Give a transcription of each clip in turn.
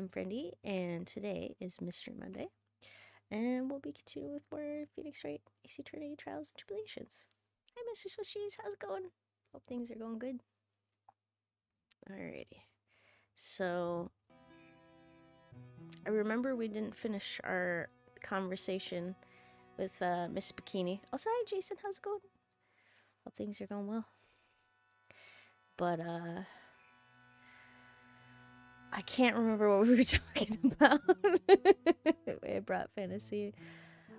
I'm Brandy, and today is Mystery Monday, and we'll be continuing with more Phoenix Wright AC Eternity Trials and Tribulations. Hi, Mr. Swishies, how's it going? Hope things are going good. Alrighty. So, I remember we didn't finish our conversation with Miss Bikini. Also, hi, Jason, how's it going? Hope things are going well. But, I can't remember what we were talking about. I brought fantasy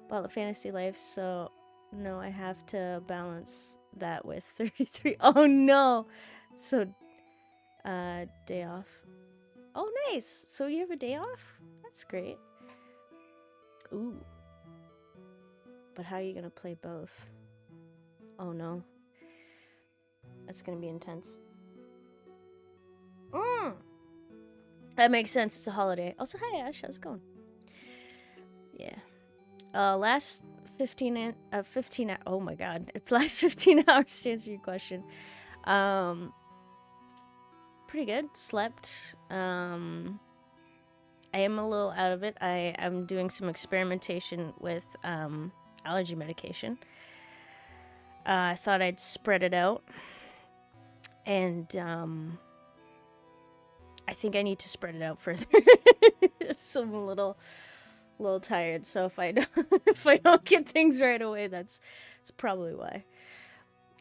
about the fantasy life, so no, I have to balance that with 33. Oh no! So, day off. Oh, nice! So you have a day off? That's great. Ooh. But how are you gonna play both? Oh no. That's gonna be intense. That makes sense, it's a holiday. Also, hi Ash, how's it going? Yeah. Last 15 oh my god. Last 15 hours to answer your question. Pretty good. Slept. I am a little out of it. I'm doing some experimentation with allergy medication. I thought I'd spread it out, and I think I need to spread it out further. So I'm a little tired. So if I don't get things right away, that's probably why.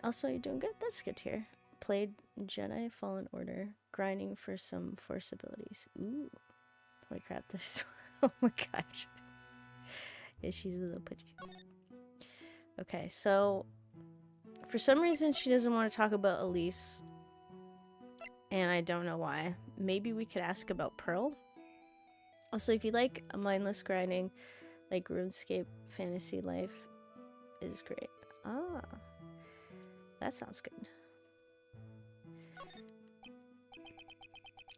Also, you're doing good. That's good to hear. Played Jedi Fallen Order, grinding for some Force abilities. Ooh, holy crap! This. Oh my gosh. Yeah, she's a little putty. Okay, so for some reason she doesn't want to talk about Elise, and I don't know why. Maybe we could ask about Pearl. Also, if you like a mindless grinding, like RuneScape Fantasy Life is great. Ah, that sounds good.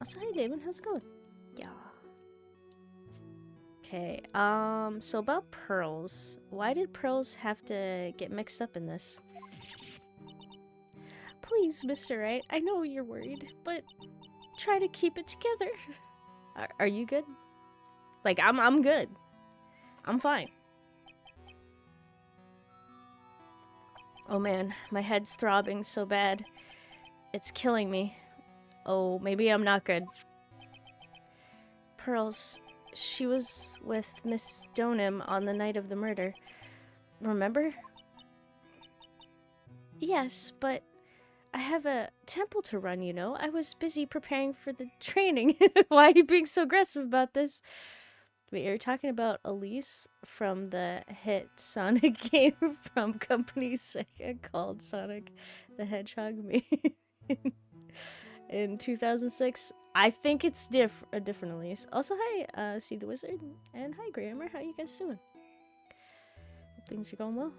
Also, hi Damon, how's it going? Yeah. Okay, so about pearls. Why did pearls have to get mixed up in this? Please, Mr. Wright, I know you're worried, but try to keep it together. Are you good? Like, I'm good. I'm fine. Oh man, my head's throbbing so bad. It's killing me. Oh, maybe I'm not good. Pearls, she was with Miss Donim on the night of the murder. Remember? Yes, but I have a temple to run, you know. I was busy preparing for the training. Why are you being so aggressive about this? Wait, you're talking about Elise from the hit Sonic game from Company Sega called Sonic the Hedgehog made in 2006? I think it's a different Elise. Also, hi, See the Wizard, and hi, Grammar. How you guys doing? Hope things are going well.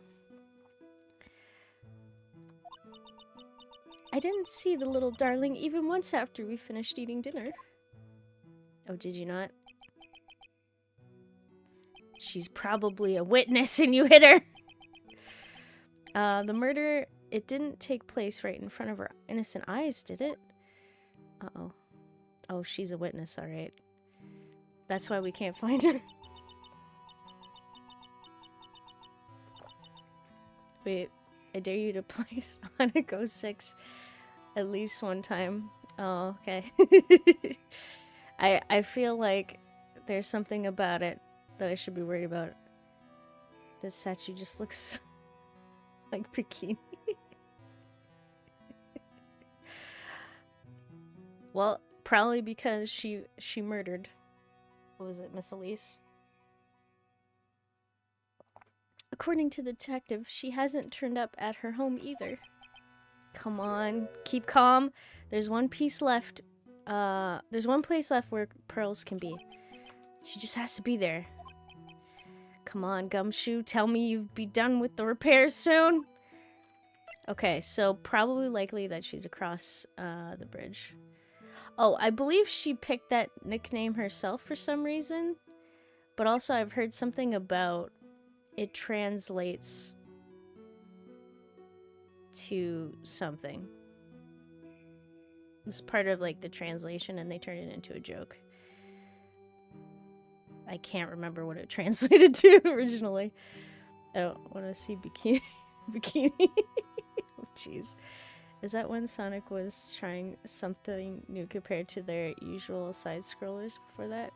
I didn't see the little darling even once after we finished eating dinner. Oh, did you not? She's probably a witness and you hit her! The murder, it didn't take place right in front of her innocent eyes, did it? Uh-oh. Oh, she's a witness, alright. That's why we can't find her. Wait, I dare you to play Sonic 06 at least one time. Oh, okay. I feel like there's something about it that I should be worried about. This statue just looks like bikini. Well, probably because she murdered. What was it, Miss Elise? According to the detective, she hasn't turned up at her home either. Come on, keep calm. There's one piece left. There's one place left where pearls can be. She just has to be there. Come on, Gumshoe, tell me you'll be done with the repairs soon. Okay, so probably likely that she's across the bridge. Oh, I believe she picked that nickname herself for some reason. But also I've heard something about it translates to something. It's part of like the translation and they turned it into a joke. I can't remember what it translated to originally. Oh, want to see bikini? Bikini. Oh, jeez. Is that when Sonic was trying something new compared to their usual side scrollers before that?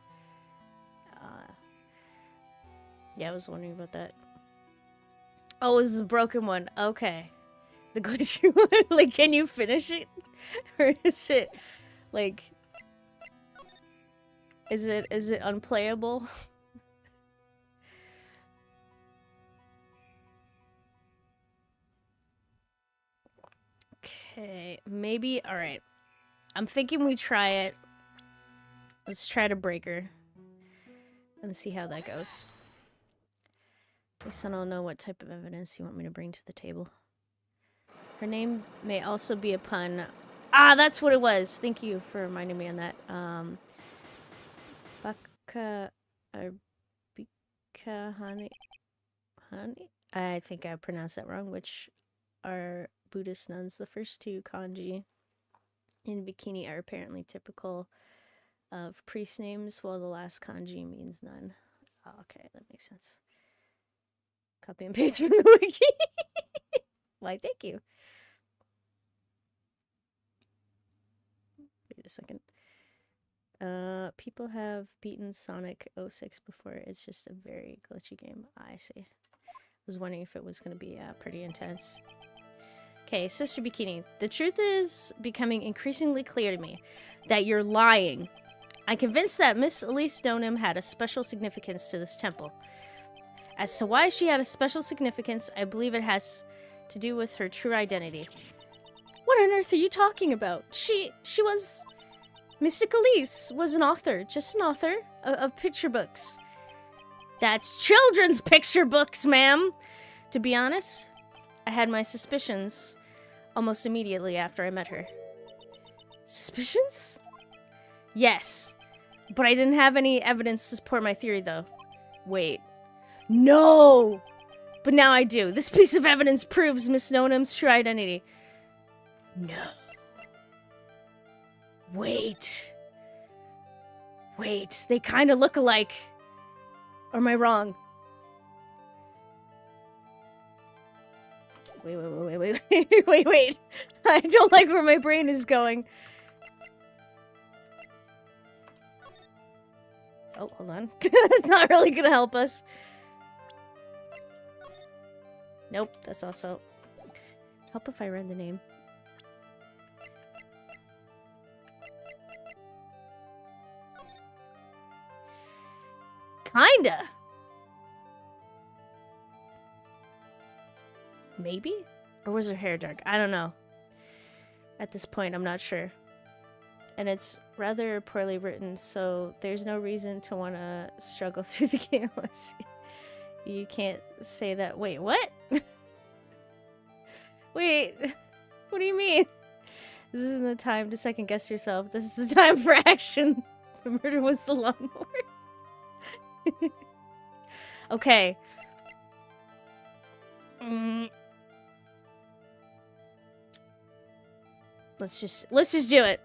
Yeah, I was wondering about that. Oh, it was a broken one. Okay. The glitchy one. Like, can you finish it? Or is it, like... Is it unplayable? Okay, maybe... Alright. I'm thinking we try it. Let's try to break her. And see how that goes. At least I don't know what type of evidence you want me to bring to the table. Her name may also be a pun. Ah, that's what it was. Thank you for reminding me on that. Baka... Arbika Hani... Hani? I think I pronounced that wrong, which are Buddhist nuns. The first two kanji in bikini are apparently typical of priest names, while the last kanji means nun. Oh, okay, that makes sense. Copy and paste from the wiki. Why, thank you. Wait a second. People have beaten Sonic 06 before. It's just a very glitchy game. I see. I was wondering if it was going to be pretty intense. Okay, Sister Bikini. The truth is becoming increasingly clear to me that you're lying. I'm convinced that Miss Elise Donham had a special significance to this temple. As to why she had a special significance, I believe it has to do with her true identity. What on earth are you talking about? She was... Mystic Elise was an author, just an author of picture books. That's children's picture books, ma'am! To be honest, I had my suspicions almost immediately after I met her. Suspicions? Yes, but I didn't have any evidence to support my theory, though. Wait. No! But now I do. This piece of evidence proves Miss Donham's true identity. No. Wait. Wait, they kind of look alike. Or am I wrong? Wait. I don't like where my brain is going. Oh, hold on. It's not really gonna help us. Nope, that's also... Help if I read the name. Kinda. Maybe? Or was her hair dark? I don't know. At this point, I'm not sure. And it's rather poorly written, so there's no reason to want to struggle through the game. You can't say that. Wait, what? Wait, what do you mean? This isn't the time to second guess yourself. This is the time for action. The murder was the lawnmower. Okay. Let's just do it.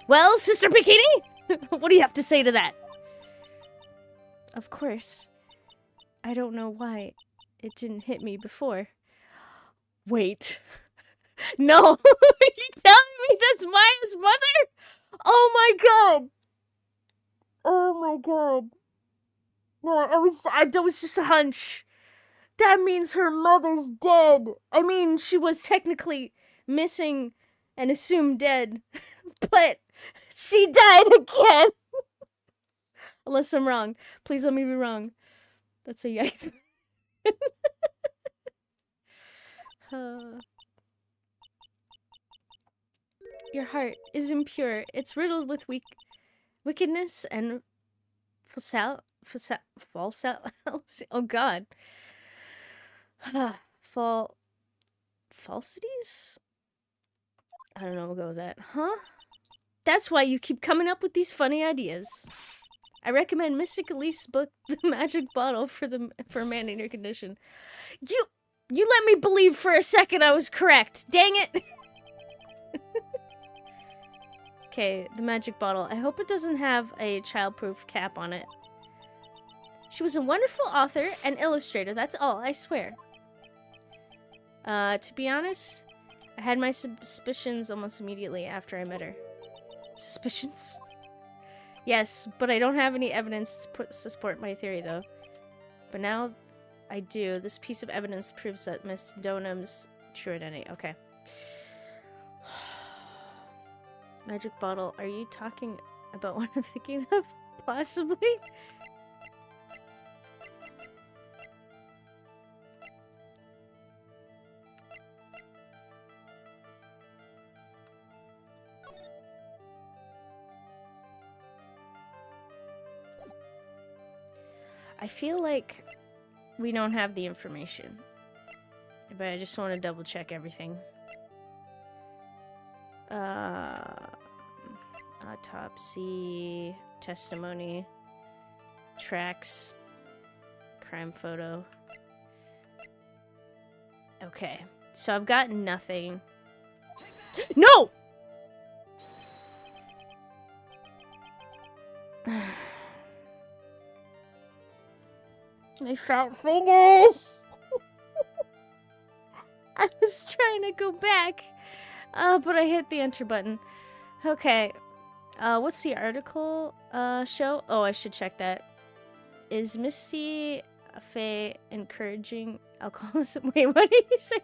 Well, Sister Bikini, what do you have to say to that? Of course. I don't know why it didn't hit me before. Wait. No! You telling me that's Maya's mother? Oh my god! Oh my god. No, that was just a hunch. That means her mother's dead. I mean, she was technically missing and assumed dead. But she died again. Unless I'm wrong. Please let me be wrong. That's a yikes. Your heart is impure. It's riddled with wickedness and false. Oh god. Falsities? I don't know, we'll go with that. Huh? That's why you keep coming up with these funny ideas. I recommend Mystic Elise's book, The Magic Bottle for a Man in Your Condition. You let me believe for a second I was correct. Dang it. Okay, the magic bottle. I hope it doesn't have a childproof cap on it. She was a wonderful author and illustrator, that's all, I swear. To be honest, I had my suspicions almost immediately after I met her. Suspicions? Yes, but I don't have any evidence to support my theory, though. But now I do. This piece of evidence proves that Miss Donham's true identity. Okay. Magic bottle. Are you talking about what I'm thinking of? Possibly? I feel like we don't have the information, but I just want to double check everything. Autopsy, testimony, tracks, crime photo. Okay, so I've got nothing. No! My fat fingers! I was trying to go back, but I hit the enter button. Okay, what's the article show? Oh, I should check that. Is Missy Faye encouraging alcoholism? Wait, what are you saying?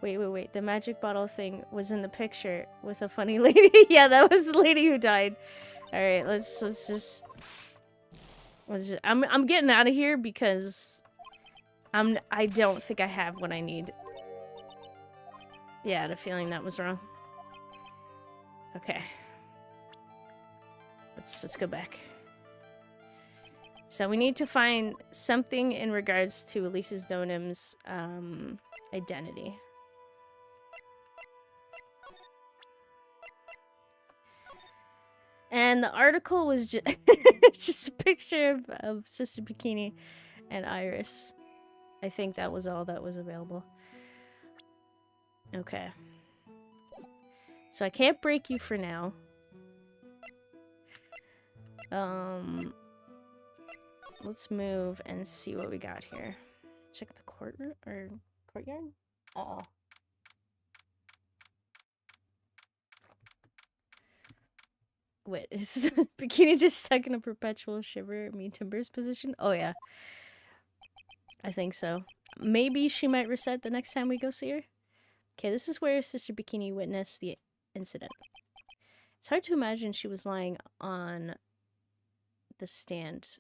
Wait. The magic bottle thing was in the picture with a funny lady. Yeah, that was the lady who died. All right, let's just. I'm getting out of here because I don't think I have what I need. Yeah, I had a feeling that was wrong. Okay. Let's go back. So we need to find something in regards to Elise's Donham's identity. And the article was just, just a picture of Sister Bikini and Iris. I think that was all that was available. Okay. So I can't break you for now. Let's move and see what we got here. Check the courtroom or courtyard? Uh-oh. Wait, is Bikini just stuck in a perpetual shiver me timbers position? Oh yeah. I think so. Maybe she might reset the next time we go see her. Okay, this is where Sister Bikini witnessed the incident. It's hard to imagine she was lying on the stand.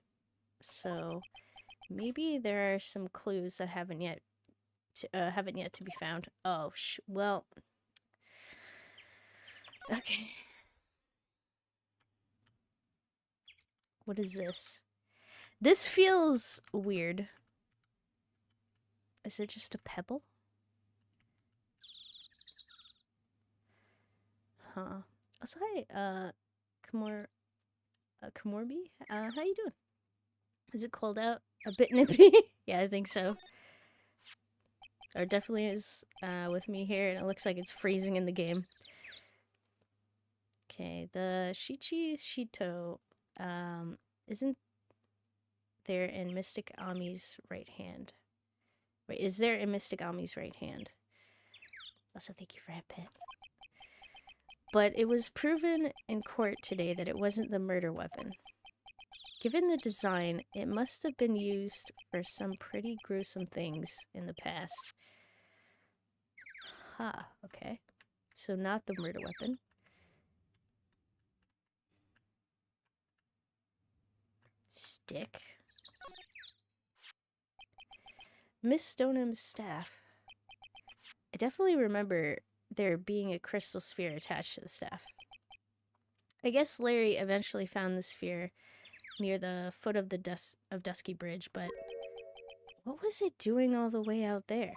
So maybe there are some clues that haven't yet to be found. Oh, well. Okay. What is this? This feels weird. Is it just a pebble? Huh. Also, hi, Kamorbi? How you doing? Is it cold out? A bit nippy? Yeah, I think so. Or definitely is, with me here, and it looks like it's freezing in the game. Okay, the Shichi Shito, isn't there in Mystic Ami's right hand? Wait, is there in Mystic Ami's right hand? Also, thank you for that pet. But it was proven in court today that it wasn't the murder weapon. Given the design, it must have been used for some pretty gruesome things in the past. Ha, okay. So not the murder weapon. Stick. Miss Stonham's staff. I definitely remember there being a crystal sphere attached to the staff. I guess Larry eventually found the sphere near the foot of the Dusky Bridge, but what was it doing all the way out there?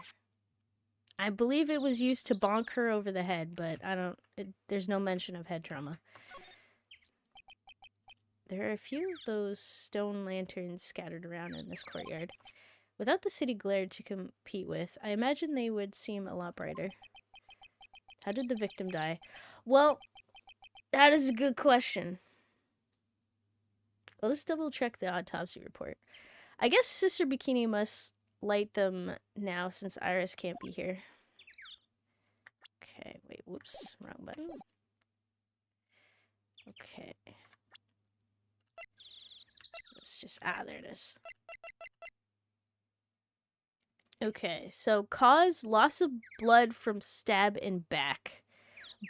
I believe it was used to bonk her over the head, but there's no mention of head trauma. There are a few of those stone lanterns scattered around in this courtyard. Without the city glare to compete with, I imagine they would seem a lot brighter. How did the victim die? Well, that is a good question. I'll just double check the autopsy report. I guess Sister Bikini must light them now since Iris can't be here. Okay, wait, whoops, wrong button. Okay. Let's just, there it is. Okay, so cause loss of blood from stab in back.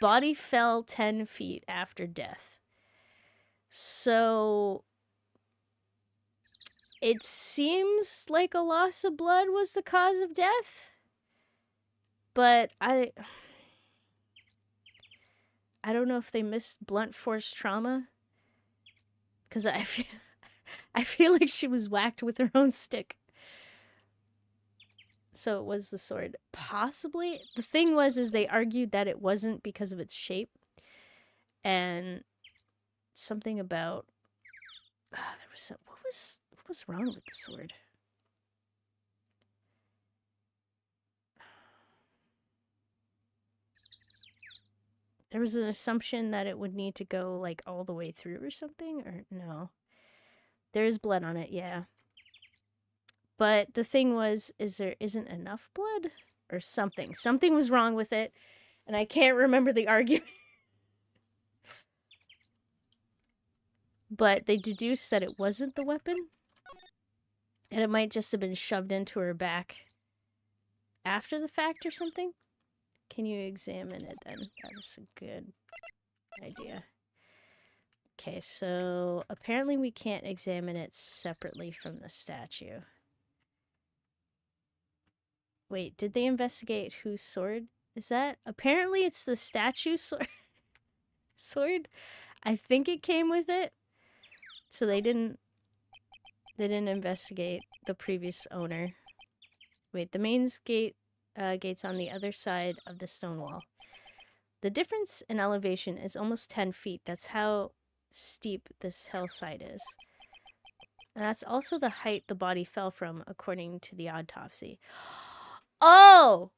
Body fell 10 feet after death. So it seems like a loss of blood was the cause of death. But I don't know if they missed blunt force trauma. Because I feel like she was whacked with her own stick. So it was the sword. Possibly. The thing was, they argued that it wasn't because of its shape. And something about... there was some... What was wrong with the sword? There was an assumption that it would need to go, like, all the way through or something? Or no. There is blood on it, yeah. But the thing was, there isn't enough blood? Or something. Something was wrong with it. And I can't remember the argument. But they deduced that it wasn't the weapon. And it might just have been shoved into her back after the fact or something. Can you examine it then? That is a good idea. Okay, so apparently we can't examine it separately from the statue. Wait, did they investigate whose sword is that? Apparently it's the statue sword. I think it came with it. So they didn't investigate the previous owner. Wait, the main gate's on the other side of the stone wall. The difference in elevation is almost 10 feet. That's how steep this hillside is. And that's also the height the body fell from, according to the autopsy. Oh!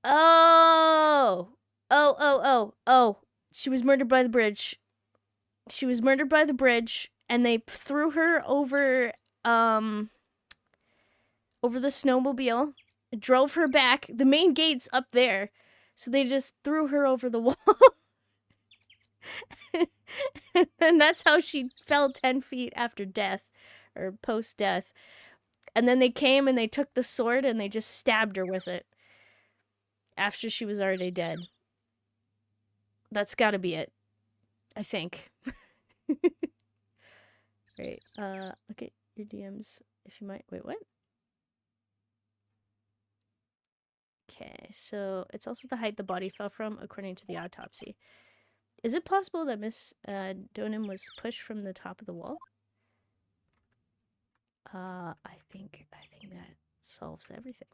Oh! Oh. She was murdered by the bridge. She was murdered by the bridge, and they threw her over the snowmobile, drove her back. The main gate's up there, so they just threw her over the wall. And that's how she fell 10 feet after death, or post-death. And then they came and they took the sword and they just stabbed her with it after she was already dead. That's gotta be it, I think. Right, look at your DMs if you might. Wait, what? Okay, so it's also the height the body fell from, according to the autopsy. Is it possible that Miss Donham was pushed from the top of the wall? I think that solves everything.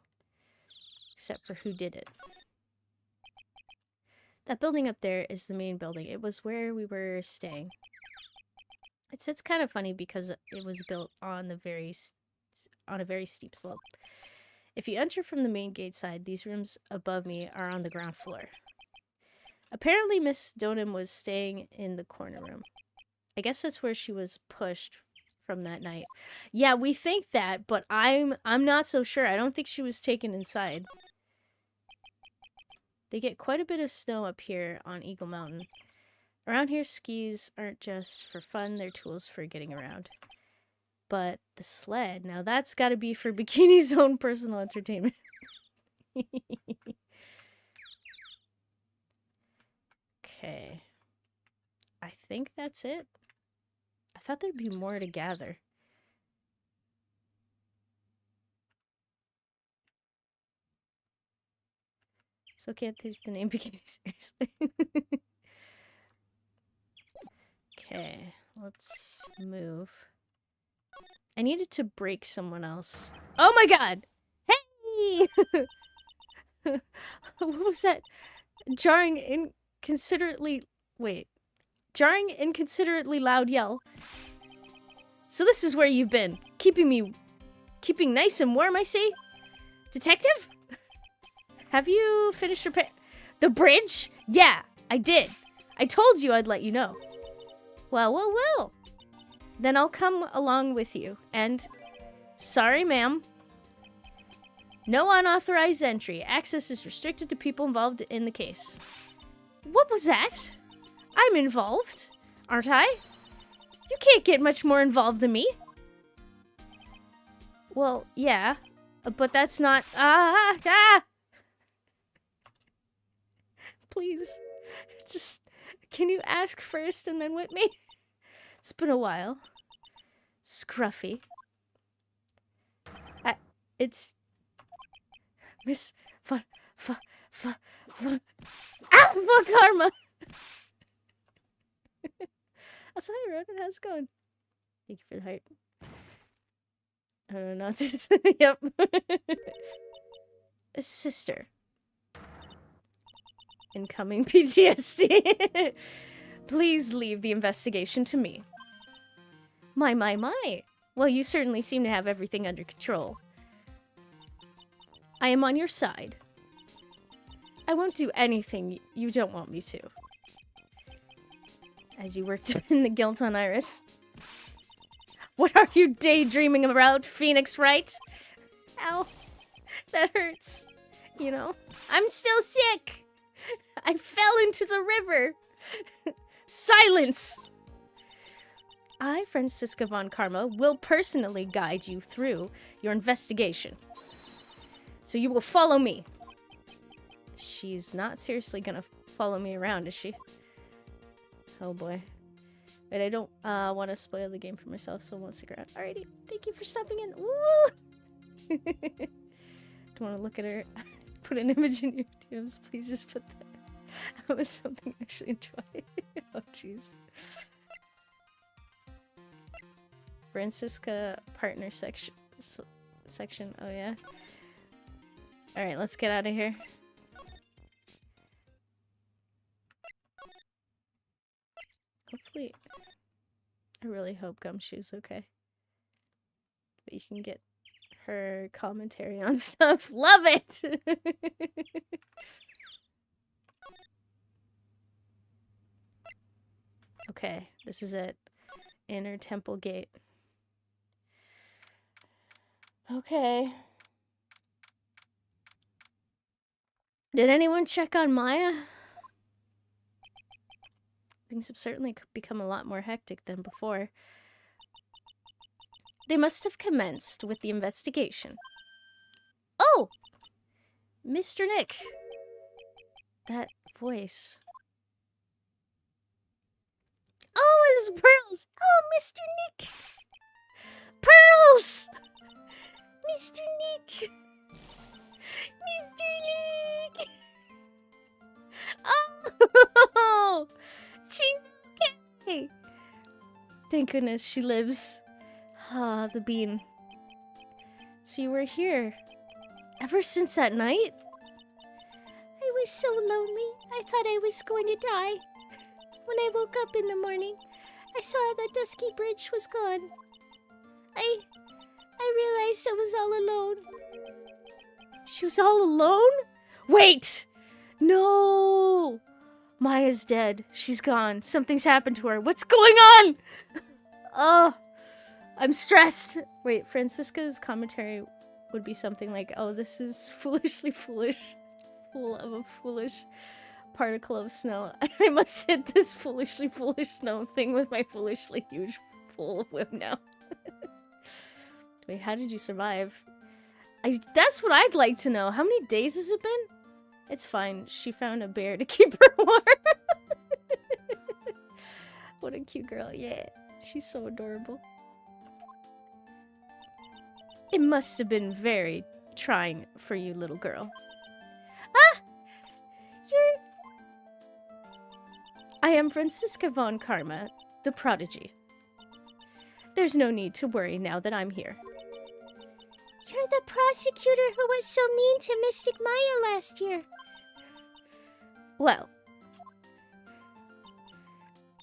Except for who did it. That building up there is the main building. It was where we were staying. It's kind of funny because it was built on a very steep slope. If you enter from the main gate side, these rooms above me are on the ground floor. Apparently Miss Donham was staying in the corner room. I guess that's where she was pushed from that night. Yeah, we think that, but I'm not so sure. I don't think she was taken inside. They get quite a bit of snow up here on Eagle Mountain. Around here, skis aren't just for fun, they're tools for getting around. But the sled, now that's gotta be for Bikini's own personal entertainment. Okay. I think that's it. I thought there'd be more to gather. So can't take the name Bikini seriously. Okay, let's move. I needed to break someone else. Oh my god! Hey! What was that? Jarring, inconsiderately loud yell. So this is where you've been. Keeping nice and warm, I see? Detective? Have you finished the bridge? Yeah, I did. I told you I'd let you know. Well, well, well. Then I'll come along with you. And, sorry, ma'am. No unauthorized entry. Access is restricted to people involved in the case. What was that? I'm involved, aren't I? You can't get much more involved than me. Well, yeah, but that's not... Please, just... Can you ask first and then whip me? It's been a while. Scruffy. It's... Miss... Karma! Also, hi, Ronan. How's it going? Thank you for the heart. I don't know. Yep. A sister. Incoming PTSD. Please leave the investigation to me. My. Well, you certainly seem to have everything under control. I am on your side. I won't do anything you don't want me to. As you work to pin the guilt on Iris. What are you daydreaming about, Phoenix Wright? Ow. That hurts. You know? I'm still sick! I fell into the river! Silence! I, Franziska von Karma, will personally guide you through your investigation. So you will follow me. She's not seriously gonna follow me around, is she? Oh boy. But I don't want to spoil the game for myself, so I won't stick around. Alrighty, thank you for stopping in. Woo! Don't want to look at her. Put an image in your DMs. Please just put that. That was something I actually enjoy. Oh jeez. Franziska partner section. Oh yeah. Alright, let's get out of here. Hopefully, I really hope Gumshoe's okay. But you can get her commentary on stuff. Love it! Okay, this is it. Inner Temple Gate. Okay. Did anyone check on Maya? Things have certainly become a lot more hectic than before. They must have commenced with the investigation. Oh! Mr. Nick! That voice. Oh, it's Pearls! Oh, Mr. Nick! Pearls! Mr. Nick! Mr. Nick! Oh! She's okay! Thank goodness she lives. Ah, the bean. So you were here ever since that night? I was so lonely. I thought I was going to die. When I woke up in the morning, I saw the dusky bridge was gone. I realized I was all alone. She was all alone? Wait! No! Maya's dead. She's gone. Something's happened to her. What's going on? Oh, I'm stressed. Wait, Franziska's commentary would be something like, oh, this is foolishly foolish. Full of a foolish particle of snow. I must hit this foolishly foolish snow thing with my foolishly huge pool of whip now. Wait, how did you survive? That's what I'd like to know. How many days has it been? It's fine. She found a bear to keep her warm. What a cute girl. Yeah, she's so adorable. It must have been very trying for you, little girl. Ah! I am Franziska von Karma, the prodigy. There's no need to worry now that I'm here. You're the prosecutor who was so mean to Mystic Maya last year. Well,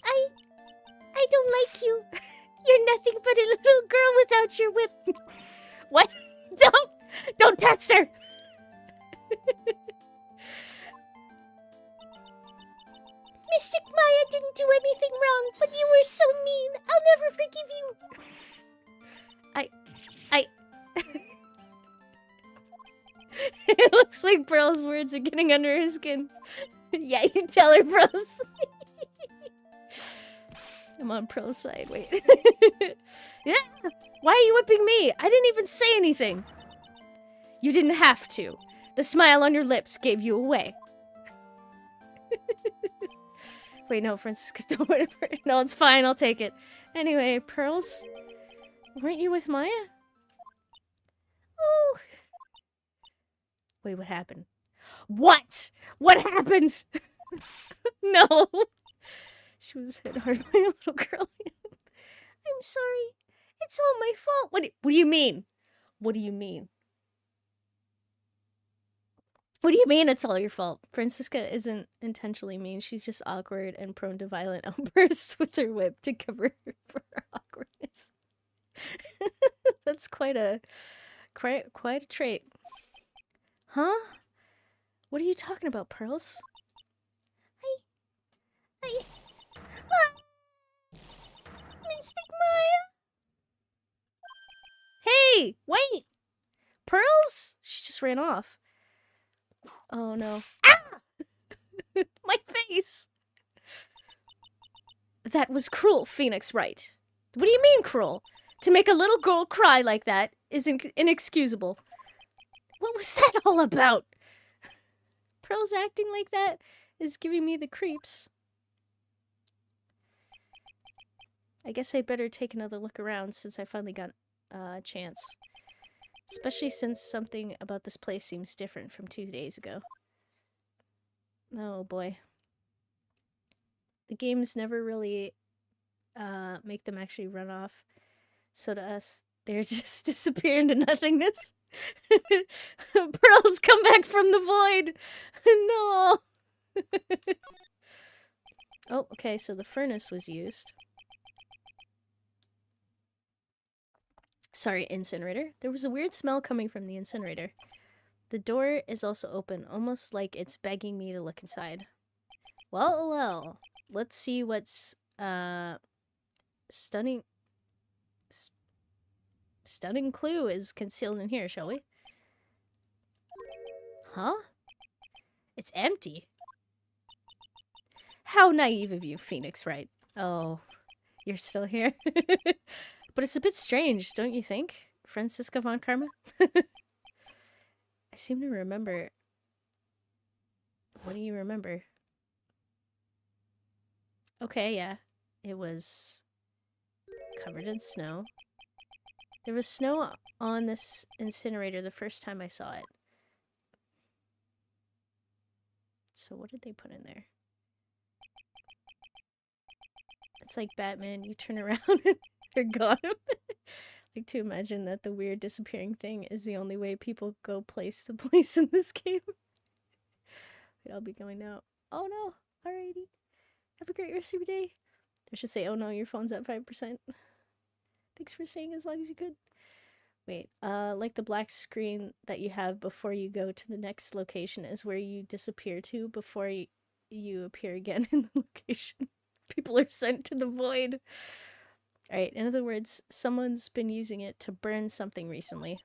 I don't like you. You're nothing but a little girl without your whip. What? Don't touch her. Mystic Maya didn't do anything wrong, but you were so mean. I'll never forgive you. It looks like Pearl's words are getting under her skin. Yeah, you tell her, Pearl's. I'm on Pearl's side, wait. Yeah. Why are you whipping me? I didn't even say anything. You didn't have to. The smile on your lips gave you away. Wait, no, Francisca, don't worry. No, it's fine, I'll take it. Anyway, Pearls, weren't you with Maya? Oh. Wait, what happened? What? What happened? No. She was hit hard by a little girl. I'm sorry. It's all my fault. What do you mean? What do you mean? What do you mean it's all your fault? Francisca isn't intentionally mean. She's just awkward and prone to violent outbursts with her whip to cover for her awkwardness. That's quite a trait. Huh? What are you talking about, Pearls? Mystic Maya? Hey, wait! Pearls? She just ran off. Oh no. Ah! My face! That was cruel, Phoenix Wright. What do you mean cruel? To make a little girl cry like that is inexcusable. What was that all about? Pearl's acting like that is giving me the creeps. I guess I better take another look around since I finally got a chance. Especially since something about this place seems different from 2 days ago. Oh boy. The games never really make them actually run off. So to us, they're just disappear into nothingness. Pearls come back from the void! No! Oh, okay, so the furnace was used. Sorry, incinerator. There was a weird smell coming from the incinerator. The door is also open, almost like it's begging me to look inside. Well, well. Let's see what's, stunning clue is concealed in here, shall we? Huh? It's empty. How naive of you, Phoenix Wright. Oh, you're still here? But it's a bit strange, don't you think, Francisca von Karma? I seem to remember... What do you remember? Okay, yeah. It was covered in snow. There was snow on this incinerator the first time I saw it. So what did they put in there? It's like Batman, you turn around and they're gone. Like to imagine that the weird disappearing thing is the only way people go place to place in this game. Wait, I'll be going now. Oh no, alrighty. Have a great rest of your day. I should say, oh no, your phone's at 5%. Thanks for saying as long as you could. Wait, like the black screen that you have before you go to the next location is where you disappear to before you appear again in the location. People are sent to the void. Alright, in other words, someone's been using it to burn something recently.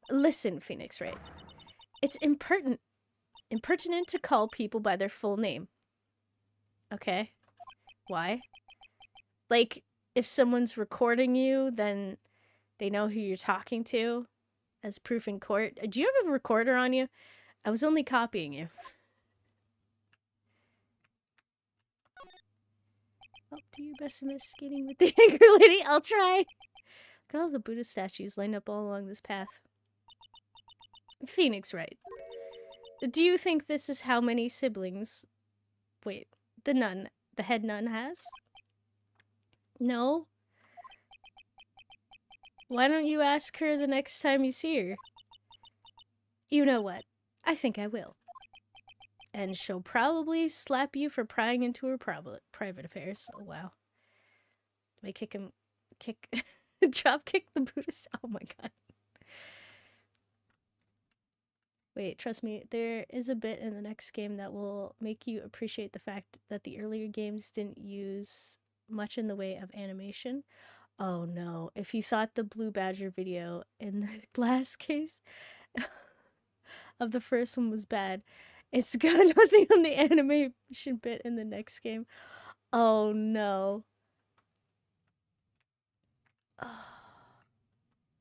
Listen, Phoenix Wright. It's impertinent to call people by their full name. Okay. Why? Like, if someone's recording you, then they know who you're talking to as proof in court. Do you have a recorder on you? I was only copying you. Oh, do your best investigating with the anchor lady. I'll try. Got all the Buddha statues lined up all along this path. Phoenix Wright. Do you think this is how many siblings... Wait, the head nun has? No? Why don't you ask her the next time you see her? You know what? I think I will. And she'll probably slap you for prying into her private affairs. Oh, wow. May drop kick the Buddhist. Oh my god. Wait, trust me, there is a bit in the next game that will make you appreciate the fact that the earlier games didn't use much in the way of animation. Oh no, if you thought the Blue Badger video in the glass case of the first one was bad, it's got nothing on the animation bit in the next game. Oh no. Oh.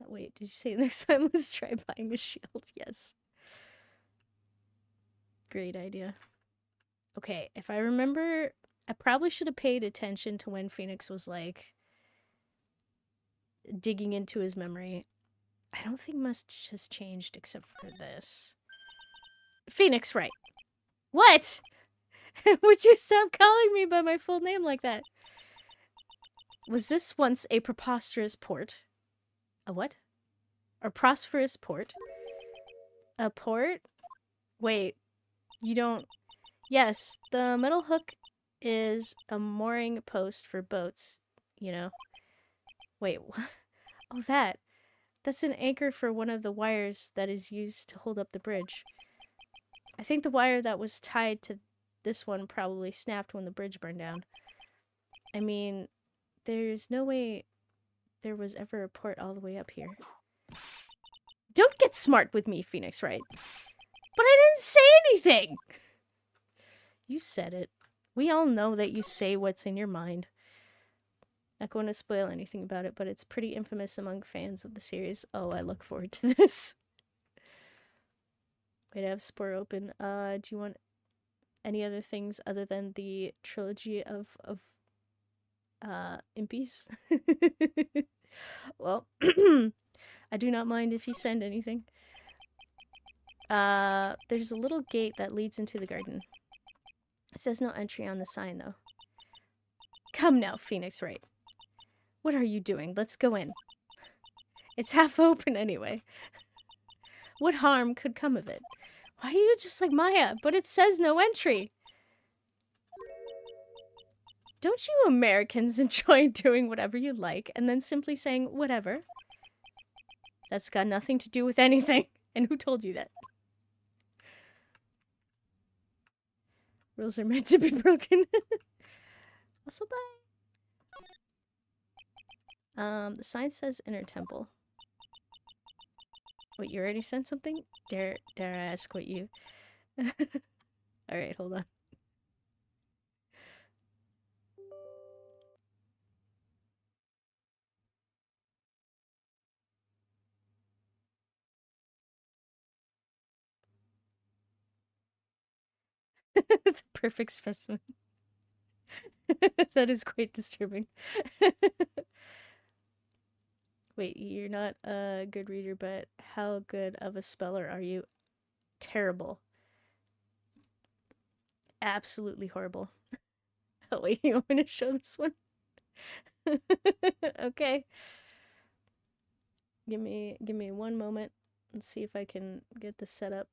Wait, did you say next time let's try buying a shield? Yes. Great idea. Okay, if I remember, I probably should have paid attention to when Phoenix was like digging into his memory. I don't think much has changed except for this. Phoenix, right. What? Would you stop calling me by my full name like that? Was this once a preposterous port? A what? A prosperous port? A port? Wait, you don't... Yes, the metal hook is a mooring post for boats, you know. Wait, what? Oh, that. That's an anchor for one of the wires that is used to hold up the bridge. I think the wire that was tied to this one probably snapped when the bridge burned down. I mean, there's no way there was ever a port all the way up here. Don't get smart with me, Phoenix, Wright. But I didn't say anything! You said it. We all know that you say what's in your mind. Not going to spoil anything about it, but it's pretty infamous among fans of the series. Oh, I look forward to this. Wait, I have Spore open. Do you want any other things other than the trilogy of impies? Well, I do not mind if you send anything. There's a little gate that leads into the garden. It says no entry on the sign, though. Come now, Phoenix Wright. What are you doing? Let's go in. It's half open anyway. What harm could come of it? Why are you just like Maya? But it says no entry. Don't you Americans enjoy doing whatever you like and then simply saying whatever? That's got nothing to do with anything. And who told you that? Rules are meant to be broken. Also, bye. The sign says Inner Temple. Wait, you already sent something? Dare I ask what you... Alright, hold on. The perfect specimen. That is quite disturbing. Wait, you're not a good reader, but how good of a speller are you? Terrible. Absolutely horrible. Oh wait, you want me to show this one? Okay. Give me one moment. Let's see if I can get this set up.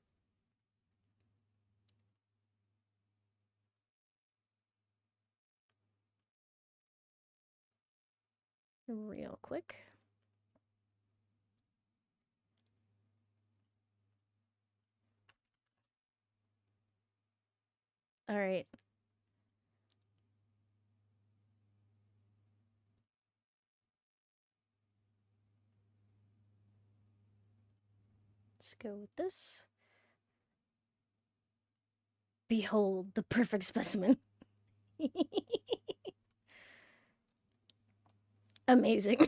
Real quick. All right. Let's go with this. Behold the perfect specimen. Amazing.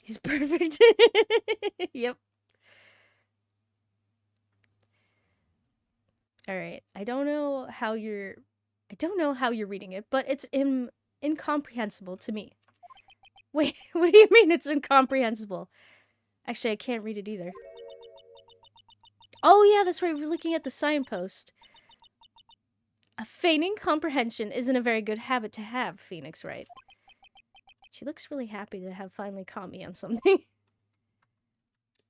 He's perfect. Yep. All right. I don't know how you're reading it, but it's incomprehensible to me. Wait, what do you mean it's incomprehensible? Actually, I can't read it either. Oh yeah, that's right. We're looking at the signpost. A feigning comprehension isn't a very good habit to have, Phoenix, right? She looks really happy to have finally caught me on something.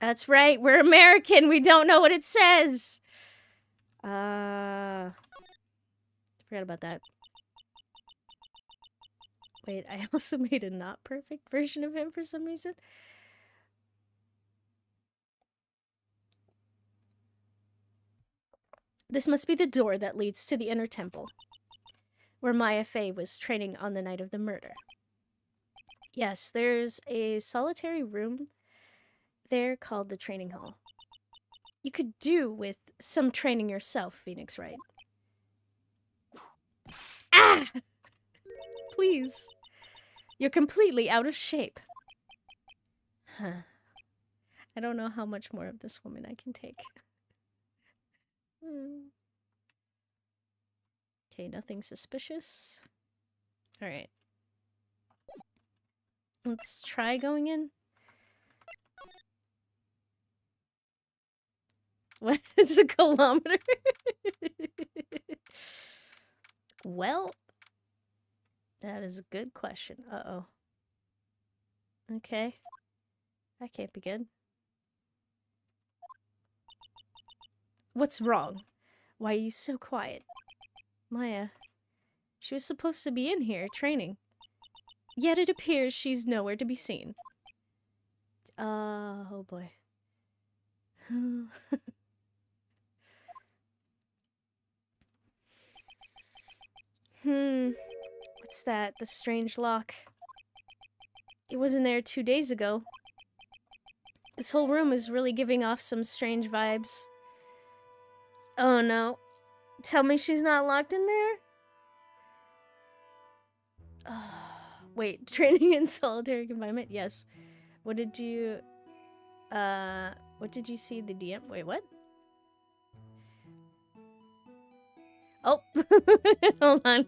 That's right, we're American, we don't know what it says! Forgot about that. Wait, I also made a not perfect version of him for some reason. This must be the door that leads to the inner temple, where Maya Fey was training on the night of the murder. Yes, there's a solitary room there called the training hall. You could do with some training yourself, Phoenix Wright. Ah! Please. You're completely out of shape. Huh. I don't know how much more of this woman I can take. Okay, nothing suspicious. Alright. Let's try going in. What is a kilometer? Well, that is a good question. Uh-oh. Okay. That can't be good. What's wrong? Why are you so quiet? Maya, she was supposed to be in here training. Yet it appears she's nowhere to be seen. Oh boy. What's that? The strange lock. It wasn't there 2 days ago. This whole room is really giving off some strange vibes. Oh no. Tell me she's not locked in there? Wait, training in solitary confinement? Yes. What did you see the DM? Wait, what? Oh, hold on.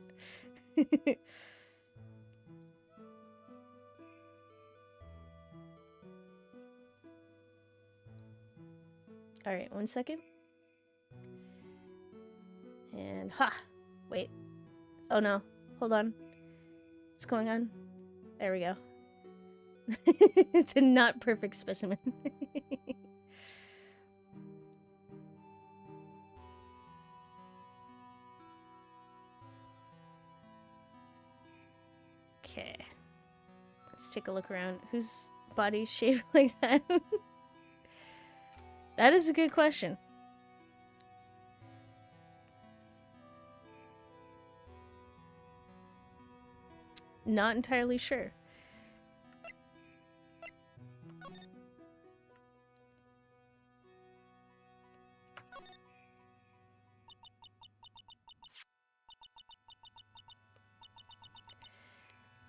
Alright, 1 second. And ha! Wait. Oh no. Hold on. What's going on? There we go. The not perfect specimen. Okay. Let's take a look around. Whose body's shaped like that? That is a good question. Not entirely sure.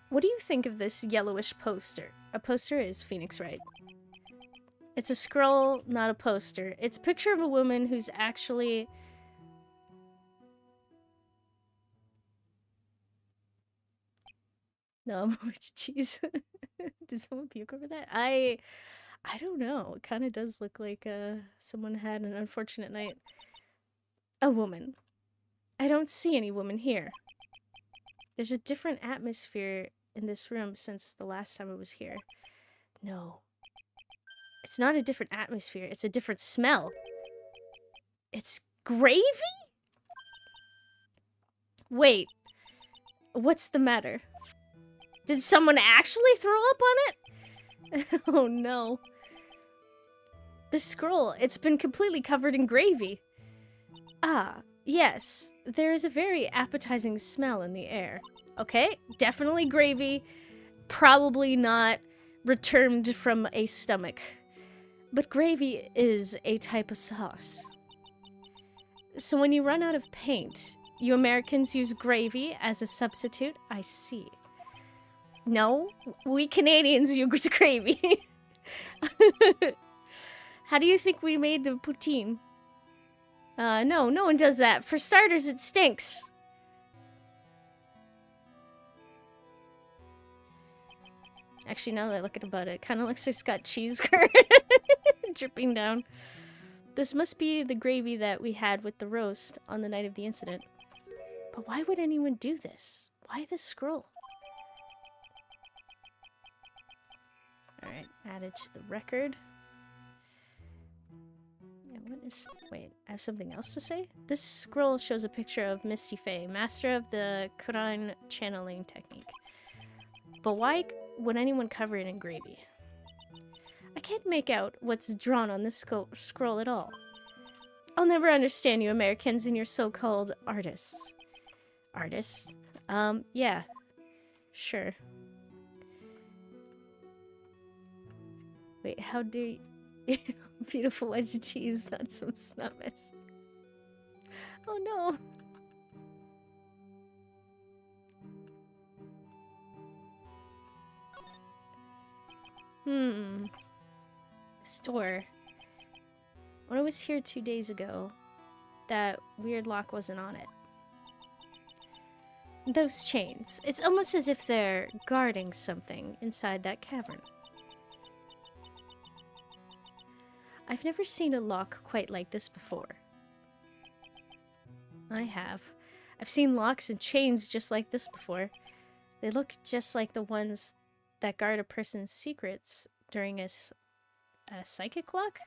What do you think of this yellowish poster? A poster is Phoenix Wright. It's a scroll, not a poster. It's a picture of a woman who's actually... No, jeez. Did someone puke over that? I don't know. It kind of does look like someone had an unfortunate night. A woman. I don't see any woman here. There's a different atmosphere in this room since the last time I was here. No. It's not a different atmosphere. It's a different smell. It's gravy? Wait. What's the matter? Did someone actually throw up on it? Oh no. The scroll, it's been completely covered in gravy. Ah, yes. There is a very appetizing smell in the air. Okay, definitely gravy. Probably not returned from a stomach. But gravy is a type of sauce. So when you run out of paint, you Americans use gravy as a substitute? I see. No, we Canadians use gravy. How do you think we made the poutine? No one does that. For starters, it stinks. Actually, now that I look at it kind of looks like it's got cheese curd dripping down. This must be the gravy that we had with the roast on the night of the incident. But why would anyone do this? Why this scroll? Alright, added to the record. And what is... Wait, I have something else to say? This scroll shows a picture of Misty Faye, master of the Quran channeling technique. But why would anyone cover it in gravy? I can't make out what's drawn on this scroll at all. I'll never understand you Americans and your so-called artists. Artists? Yeah. Sure. Wait, how do you... Beautiful wedge of cheese, not some snot mess. Oh no. Store. When I was here 2 days ago, that weird lock wasn't on it. Those chains. It's almost as if they're guarding something inside that cavern. I've never seen a lock quite like this before. I have. I've seen locks and chains just like this before. They look just like the ones that guard a person's secrets during a psychic lock?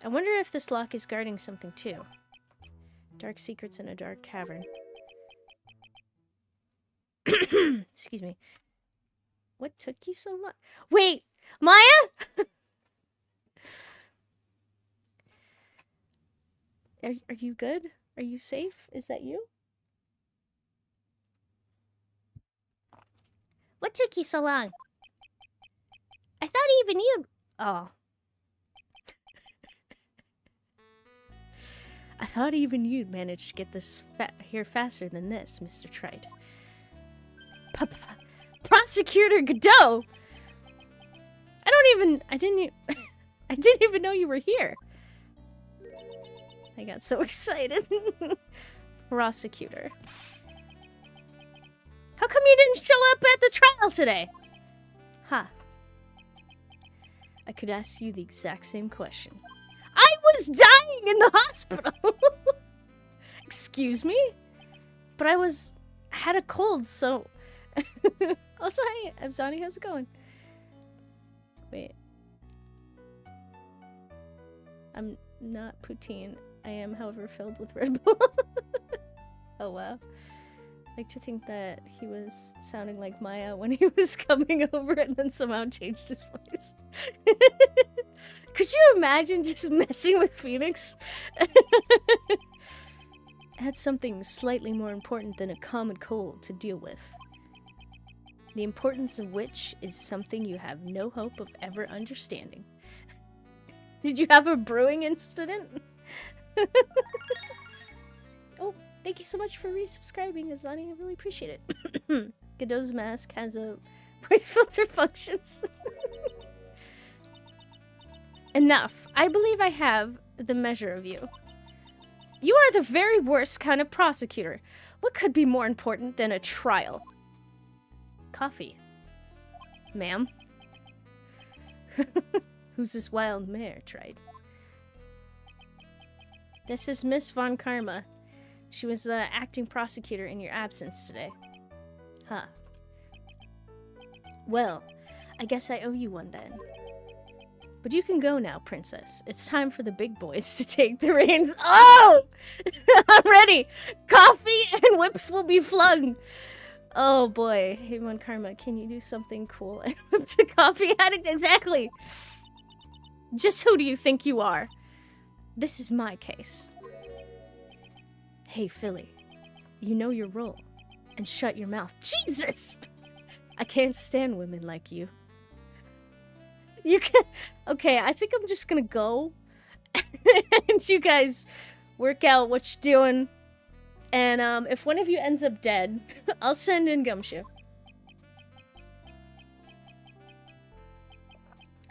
I wonder if this lock is guarding something too. Dark secrets in a dark cavern. Excuse me. What took you so long? Wait! Maya?! Are you good? Are you safe? Is that you? What took you so long? I thought even you'd... Oh. I thought even you'd manage to get this here faster than this, Mr. Trite. Prosecutor Godot! I didn't even know you were here. I got so excited. Prosecutor. How come you didn't show up at the trial today? Huh. I could ask you the exact same question. I was dying in the hospital! Excuse me? But I had a cold, so... Also, hi, I'm Zani, how's it going? Wait. I'm not poutine. I am, however, filled with Red Bull. Oh, wow. I like to think that he was sounding like Maya when he was coming over and then somehow changed his voice. Could you imagine just messing with Phoenix? Had something slightly more important than a common cold to deal with. The importance of which is something you have no hope of ever understanding. Did you have a brewing incident? Oh, thank you so much for resubscribing, Azani. I really appreciate it. Godot's mask has a voice filter functions. Enough. I believe I have the measure of you. You are the very worst kind of prosecutor. What could be more important than a trial? Coffee. Ma'am? Who's this wild mare, Trite? This is Miss Von Karma. She was the acting prosecutor in your absence today. Huh. Well, I guess I owe you one then. But you can go now, princess. It's time for the big boys to take the reins. Oh! I'm ready! Coffee and whips will be flung! Oh boy. Hey, Von Karma, can you do something cool and whip the coffee addict? Exactly! Just who do you think you are? This is my case. Hey, Philly. You know your role. And shut your mouth. Jesus! I can't stand women like you. You can... Okay, I think I'm just gonna go. And you guys work out what you're doing. And if one of you ends up dead, I'll send in Gumshoe.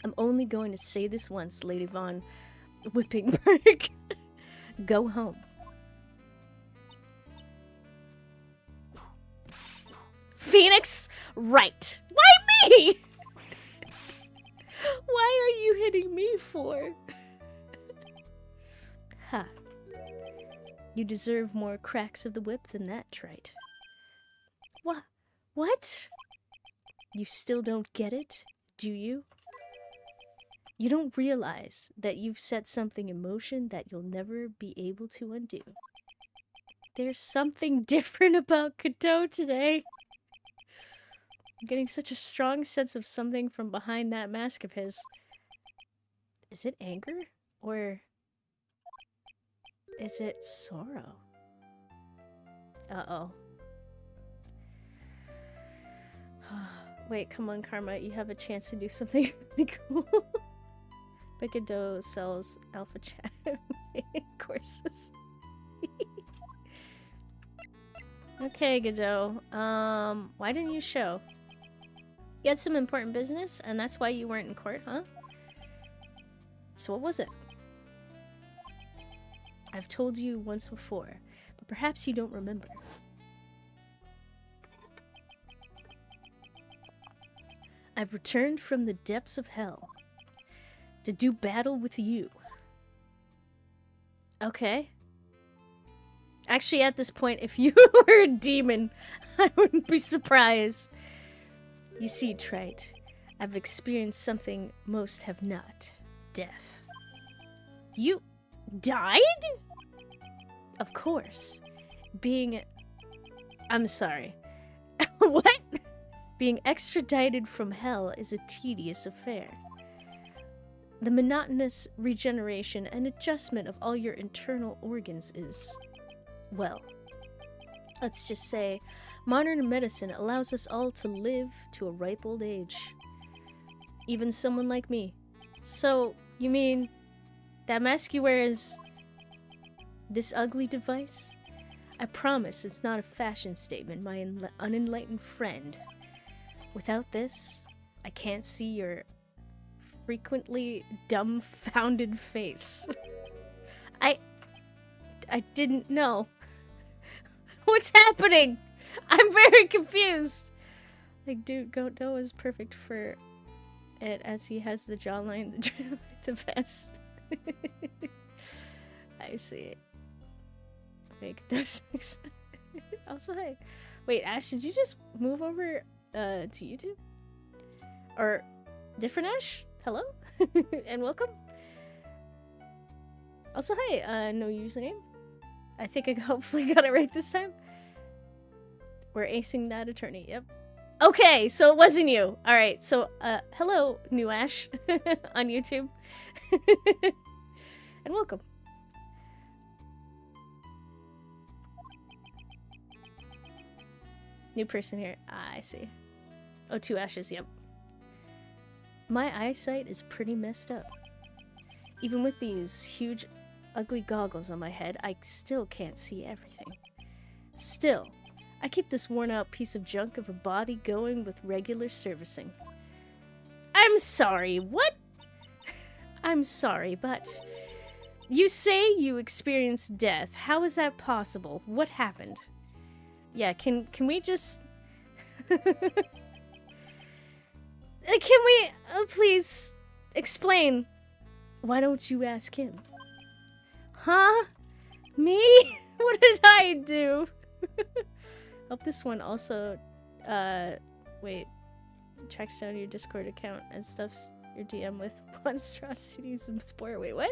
I'm only going to say this once, Lady Von Whippingberg. Go home. Phoenix Wright. Why me? Why are you hitting me for? Ha. You deserve more cracks of the whip than that, Trite. What? You still don't get it, do you? You don't realize that you've set something in motion that you'll never be able to undo. There's something different about Godot today. I'm getting such a strong sense of something from behind that mask of his. Is it anger? Or is it sorrow? Uh-oh. Wait, come on, Karma. You have a chance to do something really cool. Godot sells alpha chat courses. Okay, Godot. Why didn't you show? You had some important business, and that's why you weren't in court, huh? So what was it? I've told you once before, but perhaps you don't remember. I've returned from the depths of hell to do battle with you. Okay. Actually, at this point, if you were a demon, I wouldn't be surprised. You see, Trite, I've experienced something most have not. Death. You died? Of course. I'm sorry. What? Being extradited from hell is a tedious affair. The monotonous regeneration and adjustment of all your internal organs is, well, let's just say, modern medicine allows us all to live to a ripe old age. Even someone like me. So, you mean, that mask you wear is this ugly device? I promise it's not a fashion statement, my unenlightened friend. Without this, I can't see your frequently dumbfounded face. I didn't know. What's happening? I'm very confused. Like, dude, Godot is perfect for it as he has the jawline the best. I see. Make does. Also, hey. Wait, Ash, did you just move over to YouTube? Or different Ash? Hello? And welcome. Also, hey, no username. I think I hopefully got it right this time. We're acing that attorney, yep. Okay, so it wasn't you. Alright, so, hello, new Ash on YouTube. And welcome. New person here. Ah, I see. Oh, 2 Ashes, yep. My eyesight is pretty messed up. Even with these huge, ugly goggles on my head, I still can't see everything. Still, I keep this worn-out piece of junk of a body going with regular servicing. I'm sorry, what? I'm sorry, but... You say you experienced death. How is that possible? What happened? Yeah, can we just... Can we, please, explain? Why don't you ask him? Huh? Me? What did I do? Hope this one also, wait, tracks down your Discord account and stuffs your DM with monstrosities and sport. Wait, what?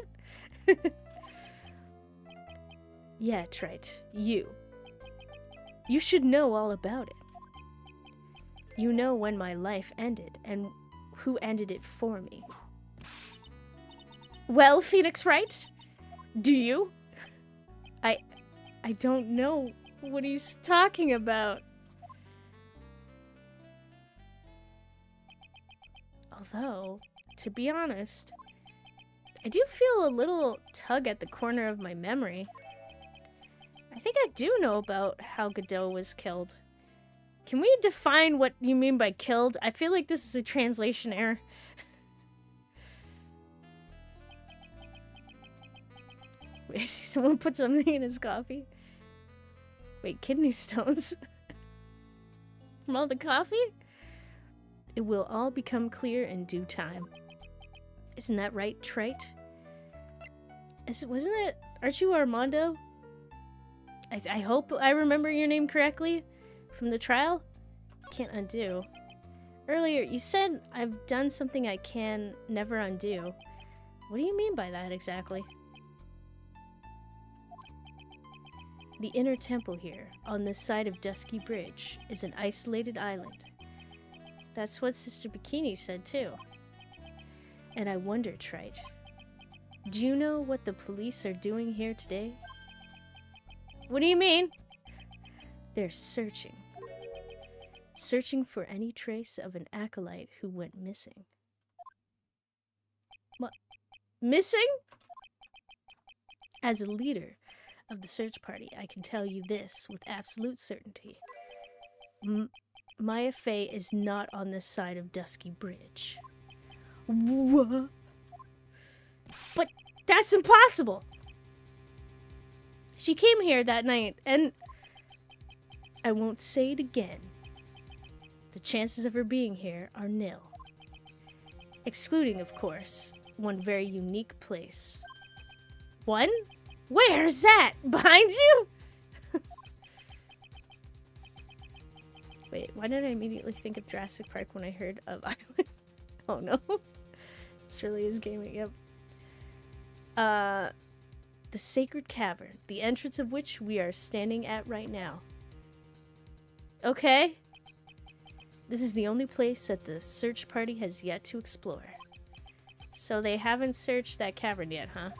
Yeah, Trite, you. You should know all about it. You know when my life ended, and who ended it for me. Well, Phoenix Wright? Do you? I don't know what he's talking about. Although, to be honest, I do feel a little tug at the corner of my memory. I think I do know about how Godot was killed. Can we define what you mean by killed? I feel like this is a translation error. Wait, someone put something in his coffee? Wait, kidney stones? From all the coffee? It will all become clear in due time. Isn't that right, Trite? Wasn't it? Aren't you Armando? I hope I remember your name correctly from the trial? Can't undo. Earlier, you said I've done something I can never undo. What do you mean by that exactly? The inner temple here, on this side of Dusky Bridge, is an isolated island. That's what Sister Bikini said, too. And I wonder, Trite, do you know what the police are doing here today? What do you mean? They're searching. Searching for any trace of an acolyte who went missing. What? Missing? As a leader of the search party, I can tell you this with absolute certainty. Maya Fey is not on this side of Dusky Bridge. What? But that's impossible! She came here that night, and I won't say it again. The chances of her being here are nil. Excluding, of course, one very unique place. One? Where's that? Behind you? Wait, why did I immediately think of Jurassic Park when I heard of Island? Oh no. This really is gaming, yep. The Sacred Cavern, the entrance of which we are standing at right now. Okay. This is the only place that the search party has yet to explore. So they haven't searched that cavern yet, huh?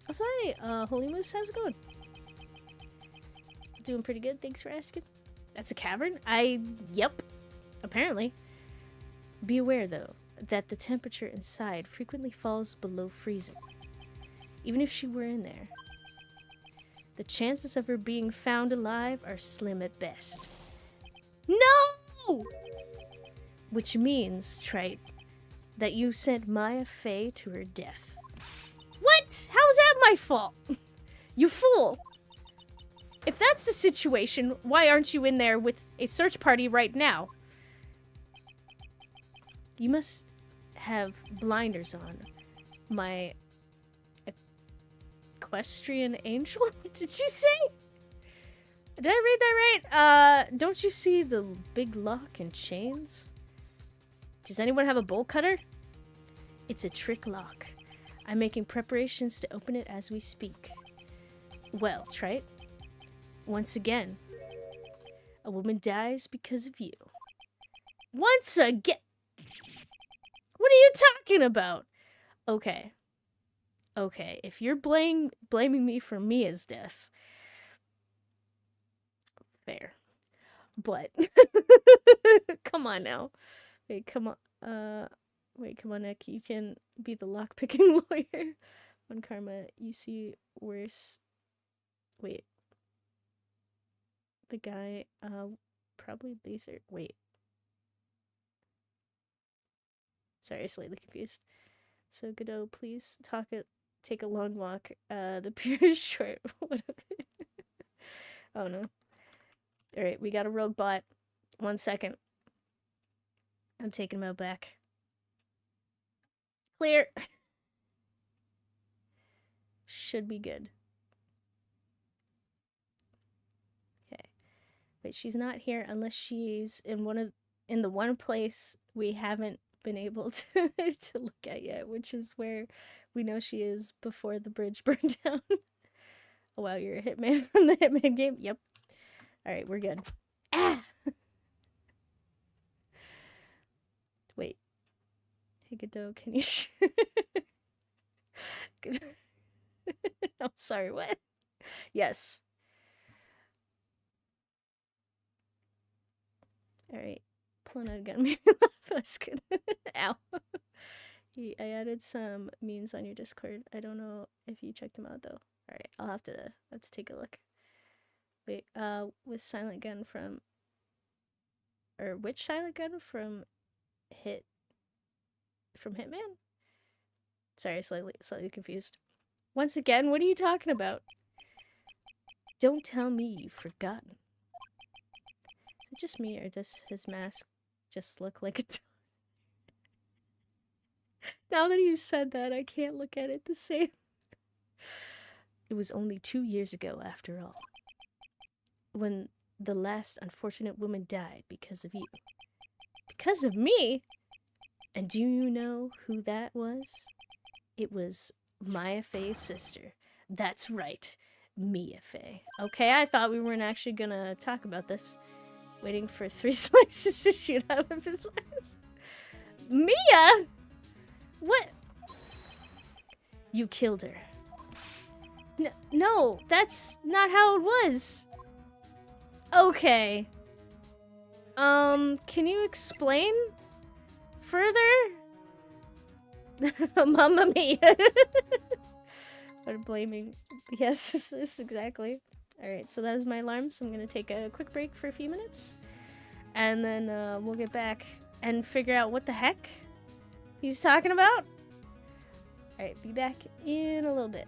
Also, hey, Holy Moose, how's it going? Doing pretty good, thanks for asking. That's a cavern? Yep. Apparently. Be aware, though, that the temperature inside frequently falls below freezing. Even if she were in there, the chances of her being found alive are slim at best. No! Which means, Trite, that you sent Maya Fey to her death. What? How is that my fault? You fool! If that's the situation, why aren't you in there with a search party right now? You must have blinders on, my equestrian angel? Did you say? Did I read that right? Don't you see the big lock and chains? Does anyone have a bolt cutter? It's a trick lock. I'm making preparations to open it as we speak. Well, Trite, once again, a woman dies because of you. Once again? What are you talking about? Okay. Okay, if you're blaming me for Mia's death, fair. But come on now. Wait, come on. Wait, come on, Nick. You can be the lockpicking lawyer. On Karma, you see worse. Wait. The guy, probably laser. Wait. Sorry, slightly confused. So, Godot, please take a long walk. The pier is short. Oh no. Alright, we got a rogue bot. 1 second. I'm taking him out back. Clear. Should be good. Okay. Wait, she's not here unless she's in the one place we haven't been able to to look at yet, which is where we know she is before the bridge burned down. Oh wow, you're a hitman from the Hitman game? Yep. Alright, we're good. Ah! Wait. Hey, Godot, can you I'm sorry, what? Yes. Alright. Pulling out a gun made me laugh. That's good. Ow. I added some memes on your Discord. I don't know if you checked them out though. Alright, I'll have to take a look. Wait, with Silent Gun from... Or which Silent Gun from Hitman? Sorry, slightly confused. Once again, what are you talking about? Don't tell me you've forgotten. Is it just me, or does his mask just look like a Now that you said that, I can't look at it the same. It was only 2 years ago, after all, when the last unfortunate woman died because of you. Because of me? And do you know who that was? It was Maya Fey's sister. That's right, Mia Fey. Okay, I thought we weren't actually gonna talk about this. waiting for 3 slices to shoot out of his eyes. Mia? What? You killed her. No, that's not how it was. Okay. Can you explain further? Mamma mia. I'm blaming. Yes, this exactly. Alright, so that is my alarm, so I'm gonna take a quick break for a few minutes. And then we'll get back and figure out what the heck he's talking about. Alright, be back in a little bit.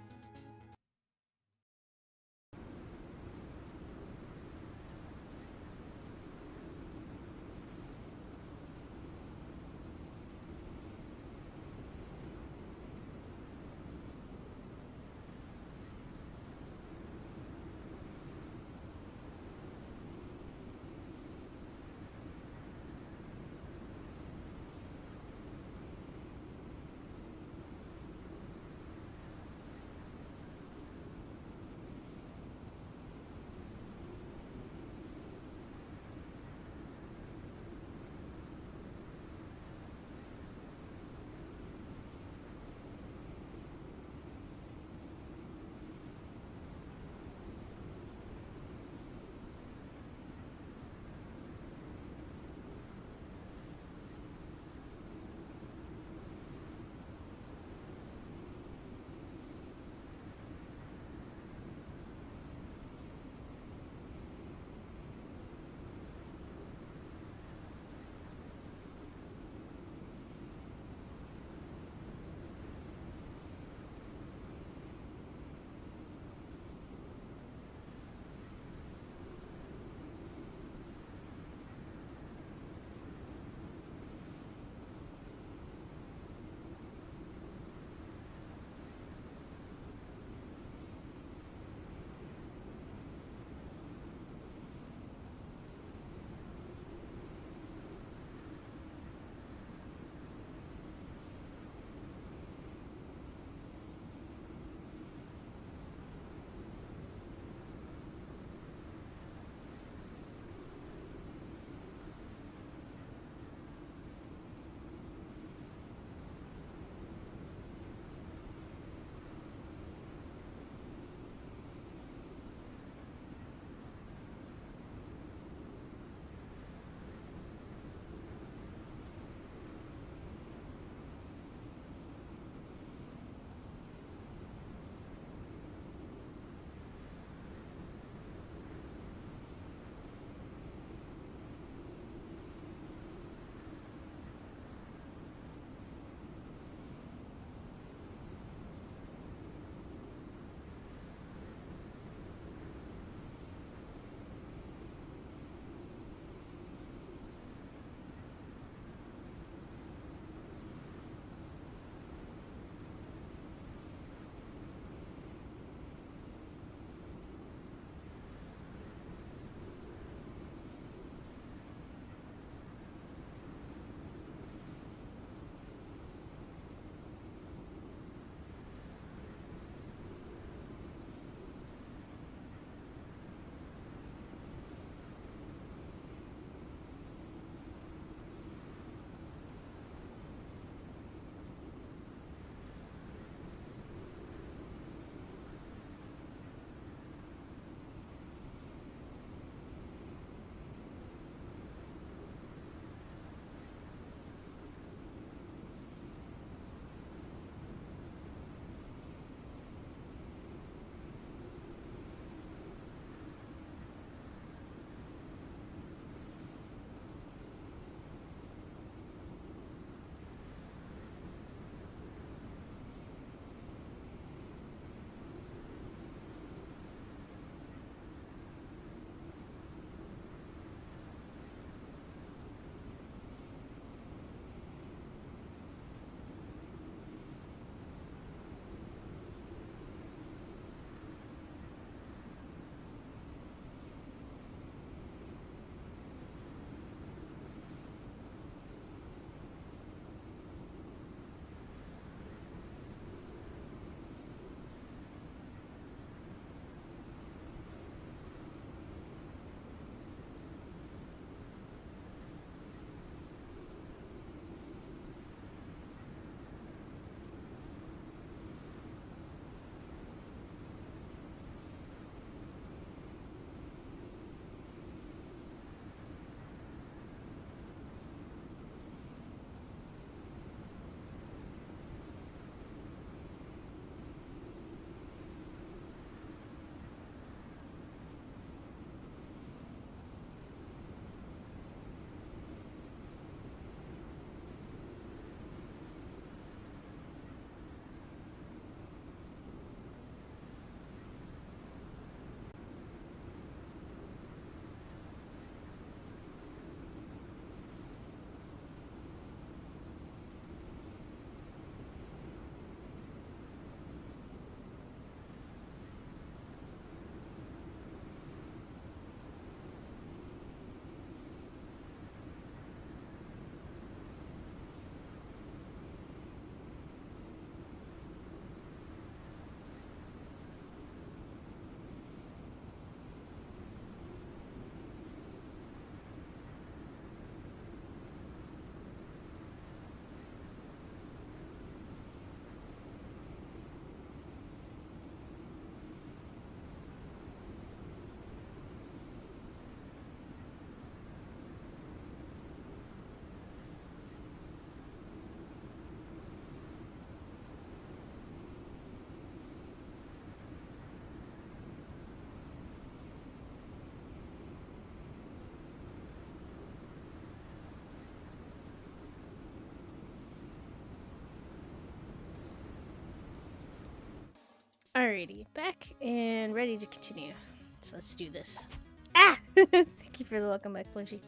Alrighty, back and ready to continue. So let's do this. Ah! Thank you for the welcome back, Plushie.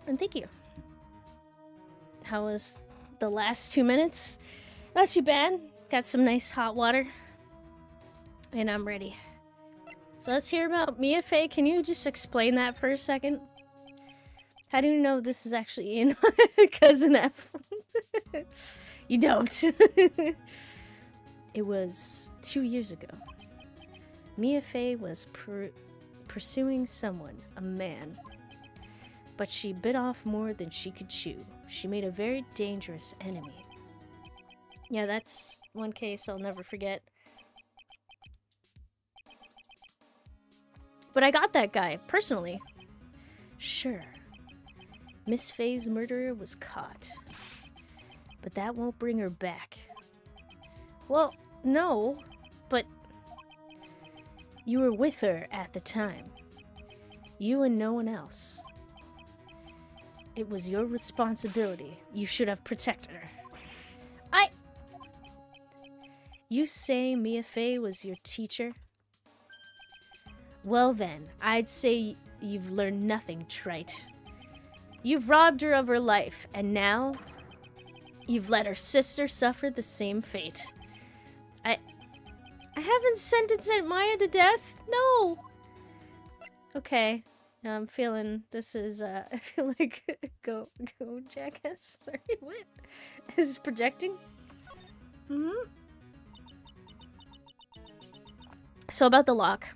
And thank you. How was the last 2 minutes? Not too bad. Got some nice hot water. And I'm ready. So let's hear about Mia Fey. Can you just explain that for a second? How do you know this is actually in Cousin F? You don't. It was 2 years ago. Mia Fey was pursuing someone, a man. But she bit off more than she could chew. She made a very dangerous enemy. Yeah, that's one case I'll never forget. But I got that guy, personally. Sure. Miss Fey's murderer was caught. But that won't bring her back. Well, no, but you were with her at the time. You and no one else. It was your responsibility. You should have protected her. You say Mia Fey was your teacher? Well then, I'd say you've learned nothing, trite. You've robbed her of her life, and now you've let her sister suffer the same fate. I haven't sentenced Maya to death. No. Okay. Now I'm feeling this is I feel like go jackass. Sorry, what? Is this projecting? So about the lock.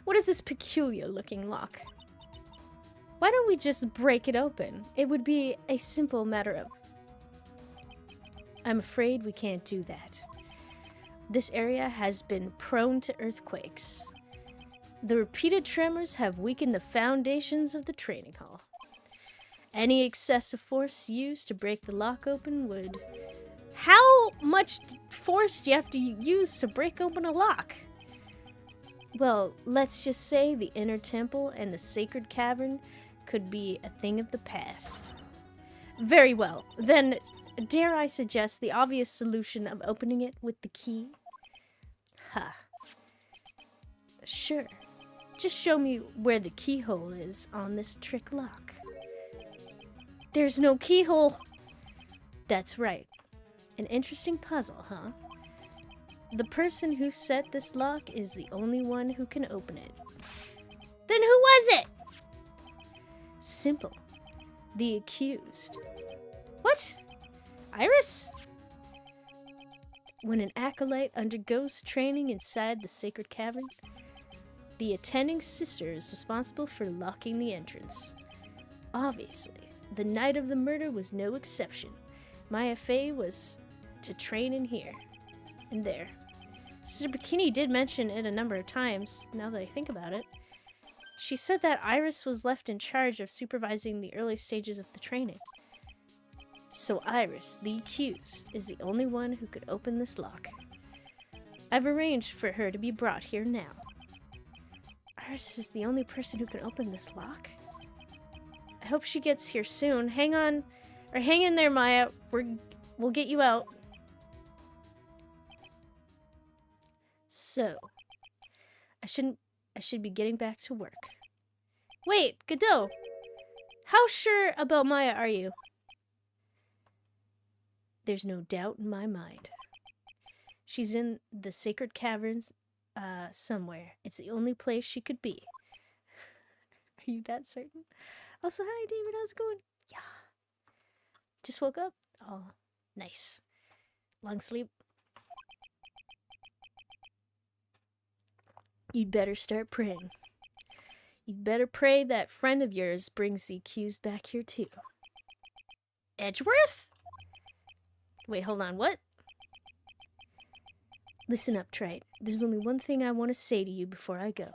What is this peculiar looking lock? Why don't we just break it open? It would be a simple matter of... I'm afraid we can't do that. This area has been prone to earthquakes. The repeated tremors have weakened the foundations of the training hall. Any excessive force used to break the lock open would... How much force do you have to use to break open a lock? Well, let's just say the inner temple and the sacred cavern could be a thing of the past. Very well. Then, dare I suggest the obvious solution of opening it with the key? Ha. Sure. Just show me where the keyhole is on this trick lock. There's no keyhole. That's right. An interesting puzzle, huh? The person who set this lock is the only one who can open it. Then who was it? Simple. The accused. What? Iris? When an acolyte undergoes training inside the sacred cavern, the attending sister is responsible for locking the entrance. Obviously, the night of the murder was no exception. Maya Fey was to train in here. And there. Sister Bikini did mention it a number of times, now that I think about it. She said that Iris was left in charge of supervising the early stages of the training. So Iris, the accused, is the only one who could open this lock. I've arranged for her to be brought here now. Iris is the only person who can open this lock? I hope she gets here soon. Hang on, or hang in there, Maya. We'll get you out. So, I should be getting back to work. Wait, Godot! How sure about Maya are you? There's no doubt in my mind. She's in the sacred caverns, somewhere. It's the only place she could be. Are you that certain? Also, hi David, how's it going? Yeah. Just woke up? Oh, nice. Long sleep? You'd better start praying. You'd better pray that friend of yours brings the accused back here too. Edgeworth? Wait, hold on, what? Listen up, Trite. There's only one thing I want to say to you before I go.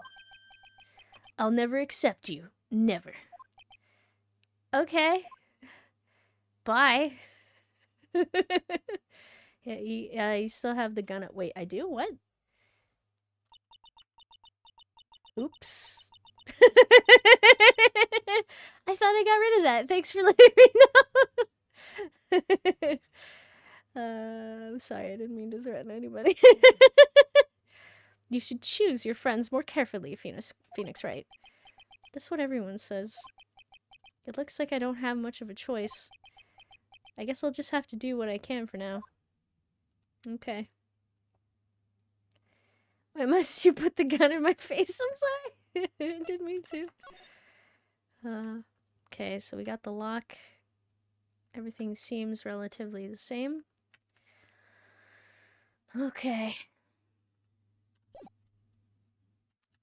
I'll never accept you. Never. Okay. Bye. Yeah, you still have the gun at... Wait, I do? What? Oops. I thought I got rid of that. Thanks for letting me know. I'm sorry, I didn't mean to threaten anybody. You should choose your friends more carefully, Phoenix Wright. That's what everyone says. It looks like I don't have much of a choice. I guess I'll just have to do what I can for now. Okay. Why must you put the gun in my face? I'm sorry. I didn't mean to. Okay, so we got the lock. Everything seems relatively the same. Okay.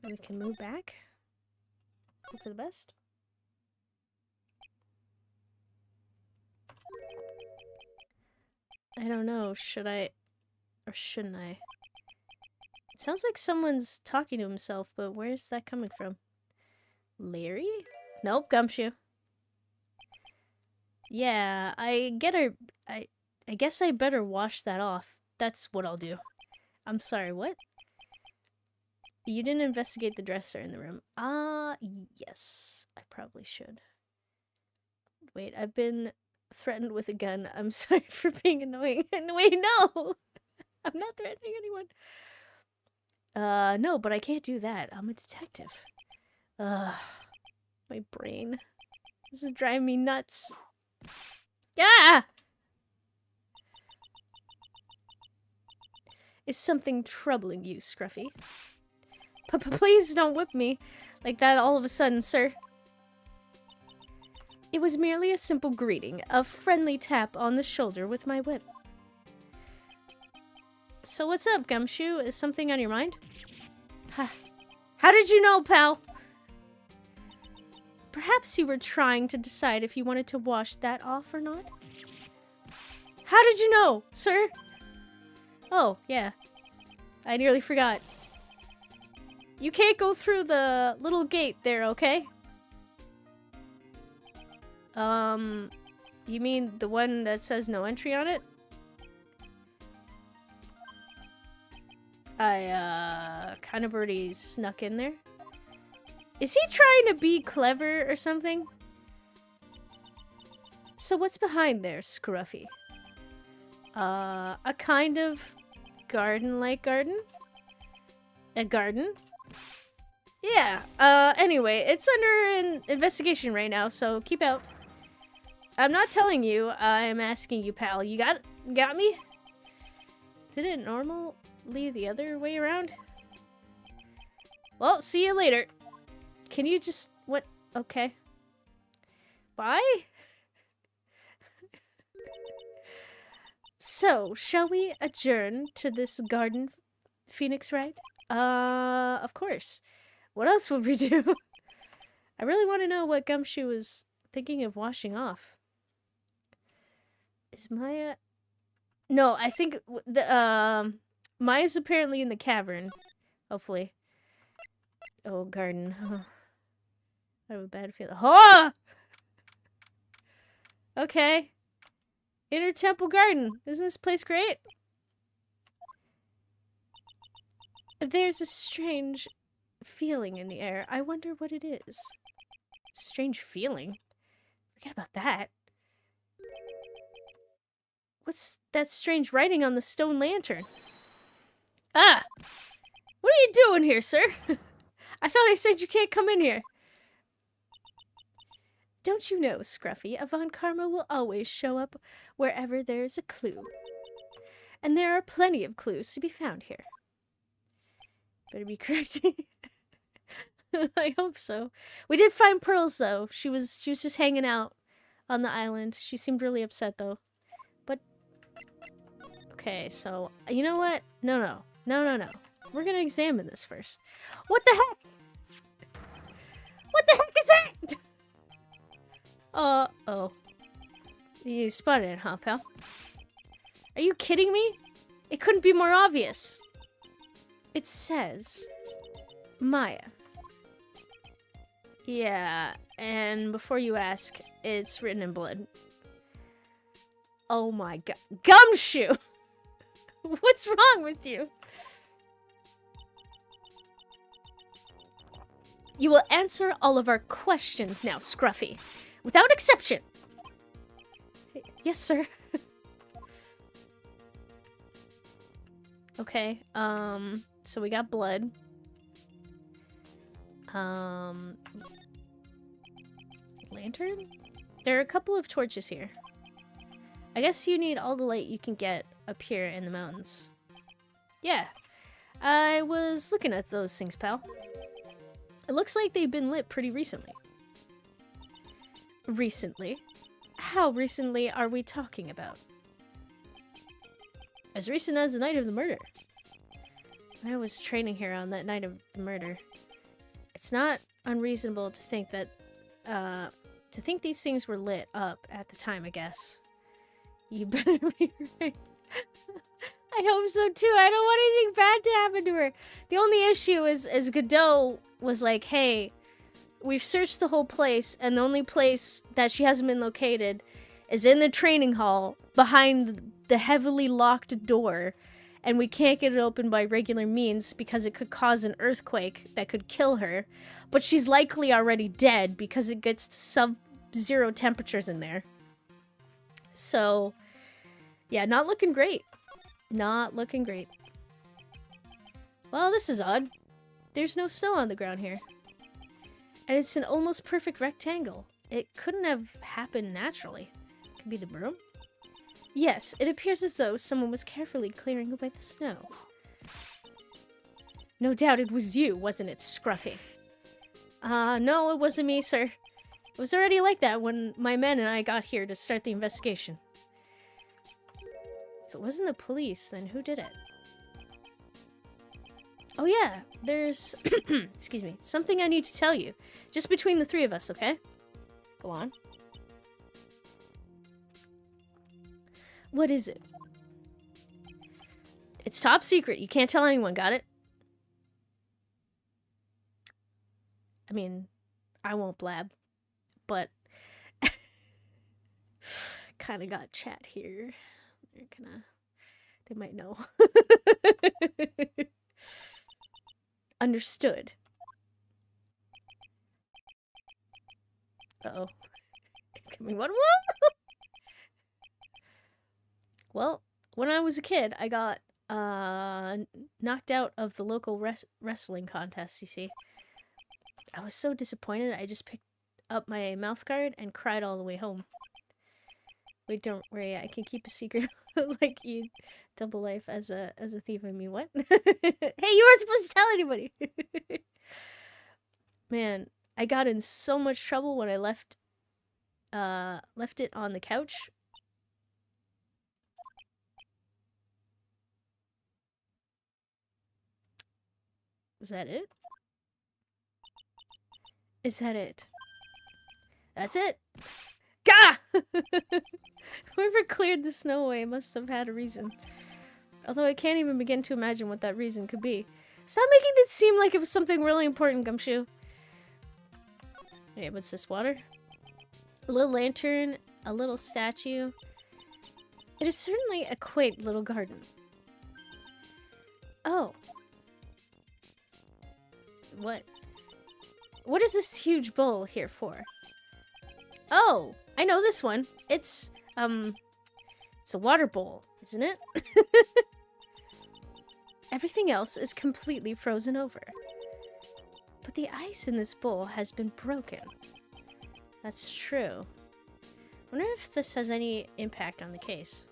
We can move back. Hope for the best. I don't know, should I or shouldn't I? It sounds like someone's talking to himself, but where's that coming from? Larry? Nope, Gumshoe. Yeah, I guess I better wash that off. That's what I'll do. I'm sorry, what? You didn't investigate the dresser in the room. Yes. I probably should. Wait, I've been threatened with a gun. I'm sorry for being annoying. Wait, no! I'm not threatening anyone. No, but I can't do that. I'm a detective. My brain. This is driving me nuts. Ah! Is something troubling you, Scruffy? Please don't whip me like that all of a sudden, sir. It was merely a simple greeting, a friendly tap on the shoulder with my whip. So what's up, Gumshoe? Is something on your mind? How did you know, pal? Perhaps you were trying to decide if you wanted to wash that off or not? How did you know, sir? Oh, yeah. I nearly forgot. You can't go through the little gate there, okay? You mean the one that says no entry on it? I, kind of already snuck in there. Is he trying to be clever or something? So what's behind there, Scruffy? A kind of garden-like garden? A garden? Yeah, anyway, it's under an investigation right now, so keep out. I'm not telling you, I'm asking you, pal. You got me? Did it normally the other way around? Well, see you later. Can you just... what? Okay. Bye? So, shall we adjourn to this garden, Phoenix Wright? Of course. What else would we do? I really want to know what Gumshoe was thinking of washing off. Is Maya... No, I think Maya's apparently in the cavern. Hopefully. Oh, garden. I have a bad feeling. Oh! Okay. Inner Temple Garden. Isn't this place great? There's a strange feeling in the air. I wonder what it is. Strange feeling? Forget about that. What's that strange writing on the stone lantern? Ah! What are you doing here, sir? I thought I said you can't come in here. Don't you know, Scruffy, Avant Karma will always show up wherever there's a clue. And there are plenty of clues to be found here. Better be correct. I hope so. We did find Pearls, though. She was just hanging out on the island. She seemed really upset, though. But... okay, so... you know what? No. We're gonna examine this first. What the heck? What the heck is that? Uh-oh. You spotted it, huh, pal? Are you kidding me? It couldn't be more obvious. It says... Maya. Yeah, and before you ask, it's written in blood. Oh my god. Gumshoe! What's wrong with you? You will answer all of our questions now, Scruffy. Without exception. Yes, sir. Okay, so we got blood. Lantern? There are a couple of torches here. I guess you need all the light you can get up here in the mountains. Yeah, I was looking at those things, pal. It looks like they've been lit pretty recently. Recently? How recently are we talking about? As recent as the night of the murder. I was training here on that night of the murder. It's not unreasonable to think that, these things were lit up at the time, I guess. You better be right. I hope so too. I don't want anything bad to happen to her. The only issue is Godot was like, hey, we've searched the whole place, and the only place that she hasn't been located is in the training hall behind the heavily locked door, and we can't get it open by regular means because it could cause an earthquake that could kill her. But she's likely already dead because it gets sub-zero temperatures in there. So, yeah, not looking great. Not looking great. Well, this is odd. There's no snow on the ground here. And it's an almost perfect rectangle. It couldn't have happened naturally. Could be the broom? Yes, it appears as though someone was carefully clearing away the snow. No doubt it was you, wasn't it, Scruffy? No, it wasn't me, sir. It was already like that when my men and I got here to start the investigation. If it wasn't the police, then who did it? Oh yeah, there's... excuse me. Something I need to tell you. Just between the three of us, okay? Go on. What is it? It's top secret. You can't tell anyone, got it? I mean, I won't blab. But... kinda got chat here. They're gonna... They might know. Understood. Uh-oh. Incoming one. Well, when I was a kid, I got knocked out of the local wrestling contest, you see. I was so disappointed, I just picked up my mouth guard and cried all the way home. Wait, don't worry, I can keep a secret like you. Double life as a thief. I mean, what? Hey, you weren't supposed to tell anybody. Man, I got in so much trouble when I left it on the couch. Was that it? Is that it? That's it. Gah! Whoever cleared the snow away must have had a reason. Although I can't even begin to imagine what that reason could be. Stop making it seem like it was something really important, Gumshoe. Hey, what's this, water? A little lantern, a little statue. It is certainly a quaint little garden. Oh. What? What is this huge bowl here for? Oh, I know this one. It's a water bowl, isn't it? Everything else is completely frozen over. But the ice in this bowl has been broken. That's true. Wonder if this has any impact on the case.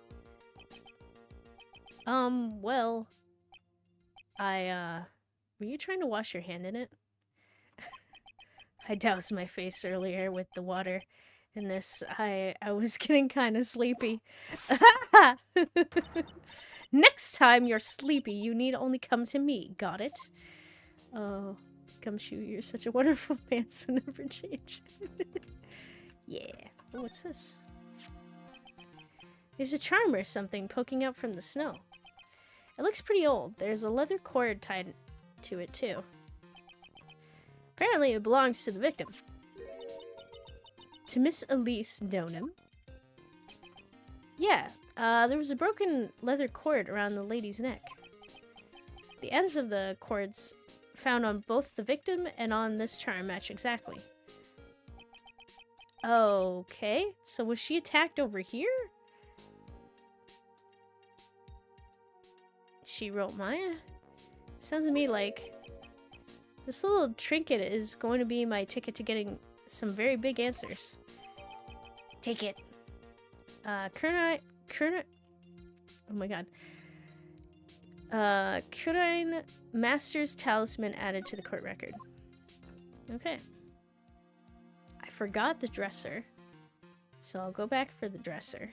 Well... were you trying to wash your hand in it? I doused my face earlier with the water in this. I was getting kind of sleepy. Next time you're sleepy, you need only come to me. Got it? Oh, Gumshoe, you're such a wonderful man, so never change. Yeah. Oh, what's this? There's a charm or something poking out from the snow. It looks pretty old. There's a leather cord tied to it, too. Apparently, it belongs to the victim. To Miss Elise Donham. Yeah, there was a broken leather cord around the lady's neck. The ends of the cords found on both the victim and on this charm match exactly. Okay, so was she attacked over here? she wrote Maya? Sounds to me like this little trinket is going to be my ticket to getting some very big answers. Take it. Kurine... Oh my god. Kurine Master's Talisman added to the court record. Okay. I forgot the dresser. So I'll go back for the dresser.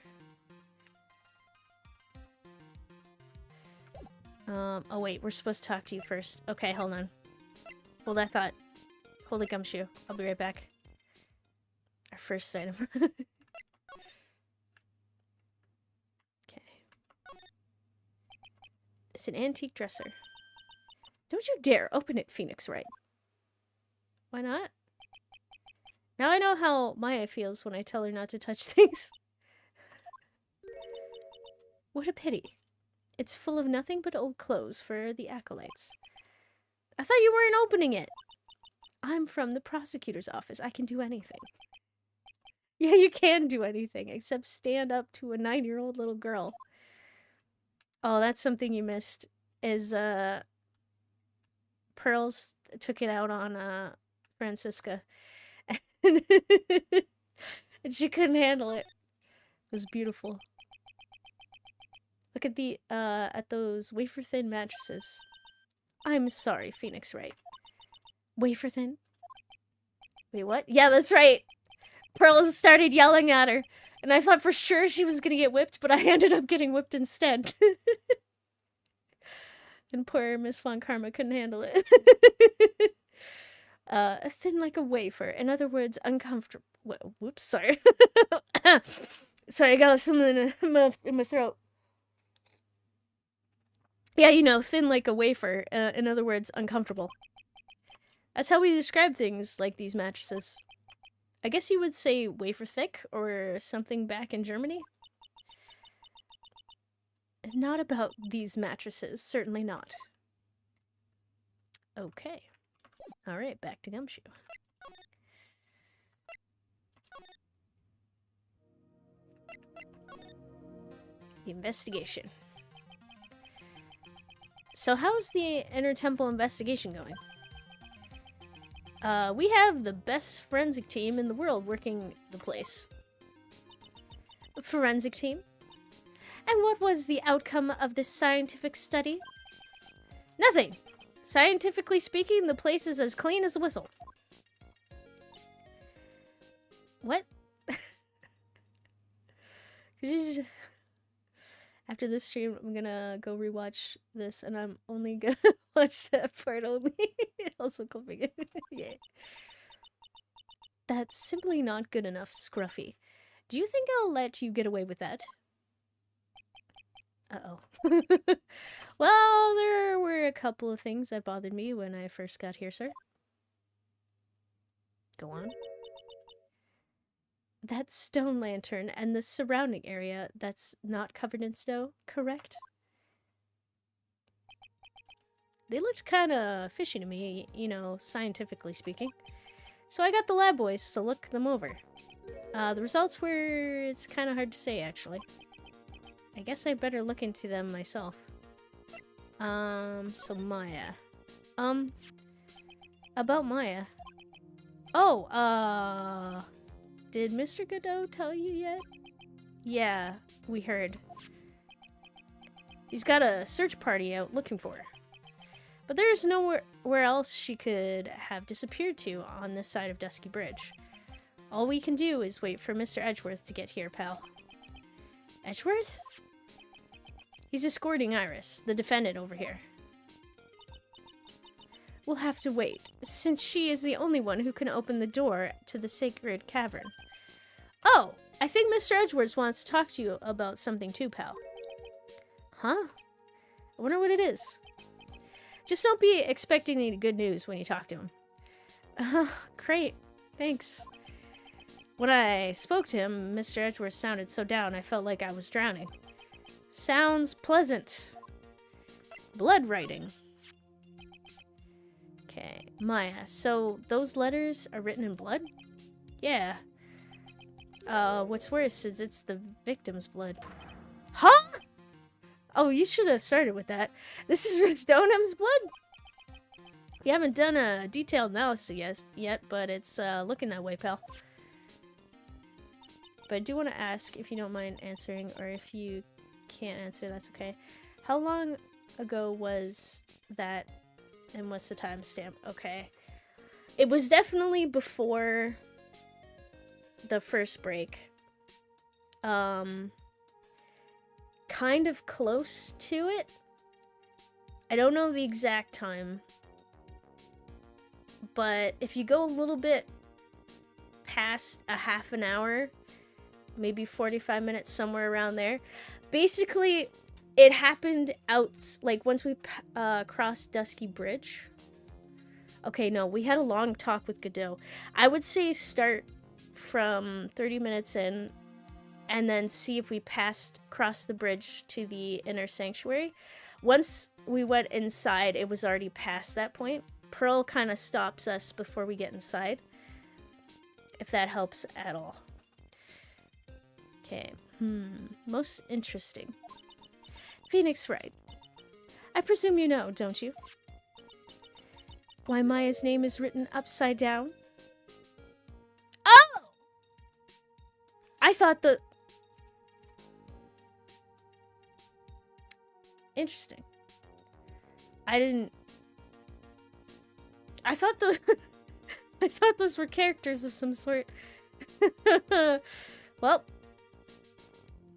Oh wait, we're supposed to talk to you first. Okay, hold on. Hold that thought. Hold the gumshoe. I'll be right back. Our first item. Okay. It's an antique dresser. Don't you dare open it, Phoenix Wright. Why not? Now I know how Maya feels when I tell her not to touch things. What a pity. It's full of nothing but old clothes for the acolytes. I thought you weren't opening it. I'm from the prosecutor's office. I can do anything. Yeah, you can do anything except stand up to a 9-year-old little girl. Oh, that's something you missed. Is Pearls took it out on Francisca. And she couldn't handle it. It was beautiful. Look at the at those wafer thin mattresses. I'm sorry, Phoenix Wright. Wafer thin? Wait, what? Yeah, that's right. Pearls started yelling at her, and I thought for sure she was gonna get whipped, but I ended up getting whipped instead. And poor Miss Von Karma couldn't handle it. Thin like a wafer. In other words, uncomfortable. Whoops, sorry. Sorry, I got something in my throat. Yeah, you know, thin like a wafer. In other words, uncomfortable. That's how we describe things like these mattresses. I guess you would say wafer thick or something back in Germany. Not about these mattresses. Certainly not. Okay. Alright, back to Gumshoe. The investigation. So how's the Inner Temple investigation going? We have the best forensic team in the world working the place. Forensic team? And what was the outcome of this scientific study? Nothing! Scientifically speaking, the place is as clean as a whistle. What? After this stream, I'm gonna go rewatch this, and I'm only gonna watch that part only. Also clipping it. Yeah. That's simply not good enough, Scruffy. Do you think I'll let you get away with that? Uh-oh. Well, there were a couple of things that bothered me when I first got here, sir. Go on. That stone lantern and the surrounding area that's not covered in snow, correct? They looked kind of fishy to me, you know, scientifically speaking. So I got the lab boys to look them over. The results were... it's kind of hard to say, actually. I guess I better look into them myself. So Maya. About Maya. Oh, did Mr. Godot tell you yet? Yeah, we heard. He's got a search party out looking for her. But there's nowhere else she could have disappeared to on this side of Dusky Bridge. All we can do is wait for Mr. Edgeworth to get here, pal. Edgeworth? He's escorting Iris, the defendant, over here. We'll have to wait, since she is the only one who can open the door to the sacred cavern. Oh, I think Mr. Edgeworth wants to talk to you about something too, pal. Huh? I wonder what it is. Just don't be expecting any good news when you talk to him. Great. Thanks. When I spoke to him, Mr. Edgeworth sounded so down I felt like I was drowning. Sounds pleasant. Blood writing. Okay, Maya, so those letters are written in blood? Yeah. What's worse is it's the victim's blood. Huh? Oh, you should have started with that. This is Miss Stonehem's blood? You haven't done a detailed analysis yet, but it's looking that way, pal. But I do want to ask, if you don't mind answering, or if you can't answer, that's okay. How long ago was that, and what's the timestamp? Okay. It was definitely before the first break. Kind of close to it. I don't know the exact time. But if you go a little bit past a half an hour, maybe 45 minutes, somewhere around there. Basically, it happened out, like, once we crossed Dusky Bridge. Okay, no, we had a long talk with Godot. I would say start from 30 minutes in, and then see if we crossed the bridge to the inner sanctuary. Once we went inside, it was already past that point. Pearl kind of stops us before we get inside, if that helps at all. Okay, most interesting. Phoenix Wright. I presume you know, don't you? Why Maya's name is written upside down? Oh! I thought the... Interesting. I thought those... I thought those were characters of some sort. Well...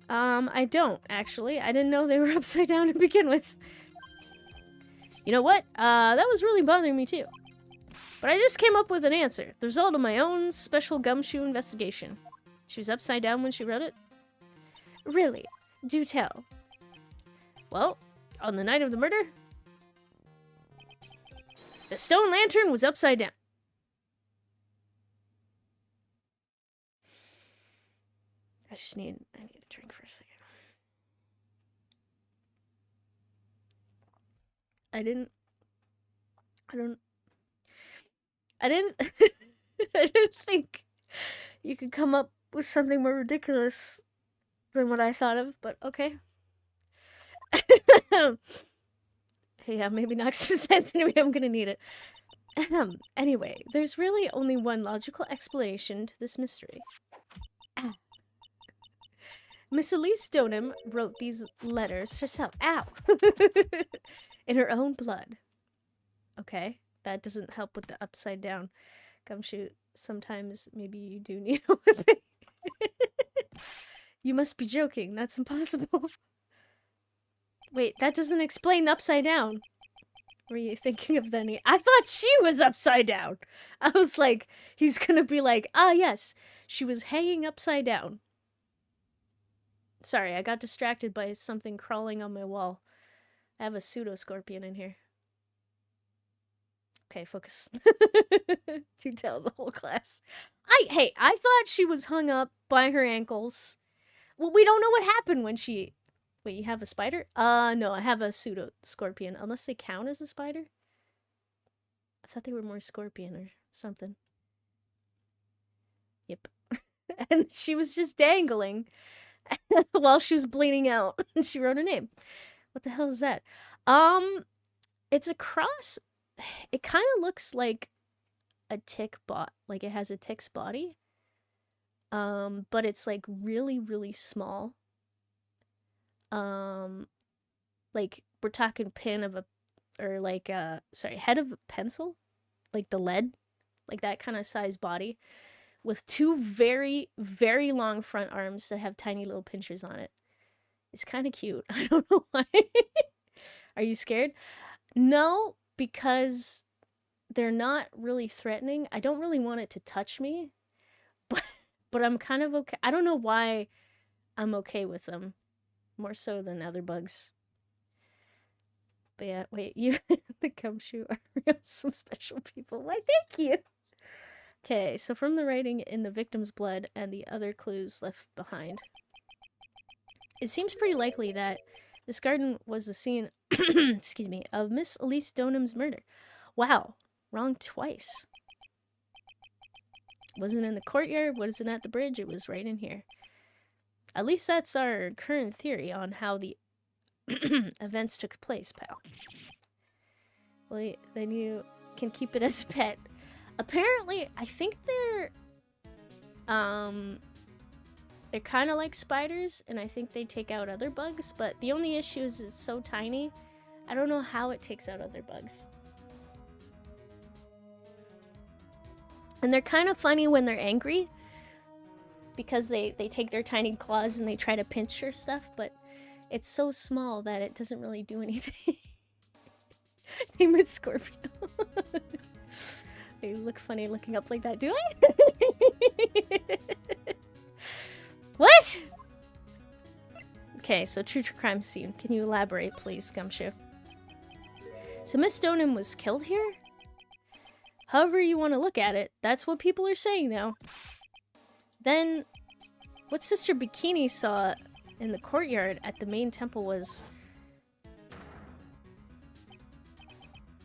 I don't, actually. I didn't know they were upside down to begin with. You know what? That was really bothering me too. But I just came up with an answer. The result of my own special gumshoe investigation. She was upside down when she wrote it? Really? Do tell. Well, on the night of the murder, the stone lantern was upside down. I need a drink for a second. I didn't I didn't think you could come up with something more ridiculous than what I thought of, but okay. Hey, yeah, maybe knock some sense into me. I'm gonna need it. Anyway, there's really only one logical explanation to this mystery. Miss Elise Stoneham wrote these letters herself. Ow! In her own blood. Okay, that doesn't help with the upside down gumshoe. Sometimes maybe you do need a whipping. You must be joking. That's impossible. Wait, that doesn't explain the upside down. Were you thinking of Lenny? I thought she was upside down. I was like, he's gonna be like, ah, yes, she was hanging upside down. Sorry, I got distracted by something crawling on my wall. I have a pseudo-scorpion in here. Okay, focus. To tell the whole class. I thought she was hung up by her ankles. Well, we don't know what happened when she... Wait, you have a spider? No, I have a pseudo-scorpion. Unless they count as a spider? I thought they were more scorpion or something. Yep. And she was just dangling while she was bleeding out. And she wrote her name. What the hell is that? It's a cross. It kind of looks like a tick like it has a tick's body. But it's like really, really small. Like we're talking head of a pencil, like the lead, like that kind of size body, with two very, very long front arms that have tiny little pinchers on it. It's kind of cute. I don't know why. Are you scared? No, because they're not really threatening. I don't really want it to touch me, but I'm kind of okay. I don't know why I'm okay with them. More so than other bugs. But yeah, wait, you the gumshoe are some special people. Why, thank you. Okay, so from the writing in the victim's blood and the other clues left behind, it seems pretty likely that this garden was the scene, excuse me, of Miss Elise Stonehem's murder. Wow, wrong twice. Wasn't in the courtyard, wasn't at the bridge, it was right in here. At least that's our current theory on how the events took place, pal. Well, then you can keep it as a pet. Apparently, I think they're kind of like spiders, and I think they take out other bugs, but the only issue is it's so tiny. I don't know how it takes out other bugs. And they're kind of funny when they're angry, because they take their tiny claws and they try to pinch your stuff, but it's so small that it doesn't really do anything. Name it Scorpio. You look funny looking up like that, do I? What? Okay, so true crime scene. Can you elaborate, please, Gumshoe? So Miss Stoneham was killed here? However you want to look at it, that's what people are saying now. Then, what Sister Bikini saw in the courtyard at the main temple was...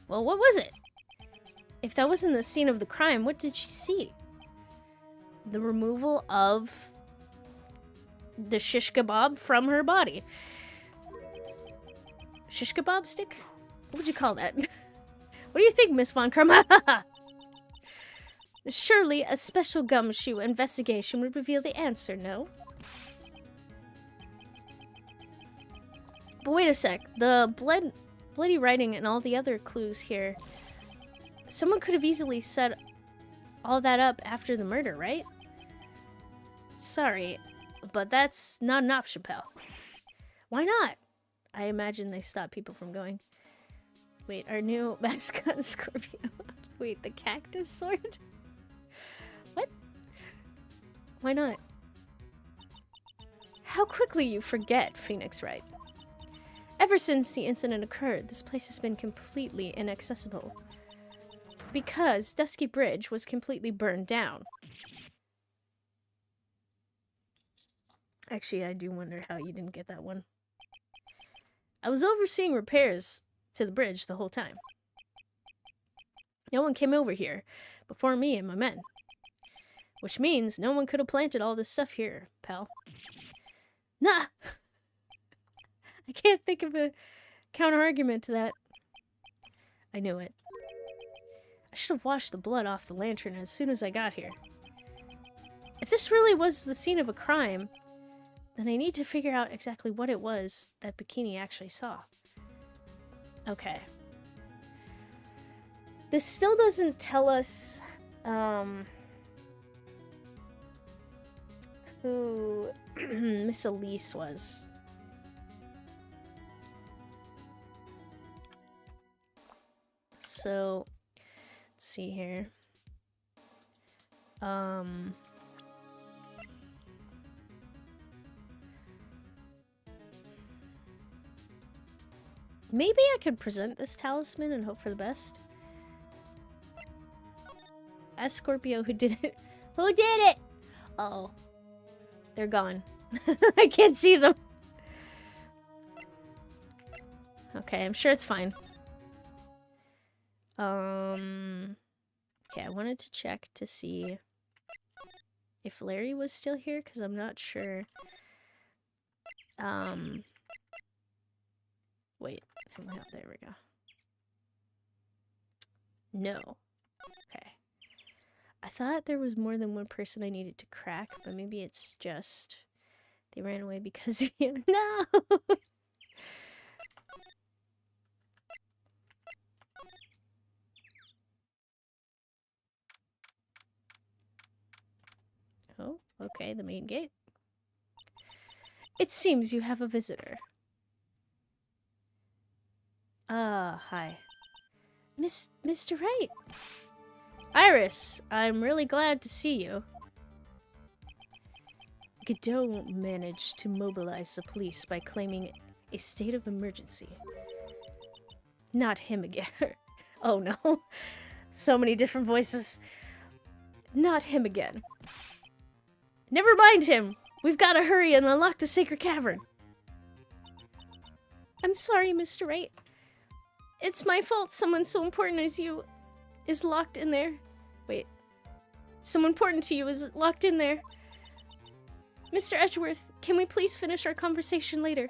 Well, what was it? If that wasn't the scene of the crime, what did she see? The removal of the shish kebab from her body. Shish kebab stick? What would you call that? What do you think, Miss Von Krum? Surely a special gumshoe investigation would reveal the answer, no? But wait a sec. The bloody writing and all the other clues here. Someone could have easily set all that up after the murder, right? Sorry, but that's not an option, pal. Why not? I imagine they stop people from going. Wait, our new mascot Scorpio. Wait, the cactus sword? What? Why not? How quickly you forget, Phoenix Wright. Ever since the incident occurred, this place has been completely inaccessible. Because Dusky Bridge was completely burned down. Actually, I do wonder how you didn't get that one. I was overseeing repairs to the bridge the whole time. No one came over here before me and my men. Which means no one could have planted all this stuff here, pal. Nah! I can't think of a counter-argument to that. I knew it. I should have washed the blood off the lantern as soon as I got here. If this really was the scene of a crime, then I need to figure out exactly what it was that Bikini actually saw. Okay. This still doesn't tell us, who Miss Elise was. So, let's see here. Maybe I could present this talisman and hope for the best. Ask Scorpio who did it. Who did it? Uh-oh. They're gone. I can't see them. Okay, I'm sure it's fine. Okay, I wanted to check to see if Larry was still here, because I'm not sure. Wait, there we go. No. Okay. I thought there was more than one person I needed to crack, but maybe it's just they ran away because of you. No! Oh, okay, the main gate. It seems you have a visitor. Hi. Mr. Wright. Iris, I'm really glad to see you. Godot managed to mobilize the police by claiming a state of emergency. Not him again. Oh no. So many different voices. Not him again. Never mind him. We've got to hurry and unlock the sacred cavern. I'm sorry, Mr. Wright. It's my fault someone so important as you is locked in there. Wait. Someone important to you is locked in there. Mr. Edgeworth, can we please finish our conversation later?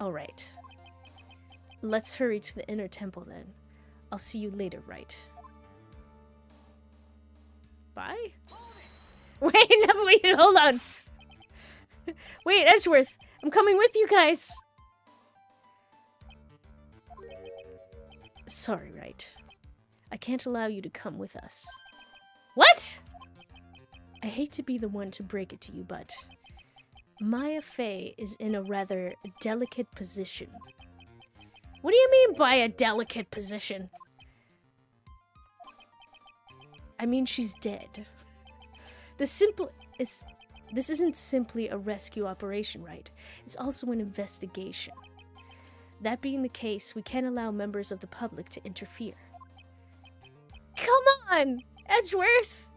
Alright. Let's hurry to the inner temple then. I'll see you later, Wright. Bye? Wait, no, wait, hold on. Wait, Edgeworth, I'm coming with you guys. Sorry, Wright. I can't allow you to come with us. What? I hate to be the one to break it to you, but Maya Fey is in a rather delicate position. What do you mean by a delicate position? I mean, she's dead. This isn't simply a rescue operation, right? It's also an investigation. That being the case, we can't allow members of the public to interfere. Come on, Edgeworth!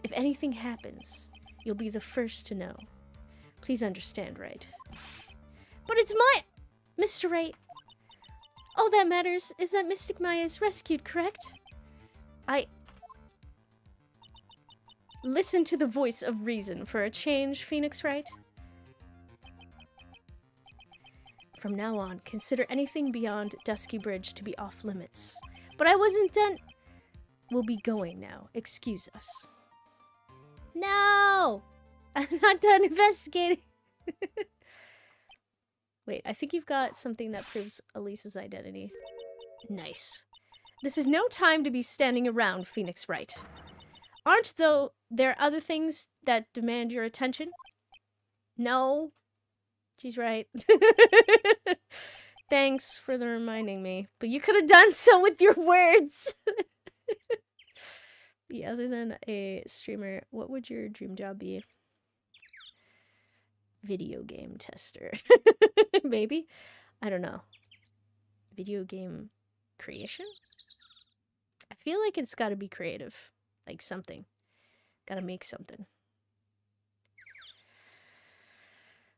If anything happens, you'll be the first to know. Please understand, right? But it's Mr. Wright. All that matters is that Mystic Maya is rescued, correct? Listen to the voice of reason for a change, Phoenix Wright. From now on, consider anything beyond Dusky Bridge to be off limits. But I wasn't done. We'll be going now. Excuse us. No! I'm not done investigating. Wait, I think you've got something that proves Elise's identity. Nice. This is no time to be standing around, Phoenix Wright. Aren't there other things that demand your attention? No. She's right. Thanks for the reminding me. But you could have done so with your words. Yeah, other than a streamer, what would your dream job be? Video game tester. Maybe? I don't know. Video game creation? I feel like it's gotta be creative. Like something. Gotta make something.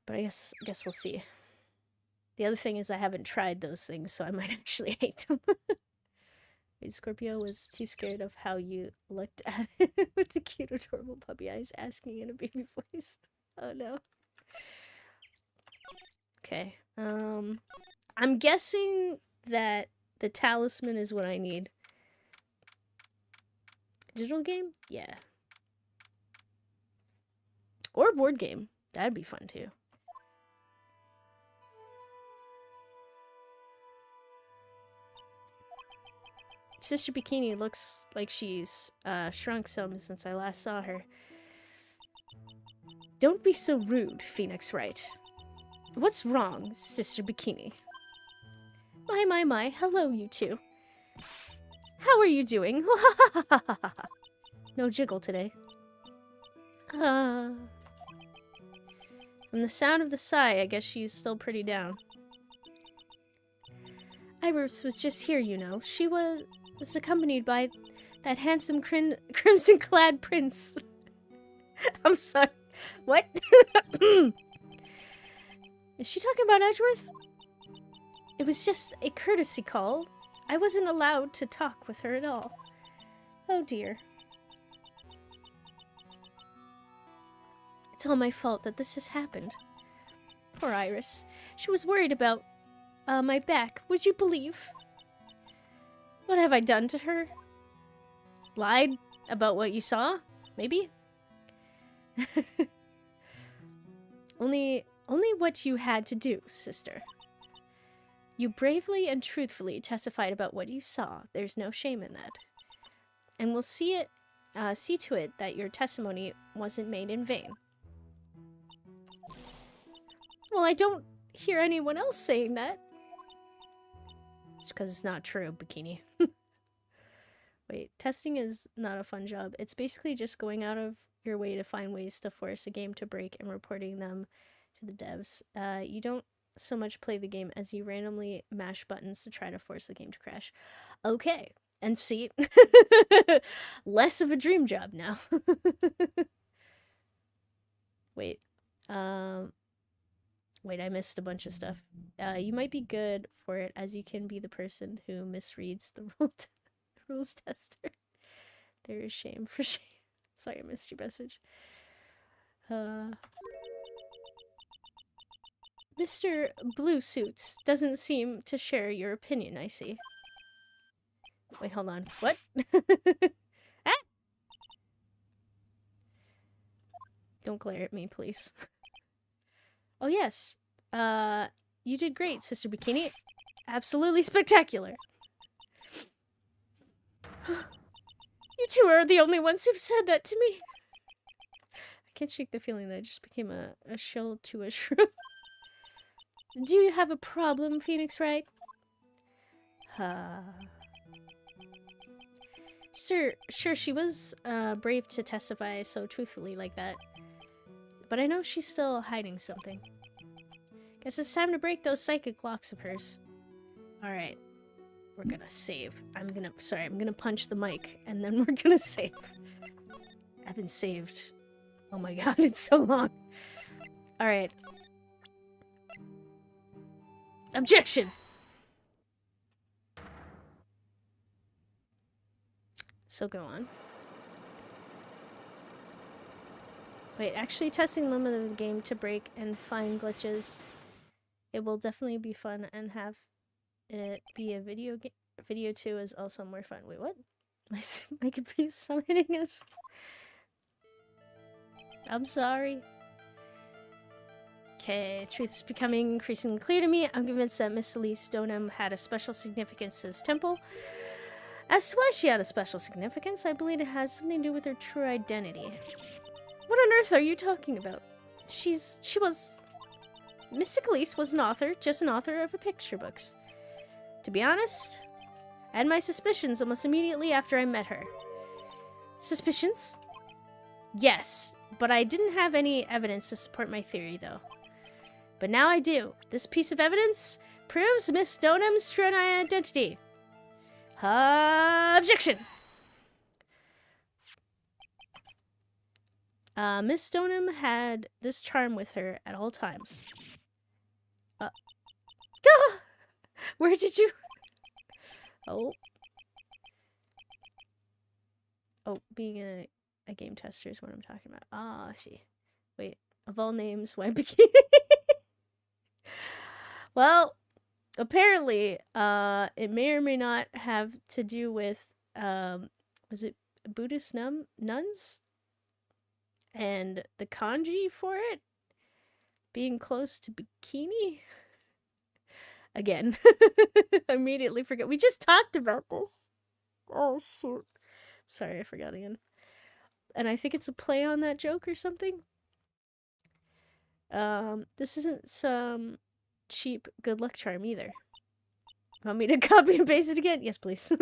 But I guess we'll see. The other thing is I haven't tried those things, so I might actually hate them. Wait, Scorpio was too scared of how you looked at it with the cute, adorable puppy eyes asking in a baby voice. Oh no. Okay. I'm guessing that the talisman is what I need. Digital game? Yeah. Or board game. That'd be fun too. Sister Bikini looks like she's shrunk some since I last saw her. Don't be so rude, Phoenix Wright. What's wrong, Sister Bikini? My, hello you two. How are you doing? No jiggle today. From the sound of the sigh, I guess she's still pretty down. Iris was just here, you know. She was accompanied by that handsome crimson-clad prince. I'm sorry. What? Is she talking about Edgeworth? It was just a courtesy call. I wasn't allowed to talk with her at all. Oh dear. It's all my fault that this has happened. Poor Iris. She was worried about my back. Would you believe? What have I done to her? Lied about what you saw? Maybe? Only what you had to do, sister. You bravely and truthfully testified about what you saw. There's no shame in that. And we'll see to it that your testimony wasn't made in vain. Well, I don't hear anyone else saying that. It's because it's not true, Bikini. Wait, testing is not a fun job. It's basically just going out of your way to find ways to force a game to break and reporting them to the devs. You don't so much play the game as you randomly mash buttons to try to force the game to crash. Okay, and see, less of a dream job now. Wait, wait, I missed a bunch of stuff. You might be good for it as you can be the person who misreads the rules tester. There is shame for shame. Sorry, I missed your message. Mr. Blue Suits doesn't seem to share your opinion, I see. Wait, hold on. What? Ah! Don't glare at me, please. Oh, yes. You did great, Sister Bikini. Absolutely spectacular. You two are the only ones who've said that to me. I can't shake the feeling that I just became a shell to a shrew. Do you have a problem, Phoenix Wright? Sir, sure, she was brave to testify so truthfully like that. But I know she's still hiding something. Guess it's time to break those psychic locks of hers. Alright. We're gonna save. I'm gonna punch the mic, and then we're gonna save. I've been saved. Oh my god, it's so long. Alright. Objection! So go on. Wait, actually testing the limit of the game to break and find glitches. It will definitely be fun, and have it be a video game. Video 2 is also more fun. Wait, what? My computer's summoning us. I'm sorry. Okay, truth is becoming increasingly clear to me. I'm convinced that Miss Elise Stoneham had a special significance to this temple. As to why she had a special significance, I believe it has something to do with her true identity. What on earth are you talking about? She was... Mystic Elise was an author, just an author of picture books. To be honest, I had my suspicions almost immediately after I met her. Suspicions? Yes, but I didn't have any evidence to support my theory, though. But now I do. This piece of evidence proves Miss Stoneham's true identity. Objection! Miss Stoneham had this charm with her at all times. Where did you... Oh. Oh, being a game tester is what I'm talking about. Ah, I see. Wait, of all names, why bikini? Well, apparently, it may or may not have to do with, was it Buddhist nuns? And the kanji for it being close to bikini? Again. Immediately forget. We just talked about this. Oh, shoot. Sorry, I forgot again. And I think it's a play on that joke or something. This isn't some cheap good luck charm either. Want me to copy and paste it again? Yes, please.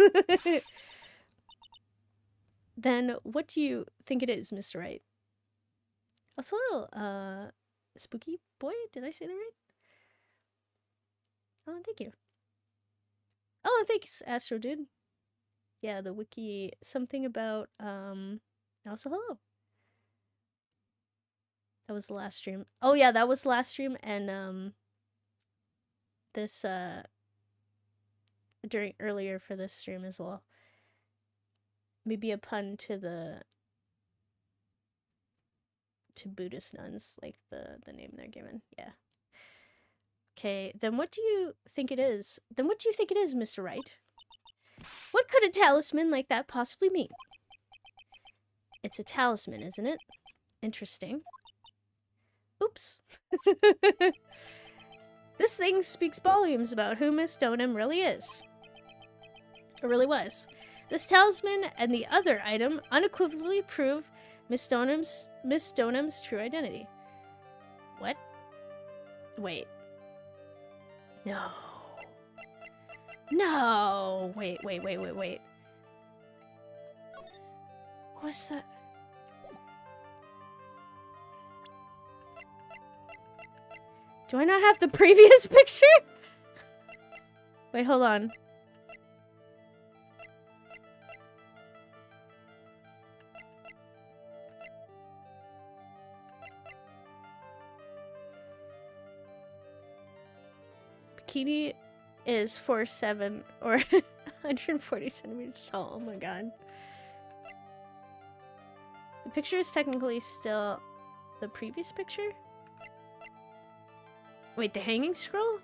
Then what do you think it is, Mr. Wright? Also, Spooky Boy? Did I say that right? Oh, thank you. Oh, and thanks, Astro Dude. Yeah, the wiki, something about, also hello. That was the last stream. Oh yeah, that was the last stream, and, this, earlier for this stream as well. Maybe a pun to Buddhist nuns, like the name they're given, yeah. Okay, then what do you think it is? Then what do you think it is, Mr. Wright? What could a talisman like that possibly mean? It's a talisman, isn't it? Interesting. Oops. This thing speaks volumes about who Miss Stoneham really is. Or really was. This talisman and the other item unequivocally prove Miss Stoneham's true identity. What? Wait. No. No! Wait. What's that? Do I not have the previous picture? Wait, hold on. Bikini is 4'7" or 140 centimeters tall. Oh my god. The picture is technically still the previous picture? Wait, the hanging scroll?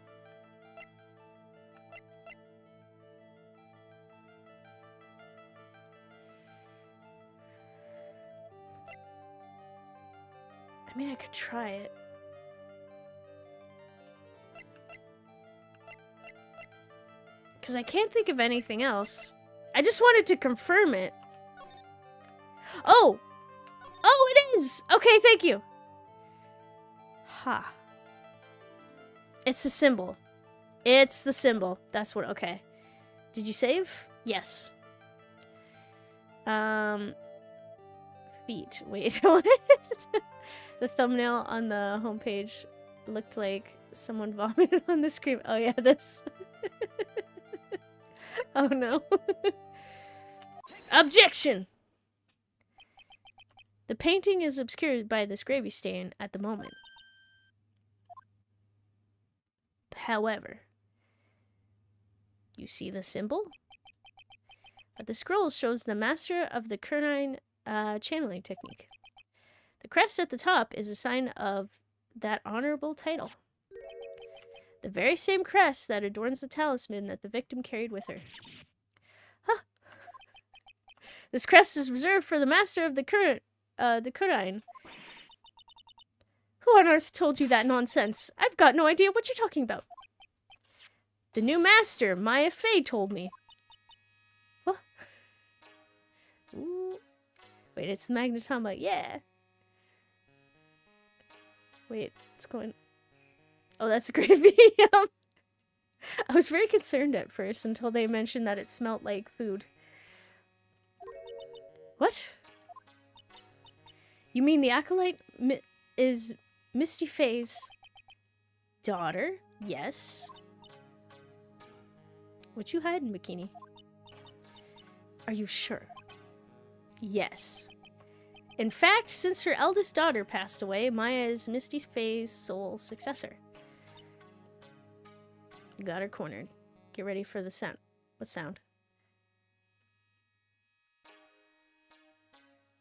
I mean, I could try it. Because I can't think of anything else. I just wanted to confirm it. Oh! Oh, it is! Okay, thank you. Ha. It's the symbol. It's the symbol. That's what, okay. Did you save? Yes. Feet. Wait, what? The thumbnail on the homepage looked like someone vomited on the screen. Oh yeah, this. Oh no. Objection! The painting is obscured by this gravy stain at the moment. However, you see the symbol? But the scroll shows the master of the Kurnine channeling technique. The crest at the top is a sign of that honorable title. The very same crest that adorns the talisman that the victim carried with her. Huh. This crest is reserved for the master of the Kurnine. Who on earth told you that nonsense? I've got no idea what you're talking about. The new master, Maya Fey, told me. What? Ooh. Wait, it's Magnetama. Yeah. Wait, it's going... Oh, that's a gravy. I was very concerned at first until they mentioned that it smelled like food. What? You mean the Acolyte is Misty Fey's daughter? Yes. What you hiding, Bikini? Are you sure? Yes. In fact, since her eldest daughter passed away, Maya is Misty Fey's sole successor. Got her cornered. Get ready for the sound. What sound?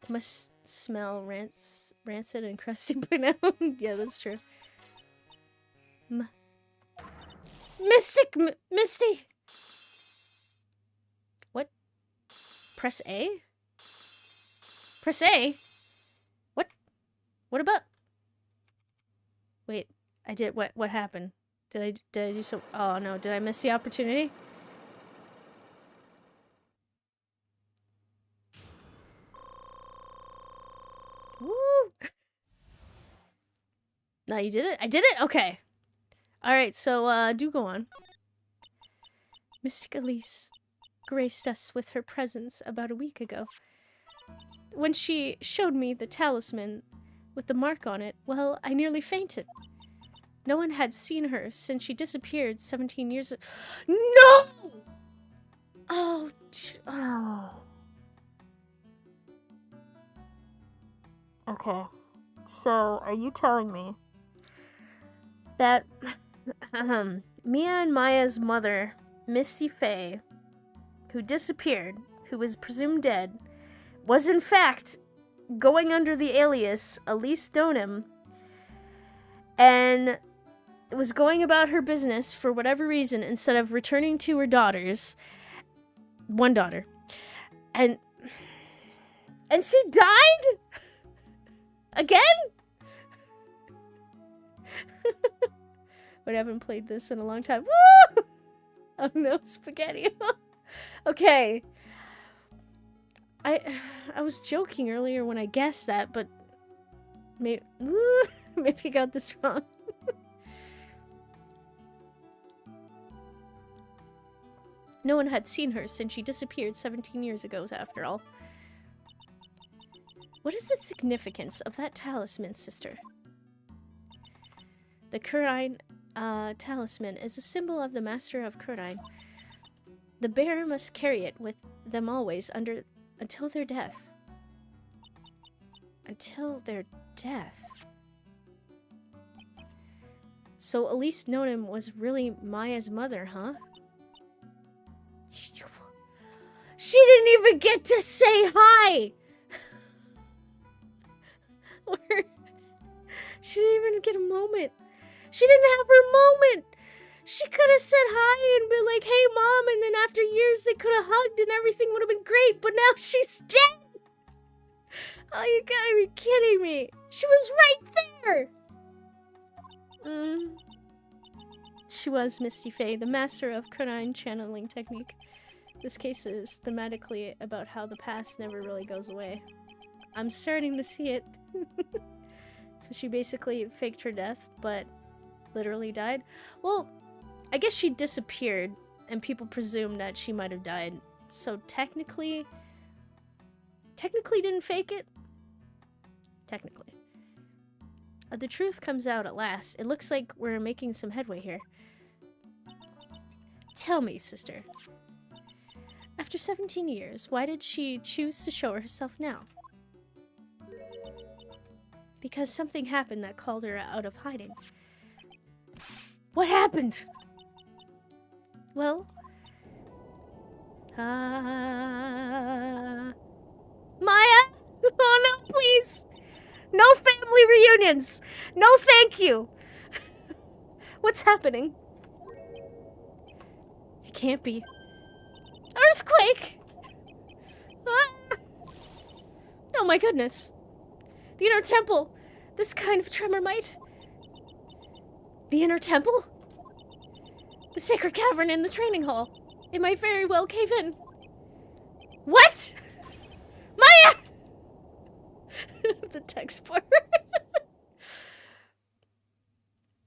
Must smell rancid and crusty by now. Yeah, that's true. Misty! What? Press A? Press A? What? What about? Wait, I did. What happened? Did I do so? Oh no! Did I miss the opportunity? Woo! No, you did it. I did it. Okay. All right. So do go on. Mystic Elise graced us with her presence about a week ago. When she showed me the talisman with the mark on it, well, I nearly fainted. No one had seen her since she disappeared 17 years ago. No! Oh. Okay. So, are you telling me that Mia and Maya's mother, Misty Fey, who disappeared, who was presumed dead, was in fact going under the alias Elise Donim and was going about her business for whatever reason instead of returning to her daughters, one daughter, and she died again? But I haven't played this in a long time. Woo! Oh no, spaghetti. Okay. I was joking earlier when I guessed that, but maybe I got this wrong. No one had seen her since she disappeared 17 years ago, after all. What is the significance of that talisman, sister? The Kurnine talisman is a symbol of the Master of Kurnine. The bearer must carry it with them always until their death. Until their death. So Elise Donim was really Maya's mother, huh? She didn't even get to say hi! She didn't even get a moment She didn't have her moment. She could have said hi and been like, hey, Mom, and then after years they could have hugged and everything would have been great, but now she's dead! Oh, you gotta be kidding me. She was right there! She was Misty Faye, the master of Kunine channeling technique. This case is thematically about how the past never really goes away. I'm starting to see it. So she basically faked her death, but literally died? Well, I guess she disappeared, and people presumed that she might have died. So technically didn't fake it? Technically. The truth comes out at last. It looks like we're making some headway here. Tell me, sister. After 17 years, why did she choose to show herself now? Because something happened that called her out of hiding. What happened? Well, Maya? Oh no, please! No family reunions! No thank you! What's happening? It can't be. Earthquake! Ah! Oh my goodness. The inner temple! This kind of tremor might... The inner temple? The sacred cavern in the training hall. It might very well cave in. What? Maya! The text bar.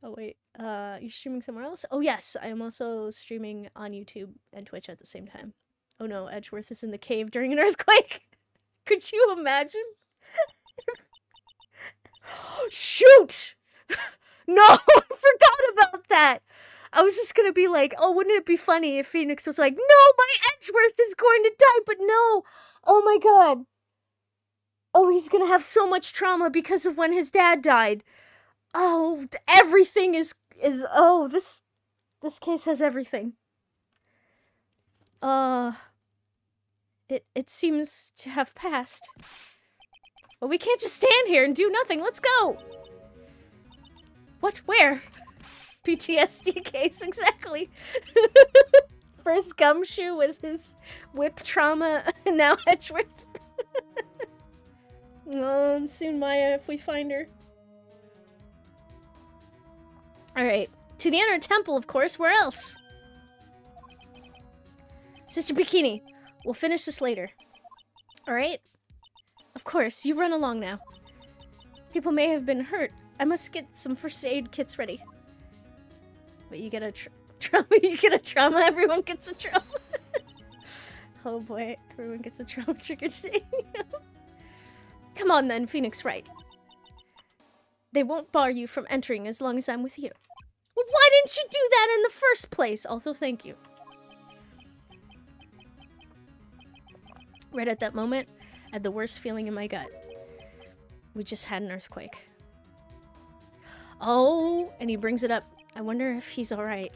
Oh wait, you're streaming somewhere else? Oh yes, I am also streaming on YouTube and Twitch at the same time. Oh no, Edgeworth is in the cave during an earthquake. Could you imagine? Shoot! No, I forgot about that. I was just gonna be like, oh, wouldn't it be funny if Phoenix was like, no, my Edgeworth is going to die, but no. Oh my god. Oh, he's gonna have so much trauma because of when his dad died. Oh, everything is oh, this case has everything. It seems to have passed. Well, we can't just stand here and do nothing. Let's go. What? Where? PTSD case, exactly. First Gumshoe with his whip trauma, and now Edgeworth. Oh, and soon Maya if we find her. Alright, to the inner temple, of course. Where else? Sister Bikini, we'll finish this later. Alright? Of course, you run along now. People may have been hurt. I must get some first aid kits ready. But you get a trauma. You get a trauma. Everyone gets a trauma. Oh boy, everyone gets a trauma trigger today. Come on then, Phoenix Wright. They won't bar you from entering as long as I'm with you. Well, why didn't you do that in the first place? Also, thank you. Right at that moment, I had the worst feeling in my gut. We just had an earthquake. Oh, and he brings it up. I wonder if he's alright.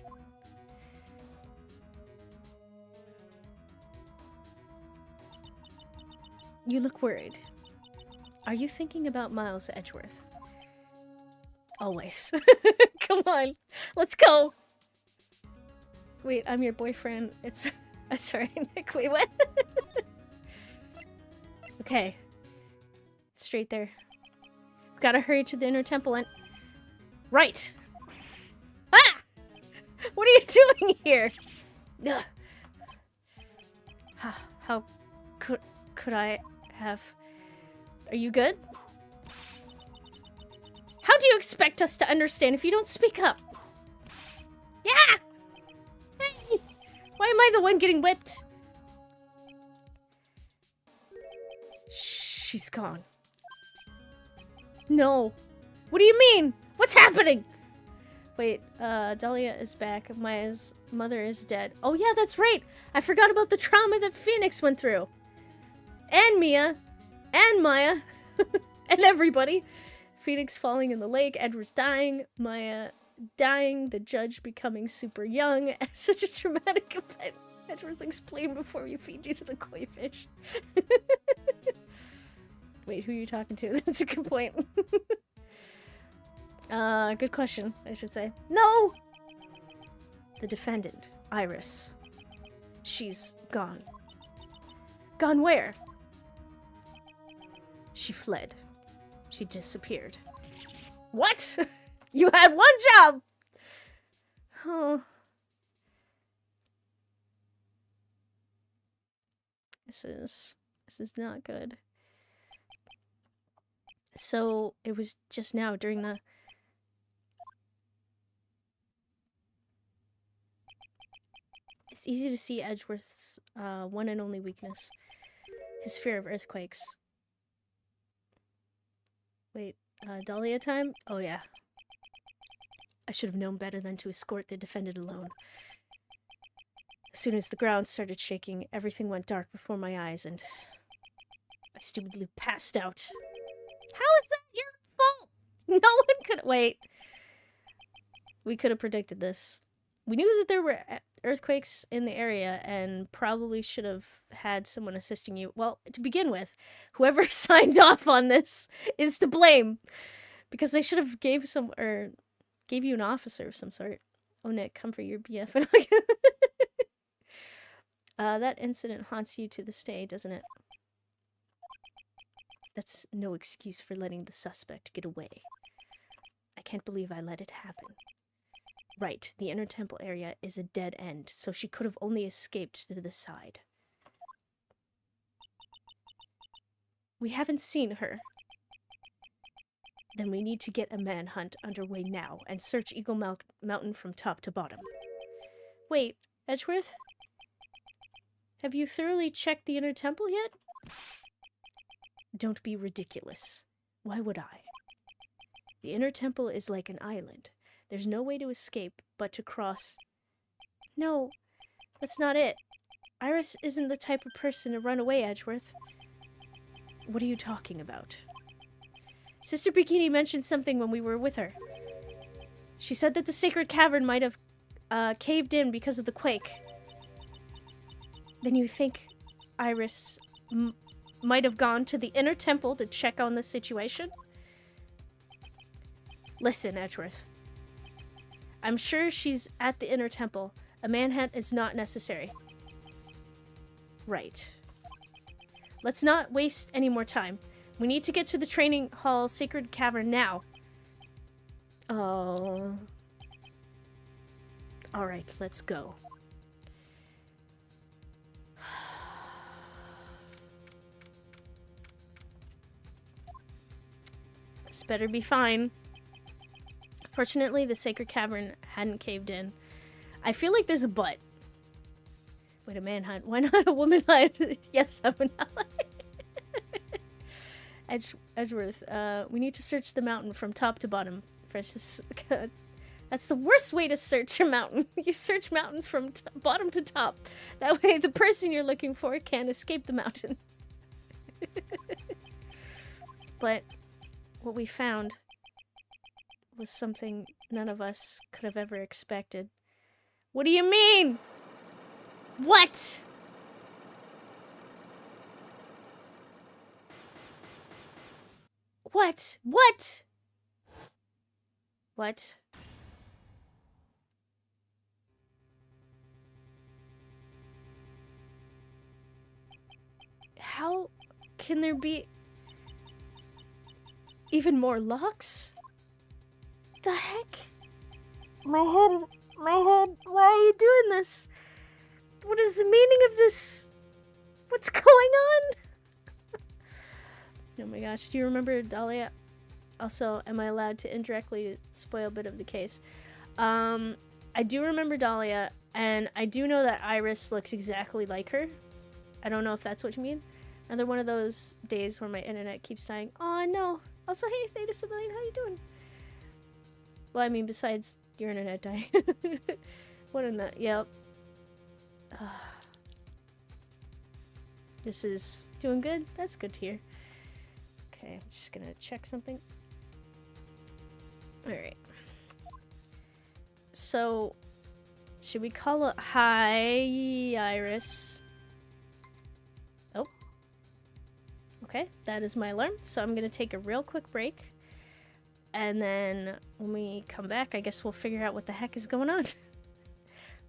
You look worried. Are you thinking about Miles Edgeworth? Always. Come on. Let's go. Wait, I'm your boyfriend. It's... sorry, Nick. Wait, what? Okay. Straight there. Gotta hurry to the inner temple and... Right! Ah! What are you doing here? Ugh. How could I have... Are you good? How do you expect us to understand if you don't speak up? Yeah! Hey! Why am I the one getting whipped? She's gone. No. What do you mean? What's happening? Wait, Dahlia is back. Maya's mother is dead. Oh yeah, that's right. I forgot about the trauma that Phoenix went through. And Mia. And Maya. And everybody. Phoenix falling in the lake. Edward's dying. Maya dying. The judge becoming super young. Such a traumatic event. Edward, explain before we feed you to the koi fish. Wait, who are you talking to? That's a good point. Good question, I should say. No! The defendant, Iris. She's gone. Gone where? She fled. She disappeared. What? You had one job! Oh. This is not good. So, it was just now during the... It's easy to see Edgeworth's one and only weakness. His fear of earthquakes. Wait, Dahlia time? Oh yeah. I should have known better than to escort the defendant alone. As soon as the ground started shaking, everything went dark before my eyes and I stupidly passed out. How is that your fault? No one could... Wait. We could have predicted this. We knew that there were earthquakes in the area and probably should have had someone assisting you. Well, to begin with, whoever signed off on this is to blame. Because they should have gave you an officer of some sort. Oh, Nick, come for your BF. That incident haunts you to this day, doesn't it? That's no excuse for letting the suspect get away. I can't believe I let it happen. Right, the inner temple area is a dead end, so she could have only escaped to the side. We haven't seen her. Then we need to get a manhunt underway now and search Eagle Mountain from top to bottom. Wait, Edgeworth? Have you thoroughly checked the inner temple yet? Don't be ridiculous. Why would I? The inner temple is like an island. There's no way to escape but to cross. No, that's not it. Iris isn't the type of person to run away, Edgeworth. What are you talking about? Sister Bikini mentioned something when we were with her. She said that the sacred cavern might have caved in because of the quake. Then you think Iris might have gone to the inner temple to check on the situation? Listen, Edgeworth. I'm sure she's at the inner temple. A manhunt is not necessary. Right. Let's not waste any more time. We need to get to the training hall sacred cavern now. Oh. Alright, let's go. This better be fine. Fortunately, the sacred cavern hadn't caved in. I feel like there's a but. Wait, a manhunt. Why not a woman hunt? Yes, I'm an ally. Edgeworth, we need to search the mountain from top to bottom. That's the worst way to search a mountain. You search mountains from bottom to top. That way the person you're looking for can't escape the mountain. But what we found was something none of us could have ever expected. What do you mean? What? What? What? What? How can there be even more locks? The heck? My head, why are you doing this? What is the meaning of this? What's going on? Oh my gosh, do you remember Dahlia? Also, am I allowed to indirectly spoil a bit of the case? I do remember Dahlia, and I do know that Iris looks exactly like her. I don't know if that's what you mean. Another one of those days where my internet keeps dying. Oh no. Also, hey, Theta Civilian, how you doing? Well, I mean, besides your internet dying. What in that? Yep. This is doing good. That's good to hear. Okay, I'm just gonna check something. Alright. So, should we call it... Hi, Iris. Oh. Okay, that is my alarm. So I'm gonna take a real quick break. And then when we come back, I guess we'll figure out what the heck is going on.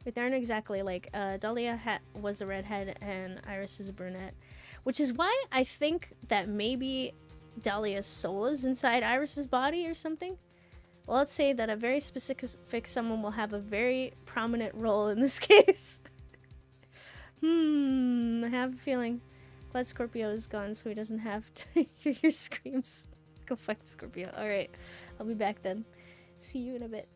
But they aren't exactly like Dahlia was a redhead and Iris is a brunette, which is why I think that maybe Dahlia's soul is inside Iris's body or something. Well, let's say that a very specific someone will have a very prominent role in this case. I have a feeling. Glad Scorpio is gone so he doesn't have to hear your screams. Go fuck Scorpio. Alright, I'll be back then. See you in a bit.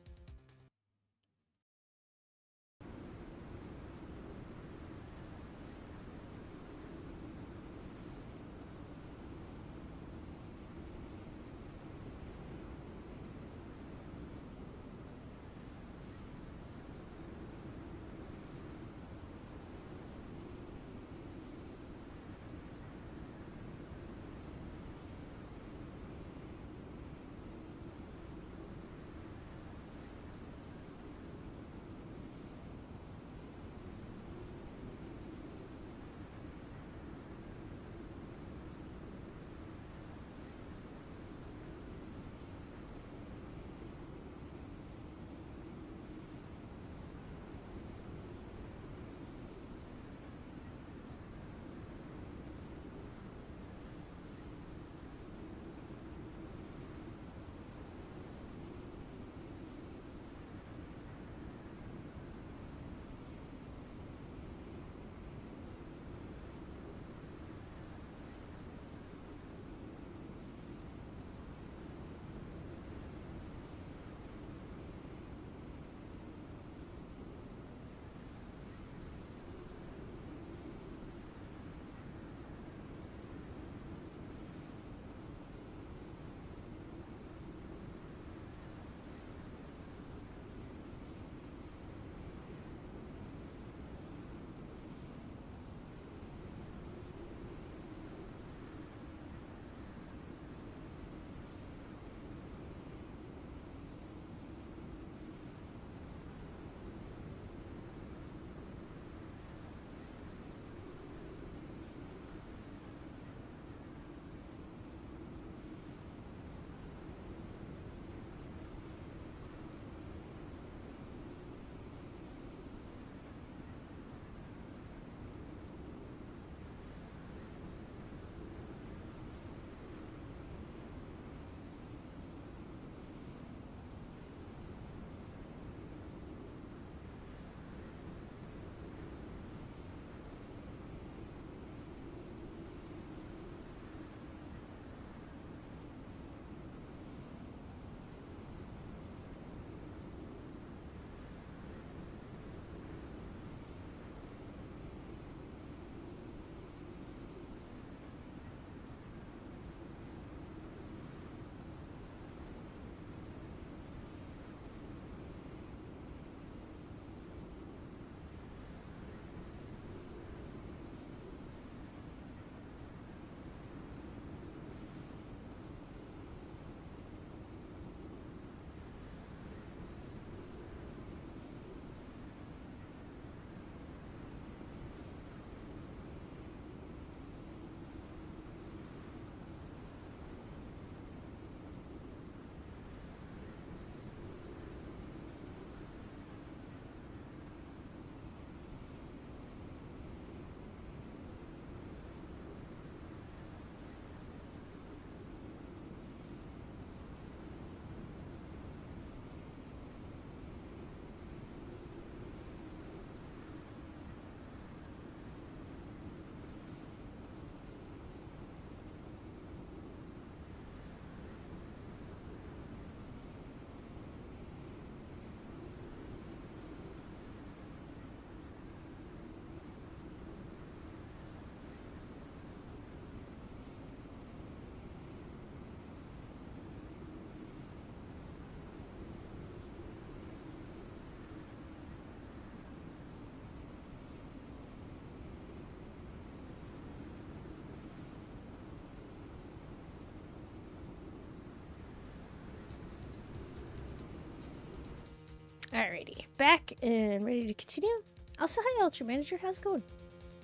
Alrighty, back and ready to continue. Also, hi, Ultra Manager. How's it going?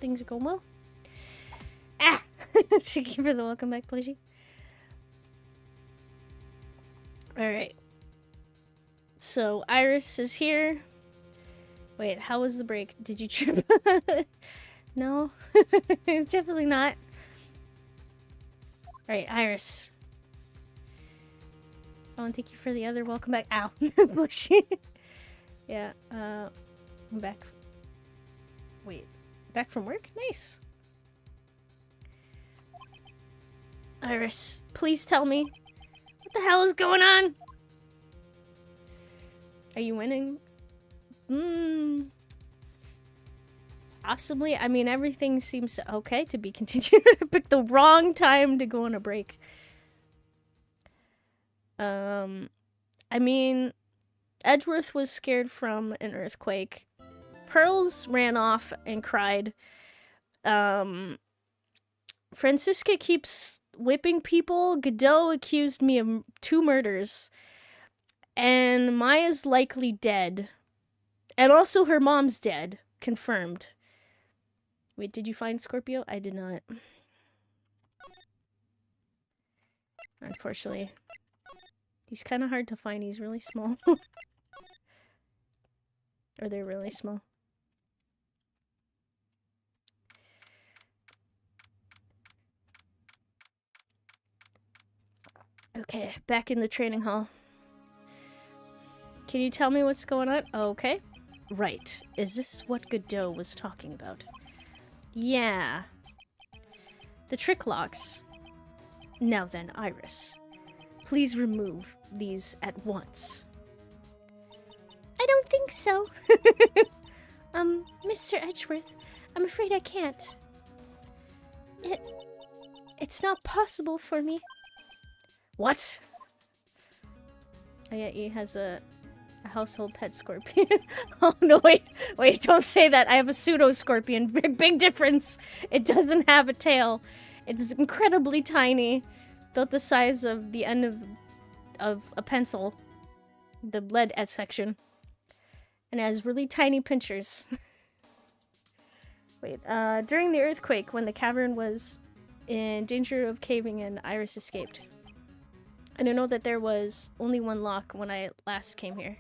Things are going well. Ah! Thank you for the welcome back, Plushy. Alright. So, Iris is here. Wait, how was the break? Did you trip? No? Definitely not. Alright, Iris. Oh, and thank you for the other welcome back. Ow. Bushy. Yeah, I'm back. Wait, back from work? Nice. Iris, please tell me. What the hell is going on? Are you winning? Possibly. I mean, everything seems okay to be continued. I picked the wrong time to go on a break. I mean, Edgeworth was scared from an earthquake. Pearls ran off and cried. Francisca keeps whipping people. Godot accused me of 2 murders. And Maya's likely dead. And also her mom's dead. Confirmed. Wait, did you find Scorpio? I did not. Unfortunately. He's kind of hard to find. He's really small. Or they're really small. Okay, back in the training hall. Can you tell me what's going on? Okay. Right. Is this what Godot was talking about? Yeah. The trick locks. Now then, Iris. Please remove these at once. I don't think so. Mr. Edgeworth, I'm afraid I can't. It's not possible for me. What? Oh yeah, he has a household pet scorpion. Oh no, wait, don't say that. I have a pseudo scorpion. Big difference. It doesn't have a tail. It's incredibly tiny, about the size of the end of a pencil, the lead section, and it has really tiny pinchers. Wait, during the earthquake, when the cavern was in danger of caving in, Iris escaped. I don't know that there was only one lock when I last came here.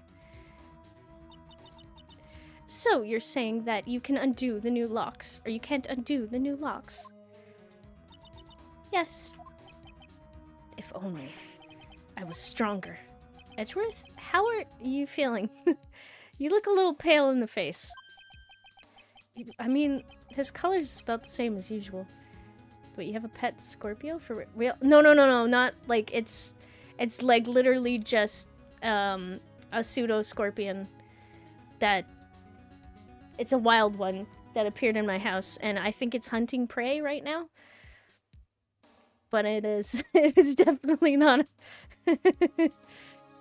So, you're saying that you can undo the new locks, or you can't undo the new locks? Yes. If only I was stronger. Edgeworth, how are you feeling? You look a little pale in the face. I mean, his color's about the same as usual. Wait, you have a pet Scorpio for real? No, not like it's like literally just a pseudo scorpion that it's a wild one that appeared in my house, and I think it's hunting prey right now. But it is definitely not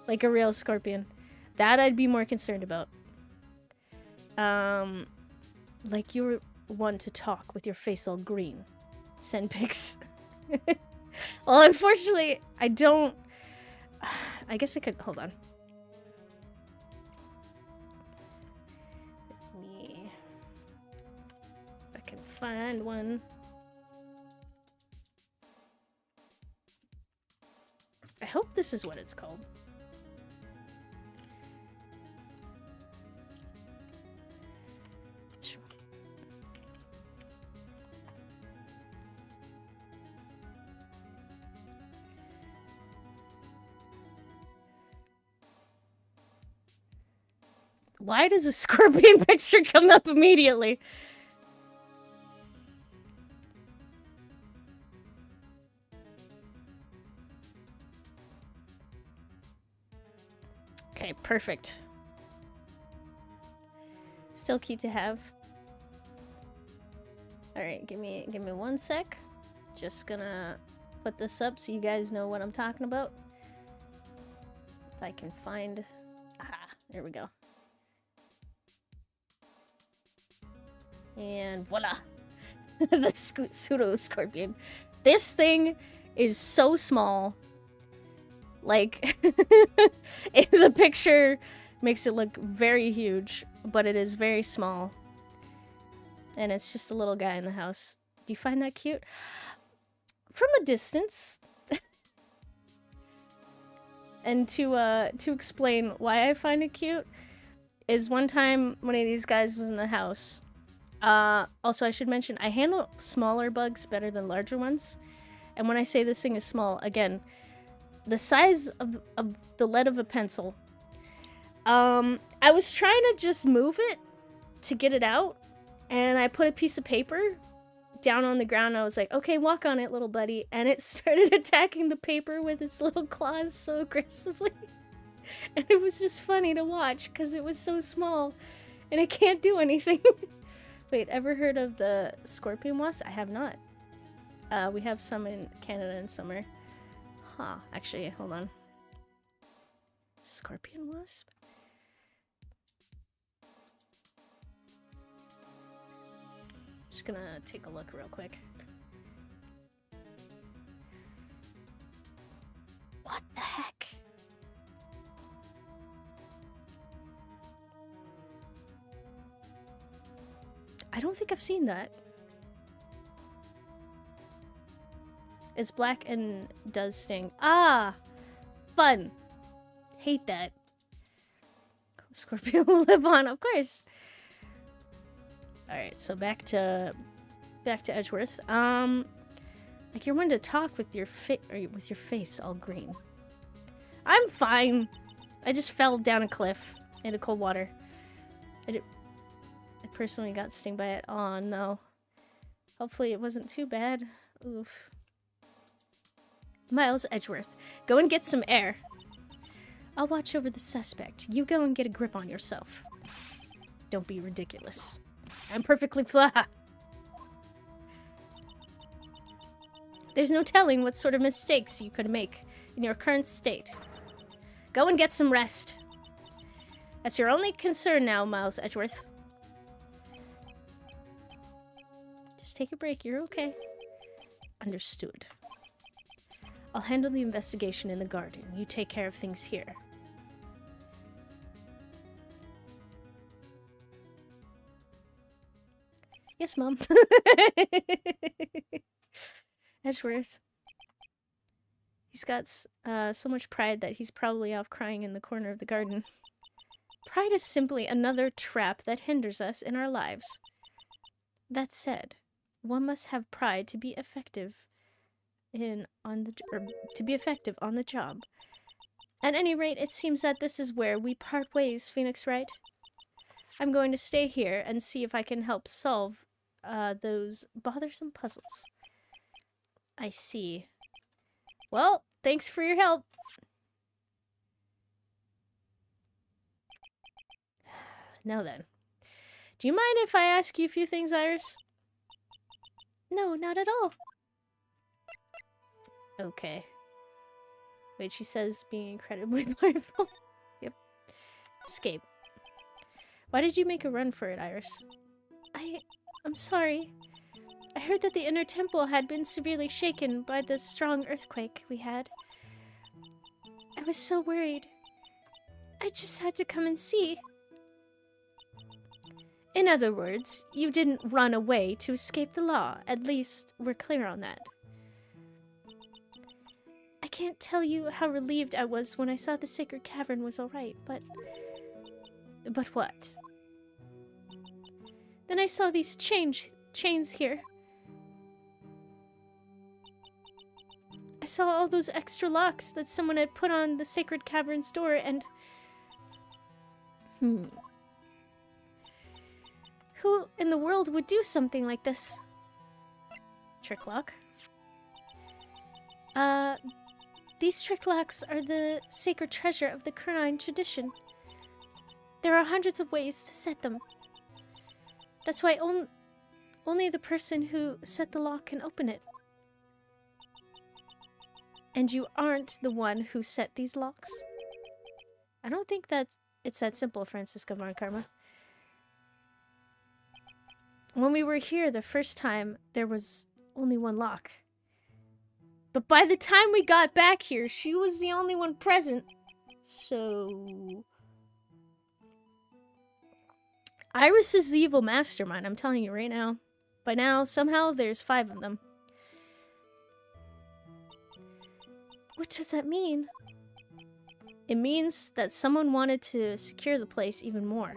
like a real scorpion. That I'd be more concerned about. Like you're one to talk with your face all green. Send pics. Well, unfortunately, I don't. I guess I could. Hold on. I can find one. I hope this is what it's called. Why does a scorpion picture come up immediately? Okay, perfect. Still cute to have. Alright, give me 1 sec. Just gonna put this up so you guys know what I'm talking about. If I can find... Ah, there we go. And voila! The pseudo scorpion. This thing is so small. Like, the picture makes it look very huge, but it is very small. And it's just a little guy in the house. Do you find that cute? From a distance. And to explain why I find it cute is one time one of these guys was in the house. Also, I should mention, I handle smaller bugs better than larger ones. And when I say this thing is small, again, the size of the lead of a pencil. I was trying to just move it to get it out, and I put a piece of paper down on the ground. And I was like, okay, walk on it, little buddy. And it started attacking the paper with its little claws so aggressively. And it was just funny to watch because it was so small and it can't do anything. Wait, ever heard of the scorpion wasp? I have not. We have some in Canada in summer. Huh, actually, hold on. Scorpion wasp? Just gonna take a look real quick. What the heck? I don't think I've seen that. It's black and does sting. Ah! Fun! Hate that. Scorpion will live on, of course. Alright, so back to Edgeworth. Like you're one to talk with your face all green. I'm fine. I just fell down a cliff into cold water. I personally got stung by it. Oh no. Hopefully it wasn't too bad. Oof. Miles Edgeworth, go and get some air. I'll watch over the suspect. You go and get a grip on yourself. Don't be ridiculous. I'm perfectly flat. There's no telling what sort of mistakes you could make in your current state. Go and get some rest. That's your only concern now, Miles Edgeworth. Just take a break. You're okay. Understood. I'll handle the investigation in the garden. You take care of things here. Yes, Mom. Edgeworth. He's got so much pride that he's probably off crying in the corner of the garden. Pride is simply another trap that hinders us in our lives. That said, one must have pride to be effective on the job. At any rate, it seems that this is where we part ways, Phoenix Wright. I'm going to stay here and see if I can help solve those bothersome puzzles. I see. Well, thanks for your help. Now then. Do you mind if I ask you a few things, Iris? No, not at all. Okay. Wait, she says being incredibly powerful. Yep. Escape. Why did you make a run for it, Iris? I'm sorry. I heard that the inner temple had been severely shaken by the strong earthquake we had. I was so worried. I just had to come and see. In other words, you didn't run away to escape the law. At least, we're clear on that. I can't tell you how relieved I was when I saw the sacred cavern was alright, but... But what? Then I saw these chains here. I saw all those extra locks that someone had put on the sacred cavern's door, and... Who in the world would do something like this? Trick lock. These trick locks are the sacred treasure of the Kurine tradition. There are hundreds of ways to set them. That's why only the person who set the lock can open it. And you aren't the one who set these locks? I don't think that it's that simple, Francisca Von Karma. When we were here the first time, there was only one lock. But by the time we got back here, she was the only one present. So... Iris is the evil mastermind, I'm telling you right now. By now, somehow, there's 5 of them. What does that mean? It means that someone wanted to secure the place even more.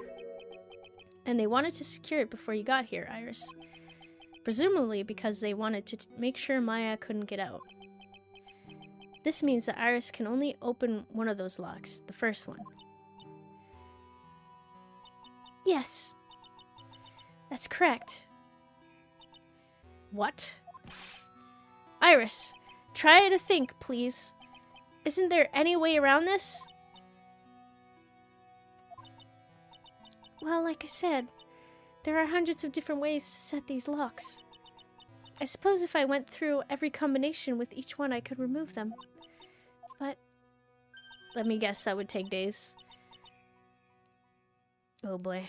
And they wanted to secure it before you got here, Iris. Presumably because they wanted to make sure Maya couldn't get out. This means that Iris can only open one of those locks, the first one. Yes. That's correct. What? Iris, try to think, please. Isn't there any way around this? Well, like I said, there are hundreds of different ways to set these locks. I suppose if I went through every combination with each one, I could remove them. But let me guess, that would take days. Oh boy.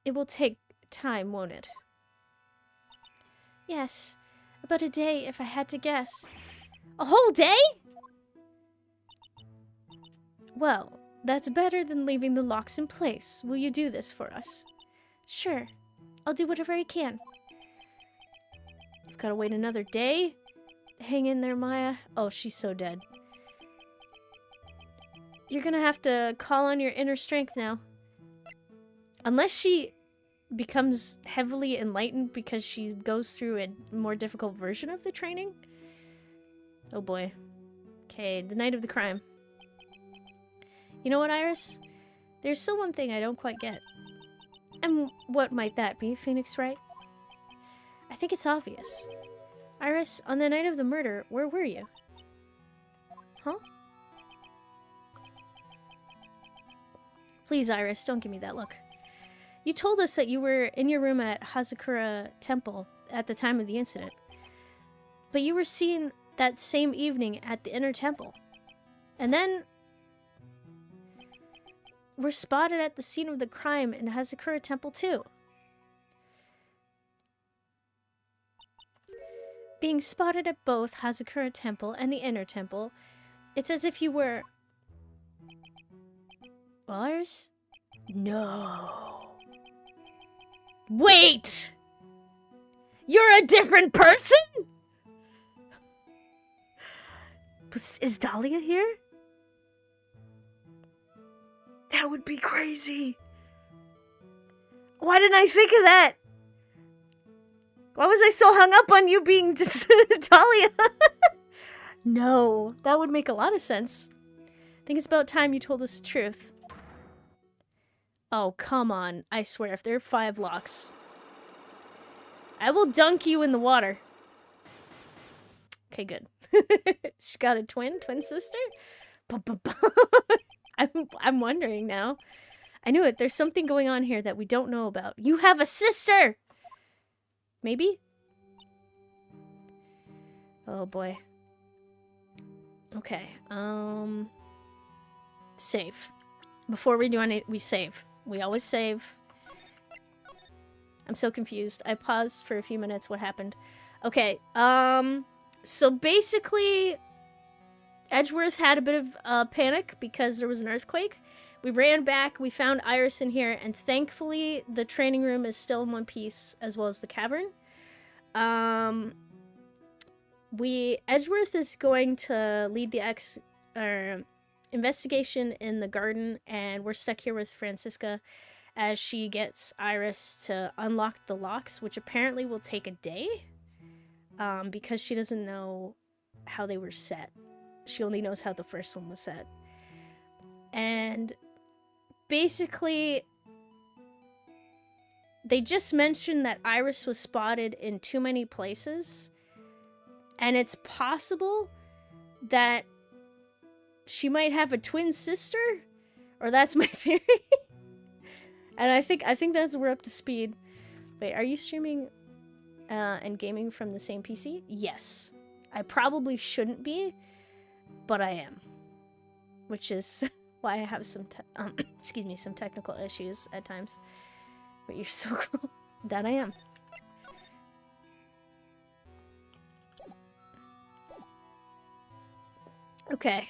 It will take time, won't it? Yes, about a day if I had to guess. A whole day? Well, that's better than leaving the locks in place. Will you do this for us? Sure. I'll do whatever I can. I've gotta wait another day? Hang in there, Maya. Oh, she's so dead. You're gonna have to call on your inner strength now. Unless she becomes heavily enlightened because she goes through a more difficult version of the training. Oh boy. Okay, the night of the crime. You know what, Iris? There's still one thing I don't quite get. And what might that be, Phoenix Wright? I think it's obvious. Iris, on the night of the murder, where were you? Huh? Please, Iris, don't give me that look. You told us that you were in your room at Hazakura Temple at the time of the incident. But you were seen that same evening at the inner temple. And then were spotted at the scene of the crime in Hazakura Temple too. Being spotted at both Hazakura Temple and the inner temple, it's as if you were... Iris? No. Wait! You're a different person?! Is Dahlia here? That would be crazy. Why didn't I think of that? Why was I so hung up on you being just Dahlia? No, that would make a lot of sense. I think it's about time you told us the truth. Oh, come on. I swear, if there are 5 locks, I will dunk you in the water. Okay, good. She got a twin sister? I'm wondering now. I knew it. There's something going on here that we don't know about. You have a sister! Maybe? Oh, boy. Okay, save. Before we do anything, we save. We always save. I'm so confused. I paused for a few minutes. What happened? Okay, so basically, Edgeworth had a bit of panic because there was an earthquake. We ran back, we found Iris in here, and thankfully the training room is still in one piece, as well as the cavern. Edgeworth is going to lead the investigation in the garden, and we're stuck here with Francisca as she gets Iris to unlock the locks, which apparently will take a day, because she doesn't know how they were set. She only knows how the first one was set. And basically, they just mentioned that Iris was spotted in too many places, and it's possible that she might have a twin sister, or that's my theory. And I think that's we're up to speed. Wait, are you streaming and gaming from the same PC? Yes. I probably shouldn't be, but I am, which is why I have some some technical issues at times. But you're so cool. That I am. Okay.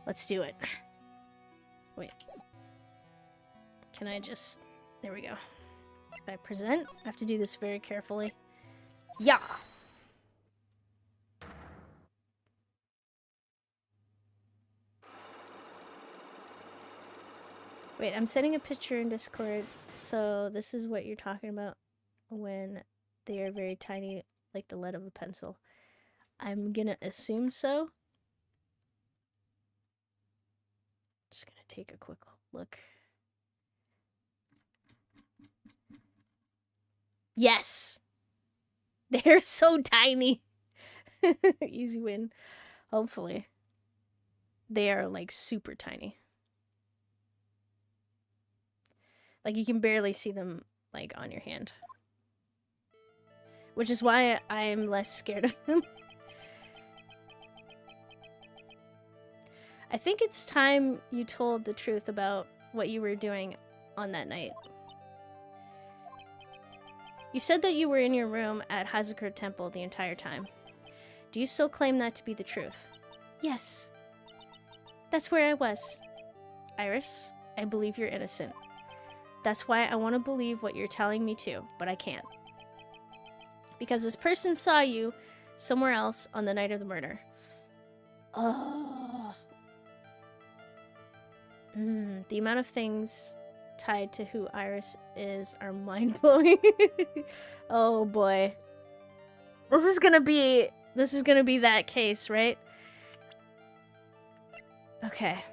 Let's do it. Wait. Can I just... There we go. If I present, I have to do this very carefully. Yeah! Wait, I'm sending a picture in Discord, so this is what you're talking about when they are very tiny, like the lead of a pencil. I'm gonna assume so. Just gonna take a quick look. Yes! They're so tiny! Easy win. Hopefully. They are, like, super tiny. Like, you can barely see them, like, on your hand. Which is why I'm less scared of them. I think it's time you told the truth about what you were doing on that night. You said that you were in your room at Hazakura Temple the entire time. Do you still claim that to be the truth? Yes. That's where I was. Iris, I believe you're innocent. That's why I want to believe what you're telling me too, but I can't. Because this person saw you somewhere else on the night of the murder. Oh. The amount of things tied to who Iris is are mind-blowing. Oh boy. This is gonna be that case, right? Okay.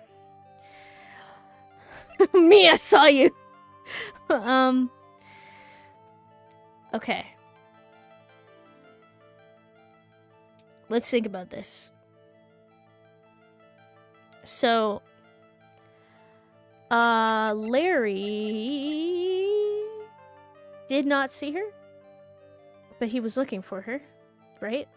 Me, I saw you. Okay. Let's think about this. So, Larry did not see her, but he was looking for her, right?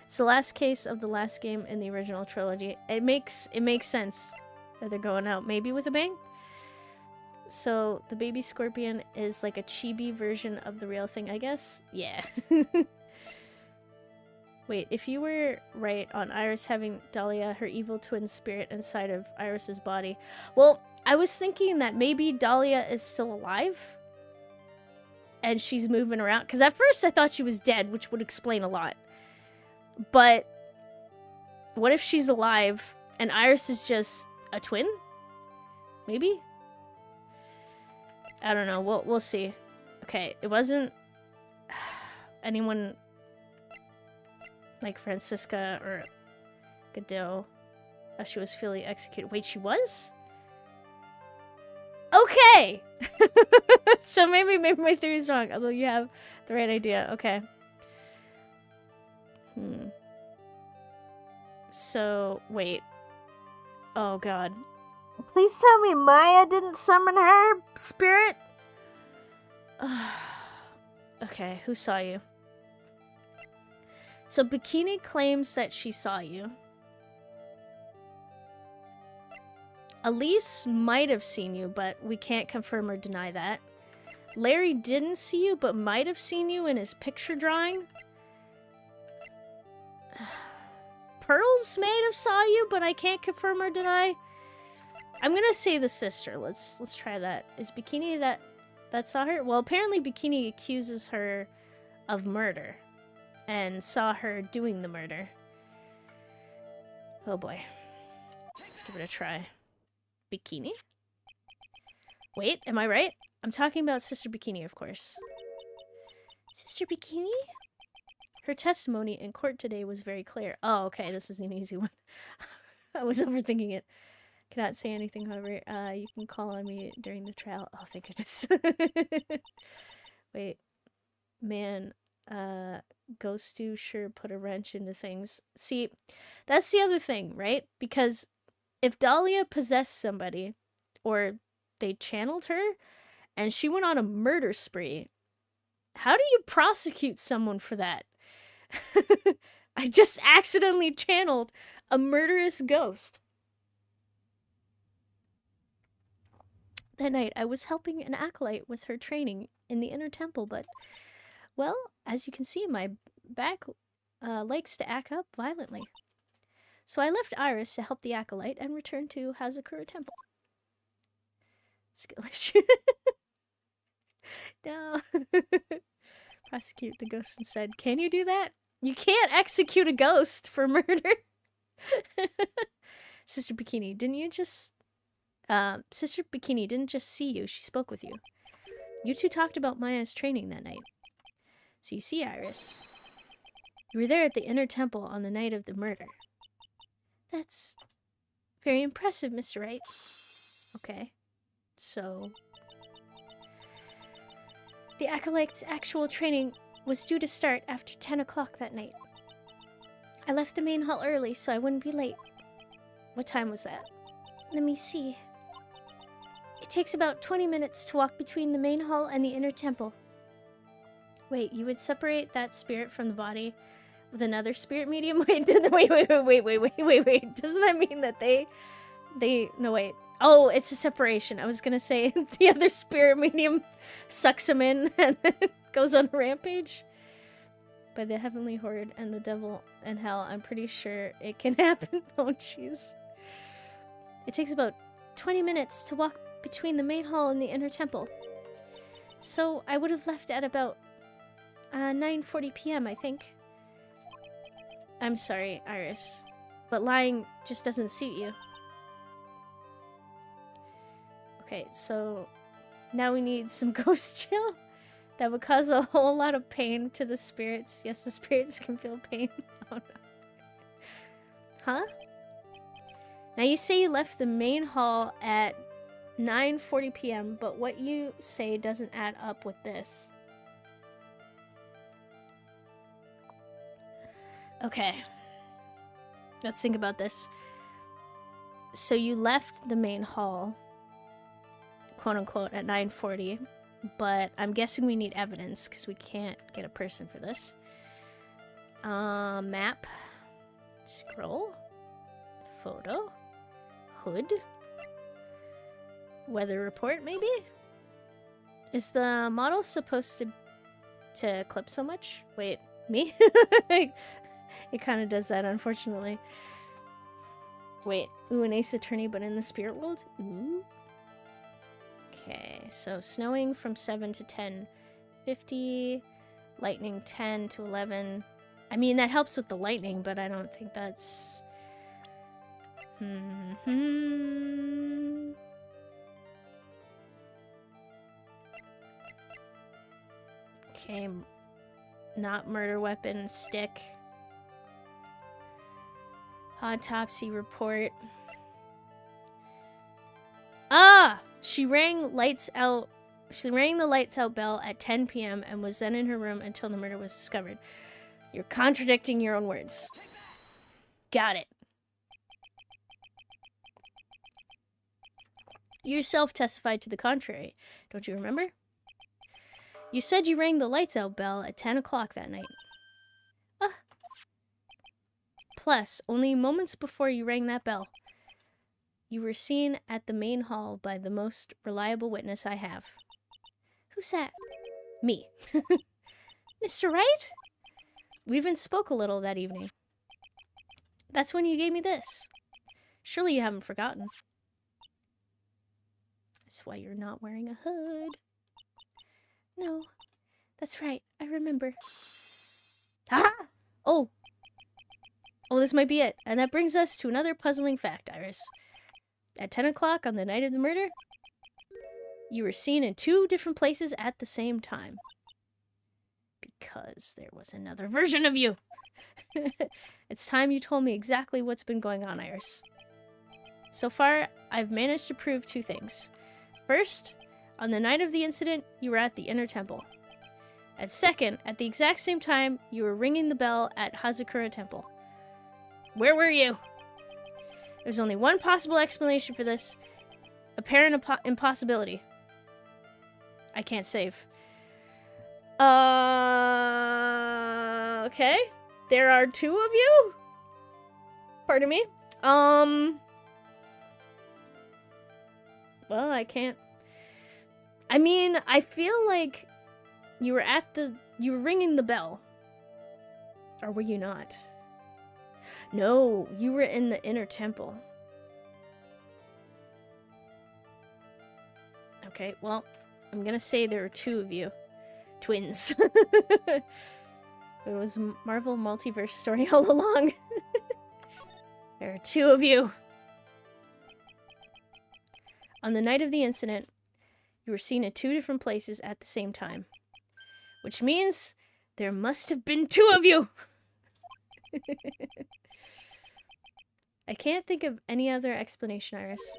It's the last case of the last game in the original trilogy. It makes sense that they're going out maybe with a bang. So the baby scorpion is like a chibi version of the real thing, I guess? Yeah. Wait, if you were right on Iris having Dahlia, her evil twin spirit, inside of Iris's body. Well, I was thinking that maybe Dahlia is still alive. And she's moving around. Because at first I thought she was dead, which would explain a lot. But what if she's alive and Iris is just a twin? Maybe? I don't know. We'll see. Okay, it wasn't anyone like Francisca or Godot as she was fully executed. Wait, she was? Okay! So maybe my theory's wrong, although you have the right idea. Okay. So, wait. Oh, God. Please tell me Maya didn't summon her spirit? Okay, who saw you? So, Bikini claims that she saw you. Elise might have seen you, but we can't confirm or deny that. Larry didn't see you, but might have seen you in his picture drawing. Pearls may have saw you, but I can't confirm or deny. I'm gonna say the sister. Let's try that. Is Bikini that saw her? Well, apparently Bikini accuses her of murder and saw her doing the murder. Oh boy. Let's give it a try. Bikini? Wait, am I right? I'm talking about Sister Bikini, of course. Sister Bikini? Her testimony in court today was very clear. Oh, okay, this is an easy one. I was overthinking it. Cannot say anything, however. You can call on me during the trial. Oh, thank goodness. Wait. Man, Ghost Stew sure put a wrench into things. See, that's the other thing, right? Because if Dahlia possessed somebody, or they channeled her, and she went on a murder spree, how do you prosecute someone for that? I just accidentally channeled a murderous ghost. That night, I was helping an acolyte with her training in the inner temple, but, well, as you can see, my back likes to act up violently. So I left Iris to help the acolyte and returned to Hazakura Temple. Skill issue. No. Prosecute the ghost instead. Can you do that? You can't execute a ghost for murder. Sister Bikini, didn't you just Sister Bikini didn't just see you, she spoke with you. You two talked about Maya's training that night. So you see, Iris, you were there at the inner temple on the night of the murder. That's very impressive, Mr. Wright. Okay, so... The Acolyte's actual training was due to start after 10 o'clock that night. I left the main hall early so I wouldn't be late. What time was that? Let me see. It takes about 20 minutes to walk between the main hall and the inner temple. Wait, you would separate that spirit from the body with another spirit medium? Wait. Doesn't that mean that no, wait. Oh, it's a separation. I was gonna say the other spirit medium sucks him in and then goes on a rampage. By the heavenly horde and the devil and hell, I'm pretty sure it can happen. Oh, jeez. It takes about 20 minutes to walk between the main hall and the inner temple. So I would have left at about 9:40 p.m., I think. I'm sorry, Iris, but lying just doesn't suit you. Okay, so now we need some ghost chill. That would cause a whole lot of pain to the spirits. Yes, the spirits can feel pain. Oh no. Huh? Now you say you left the main hall at 9:40 p.m., but what you say doesn't add up with this. Okay. Let's think about this. So you left the main hall, quote unquote, at 9:40, but I'm guessing we need evidence because we can't get a person for this. Map. Scroll. Photo. Hood. Weather report, maybe? Is the model supposed to clip so much? Wait, me? It kind of does that, unfortunately. Wait, ooh, an ace attorney, but in the spirit world? Ooh. Okay, so snowing from 7 to 10:50, lightning 10 to 11. I mean, that helps with the lightning, but I don't think that's... Okay, not murder weapon, stick. Autopsy report. Ah! She rang the lights out bell at 10 p.m. and was then in her room until the murder was discovered. You're contradicting your own words. Got it. You yourself testified to the contrary. Don't you remember? You said you rang the lights out bell at 10 o'clock that night. Plus, only moments before you rang that bell, you were seen at the main hall by the most reliable witness I have. Who's that? Me. Mr. Wright? We even spoke a little that evening. That's when you gave me this. Surely you haven't forgotten. That's why you're not wearing a hood. No, that's right. I remember. Ha! Oh, this might be it. And that brings us to another puzzling fact, Iris. At 10 o'clock on the night of the murder, you were seen in 2 different places at the same time. Because there was another version of you. It's time you told me exactly what's been going on, Iris. So far, I've managed to prove 2 things. First, on the night of the incident, you were at the inner temple. And second, at the exact same time, you were ringing the bell at Hazakura Temple. Where were you? There's only one possible explanation for this. Apparent impossibility. I can't save. Okay. There are 2 of you? Pardon me? Well, I can't... I mean, I feel like you were ringing the bell. Or were you not? No, you were in the inner temple. Okay, well, I'm gonna say there are 2 of you. Twins. It was Marvel Multiverse story all along. There are 2 of you. On the night of the incident, you were seen at 2 different places at the same time. Which means there must have been 2 of you! I can't think of any other explanation, Iris.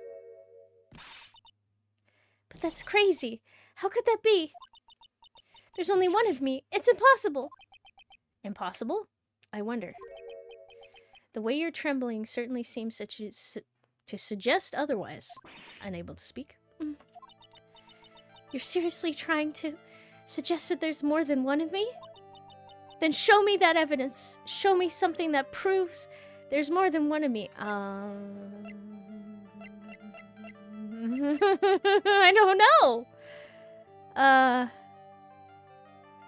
But that's crazy. How could that be? There's only 1 of me. It's impossible. Impossible? I wonder. The way you're trembling certainly seems to suggest otherwise. Unable to speak. You're seriously trying to suggest that there's more than 1 of me? Then show me that evidence. Show me something that proves there's more than 1 of me. I don't know.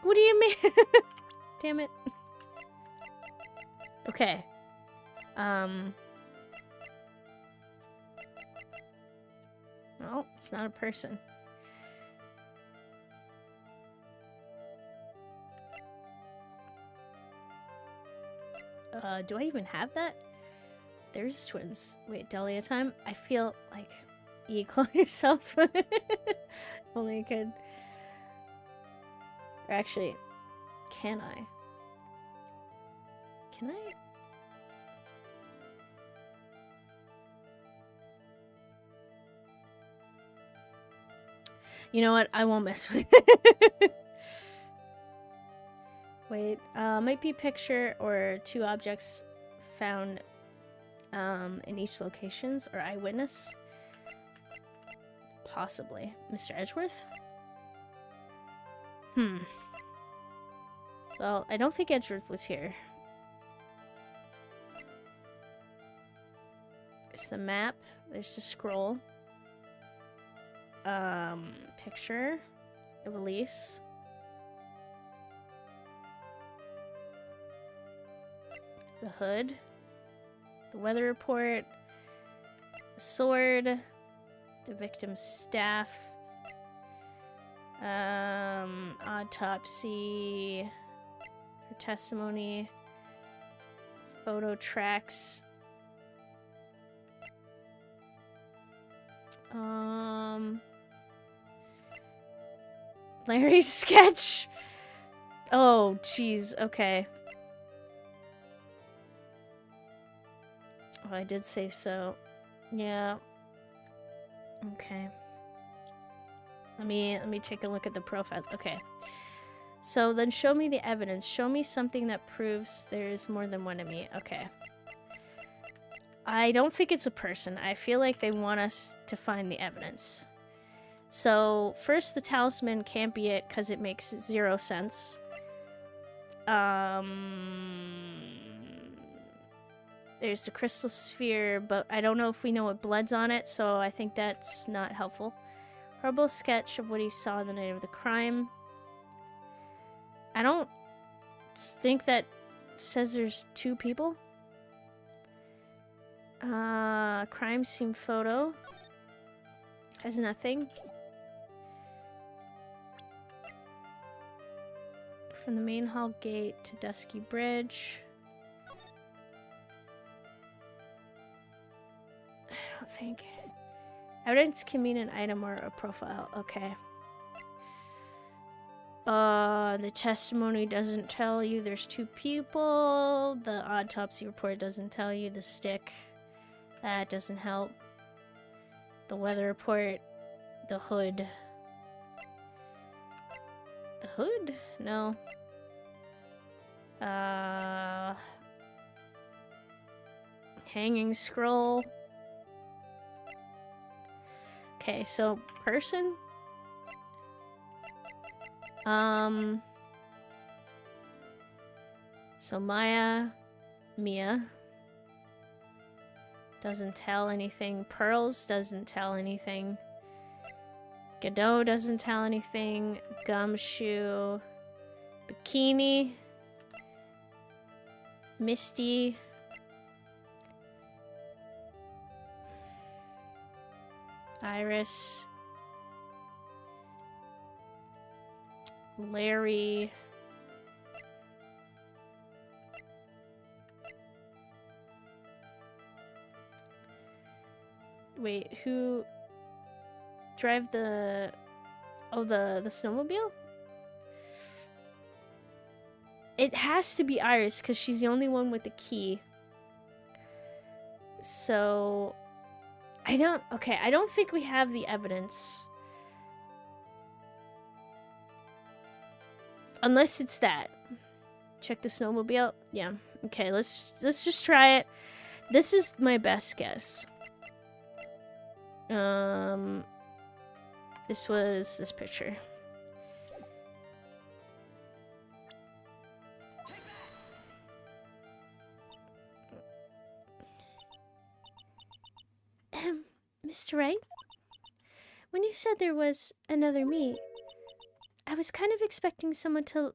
What do you mean? Damn it. Okay. Well, it's not a person. Do I even have that? There's twins. Wait, Dahlia time? I feel like you clone yourself. Only I could. Or actually, can I? Can I? You know what? I won't mess with it. Wait, might be picture or 2 objects found in each locations or eyewitness. Possibly. Mr. Edgeworth? Well, I don't think Edgeworth was here. There's the map. There's the scroll. Picture. The release. The hood. The weather report. The sword. The victim's staff. Autopsy. Her testimony. Photo tracks. Larry's sketch. Oh, jeez. Okay. Oh, I did say so. Yeah. Okay. Let me take a look at the profile. Okay. So then show me the evidence. Show me something that proves there's more than 1 of me. Okay. I don't think it's a person. I feel like they want us to find the evidence. So, first, the talisman can't be it because it makes 0 sense. There's the crystal sphere, but I don't know if we know what blood's on it, so I think that's not helpful. Horrible sketch of what he saw the night of the crime. I don't think that says there's 2 people. Crime scene photo. Has nothing. From the main hall gate to Dusky Bridge. I don't think. Evidence can mean an item or a profile. Okay. The testimony doesn't tell you there's 2 people. The autopsy report doesn't tell you the stick. That doesn't help. The weather report. The hood. The hood? No. Hanging scroll. Okay, so person. So Mia doesn't tell anything. Pearls doesn't tell anything. Godot doesn't tell anything. Gumshoe. Bikini. Misty. Iris. Larry. Wait, who? drive the... Oh, the snowmobile? It has to be Iris, because she's the only one with the key. So... I don't think we have the evidence. Unless it's that. Check the snowmobile. Yeah. Okay, let's just try it. This is my best guess. This was this picture. Mr. Wright? When you said there was another me, I was kind of expecting someone who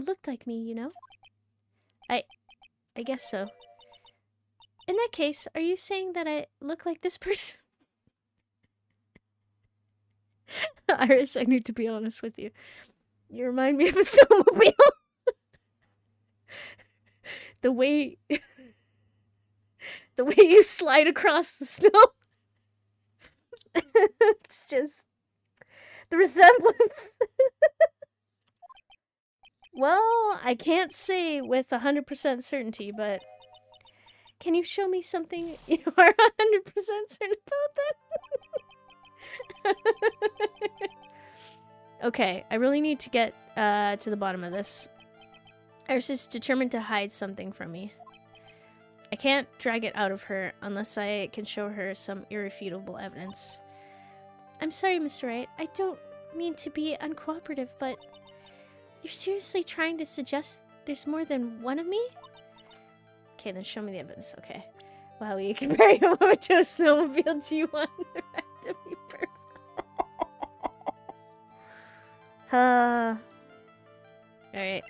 looked like me, you know? I guess so. In that case, are you saying that I look like this person? Iris, I need to be honest with you. You remind me of a snowmobile. The way you slide across the snow. It's just the resemblance. Well, I can't say with 100% certainty, but can you show me something you are 100% certain about that? Okay, I really need to get to the bottom of this. Iris is determined to hide something from me. I can't drag it out of her unless I can show her some irrefutable evidence. I'm sorry, Mr. Wright. I don't mean to be uncooperative, but you're seriously trying to suggest there's more than one of me? Okay, then show me the evidence. Okay. Wow, you compare him over to a snowmobile. Do you want the ride to be perfect? Alright.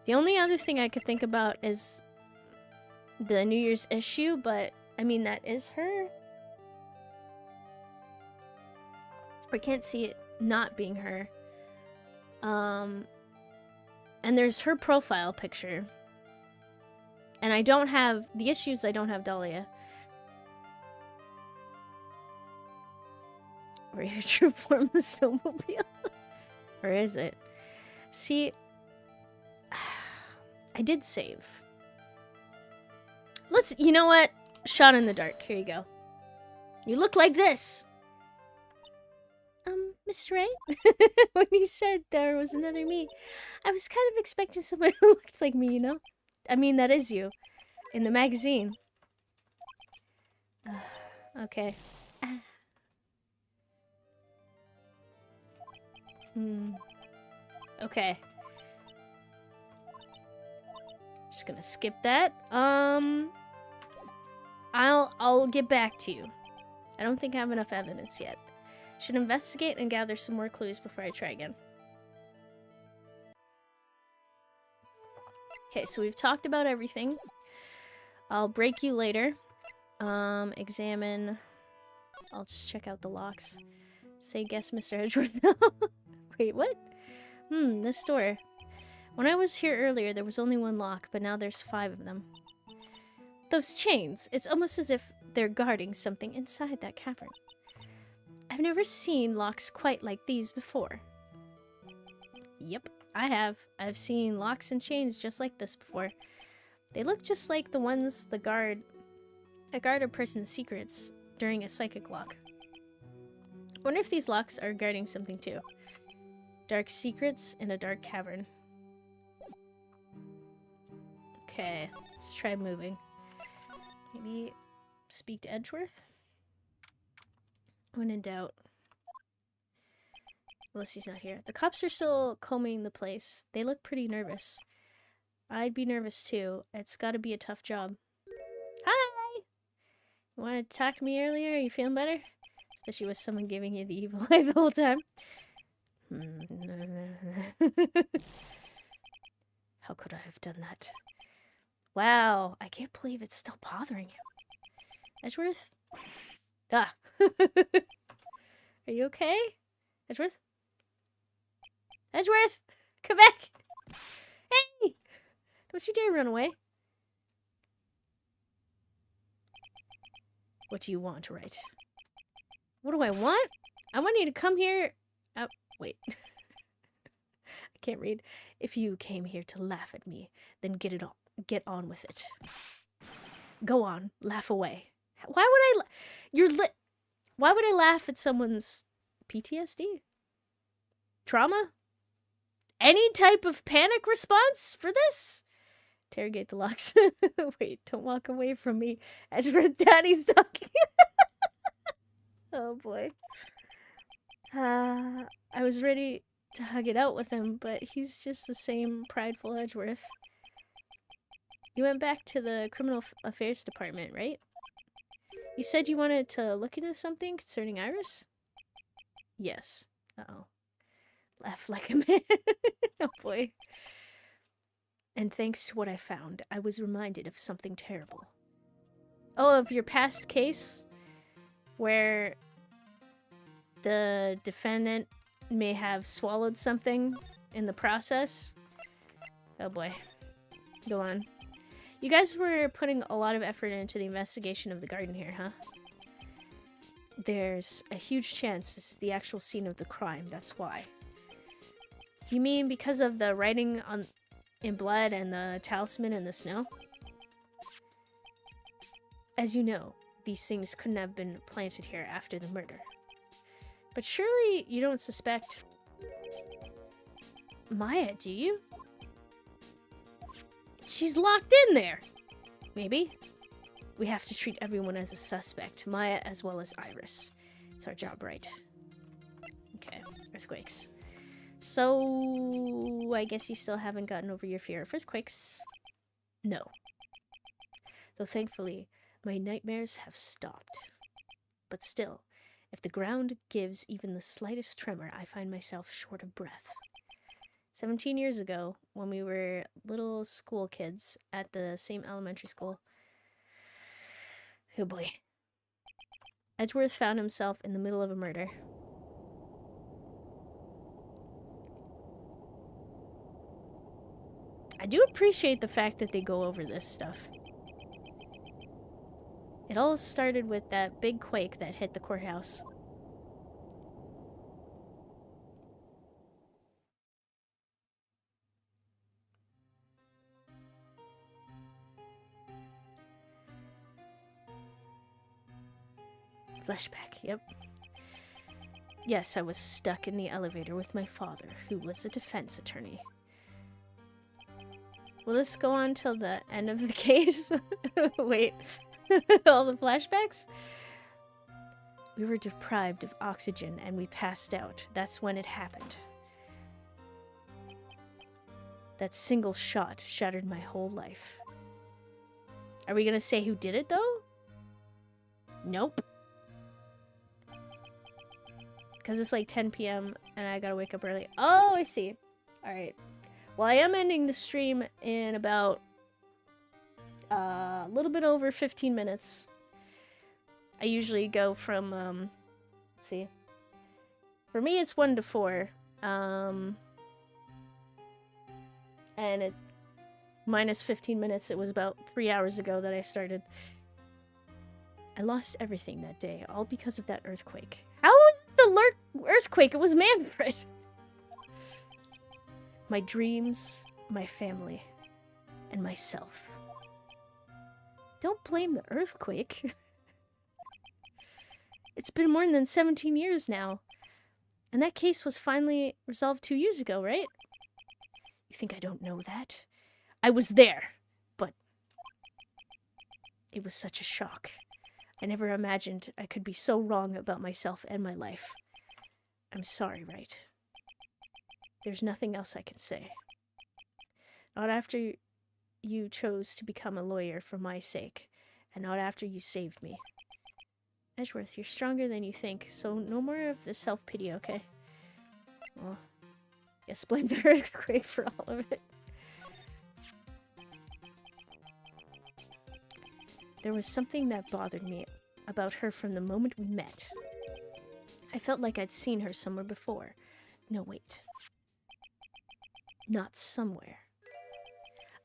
The only other thing I could think about is the New Year's issue, but I mean, that is her. I can't see it not being her. And there's her profile picture. And I don't have the issues. I don't have Dahlia. Or your true form the snowmobile. Or is it? See, I did save. You know what? Shot in the dark. Here you go. You look like this. Mr. Wright? When you said there was another me, I was kind of expecting someone who looked like me, you know? I mean, that is you. In the magazine. Okay. Okay. Just gonna skip that. I'll get back to you. I don't think I have enough evidence yet. Should investigate and gather some more clues before I try again. Okay, so we've talked about everything. I'll break you later. Examine. I'll just check out the locks. Say guess Mr. Edgeworth now. Wait, what? This door. When I was here earlier, there was only one lock, but now there's 5 of them. Those chains, it's almost as if they're guarding something inside that cavern. I've never seen locks quite like these before. Yep, I have. I've seen locks and chains just like this before. They look just like the ones that guard a person's secrets during a psychic lock. Wonder if these locks are guarding something too. Dark secrets in a dark cavern. Okay, let's try moving. Maybe speak to Edgeworth? When in doubt. Unless he's not here. The cops are still combing the place. They look pretty nervous. I'd be nervous too. It's gotta be a tough job. Hi! You wanted to talk to me earlier? Are you feeling better? Especially with someone giving you the evil eye the whole time. How could I have done that? Wow, I can't believe it's still bothering him. Edgeworth? Ah! Are you okay? Edgeworth? Edgeworth! Come back! Hey! Don't you dare run away. What do you want, Wright? What do I want? I want you to come here. Oh, wait. I can't read. If you came here to laugh at me, then get on with it. Go on, laugh away. Why would I? Why would I laugh at someone's PTSD? Trauma? Any type of panic response for this? Interrogate the locks. Wait, don't walk away from me. Edgeworth Daddy's talking. Oh boy. I was ready to hug it out with him, but he's just the same prideful Edgeworth. You went back to the Criminal Affairs Department, right? You said you wanted to look into something concerning Iris? Yes. Uh-oh. Laugh like a man. Oh boy. And thanks to what I found, I was reminded of something terrible. Oh, of your past case? Where the defendant may have swallowed something in the process? Oh boy. Go on. You guys were putting a lot of effort into the investigation of the garden here, huh? There's a huge chance this is the actual scene of the crime, that's why. You mean because of the writing in blood and the talisman in the snow? As you know, these things couldn't have been planted here after the murder. But surely you don't suspect Maya, do you? She's locked in there! Maybe. We have to treat everyone as a suspect, Maya as well as Iris. It's our job, right? Okay, earthquakes. So, I guess you still haven't gotten over your fear of earthquakes? No. Though thankfully, my nightmares have stopped. But still, if the ground gives even the slightest tremor, I find myself short of breath. 17 years ago, when we were little school kids at the same elementary school, oh boy, Edgeworth found himself in the middle of a murder. I do appreciate the fact that they go over this stuff. It all started with that big quake that hit the courthouse. Flashback, yep. Yes, I was stuck in the elevator with my father, who was a defense attorney. Will this go on till the end of the case? Wait, all the flashbacks? We were deprived of oxygen and we passed out. That's when it happened. That single shot shattered my whole life. Are we gonna say who did it, though? Nope. Because it's like 10 p.m. and I gotta wake up early. Oh, I see. Alright. Well, I am ending the stream in about a little bit over 15 minutes. I usually go from, let's see. For me, it's 1 to 4. And it minus 15 minutes, it was about 3 hours ago that I started. I lost everything that day, all because of that earthquake. How was the earthquake? It was Manfred. My dreams, my family, and myself. Don't blame the earthquake. It's been more than 17 years now. And that case was finally resolved 2 years ago, right? You think I don't know that? I was there, but it was such a shock. I never imagined I could be so wrong about myself and my life. I'm sorry, Wright. There's nothing else I can say. Not after you chose to become a lawyer for my sake, and not after you saved me. Edgeworth, you're stronger than you think, so no more of the self-pity, okay? Well, guess blame the earthquake for all of it. There was something that bothered me about her from the moment we met. I felt like I'd seen her somewhere before. No, wait. Not somewhere.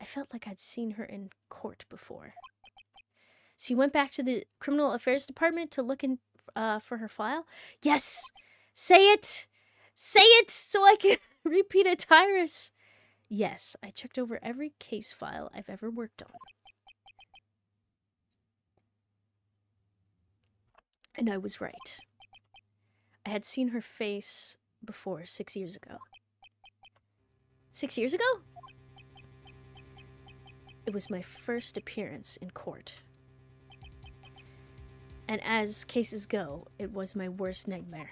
I felt like I'd seen her in court before. So you went back to the Criminal Affairs Department to look in for her file? Yes! Say it! Say it so I can repeat it to Iris. Yes, I checked over every case file I've ever worked on. And I was right. I had seen her face before 6 years ago. 6 years ago? It was my first appearance in court. And as cases go, it was my worst nightmare.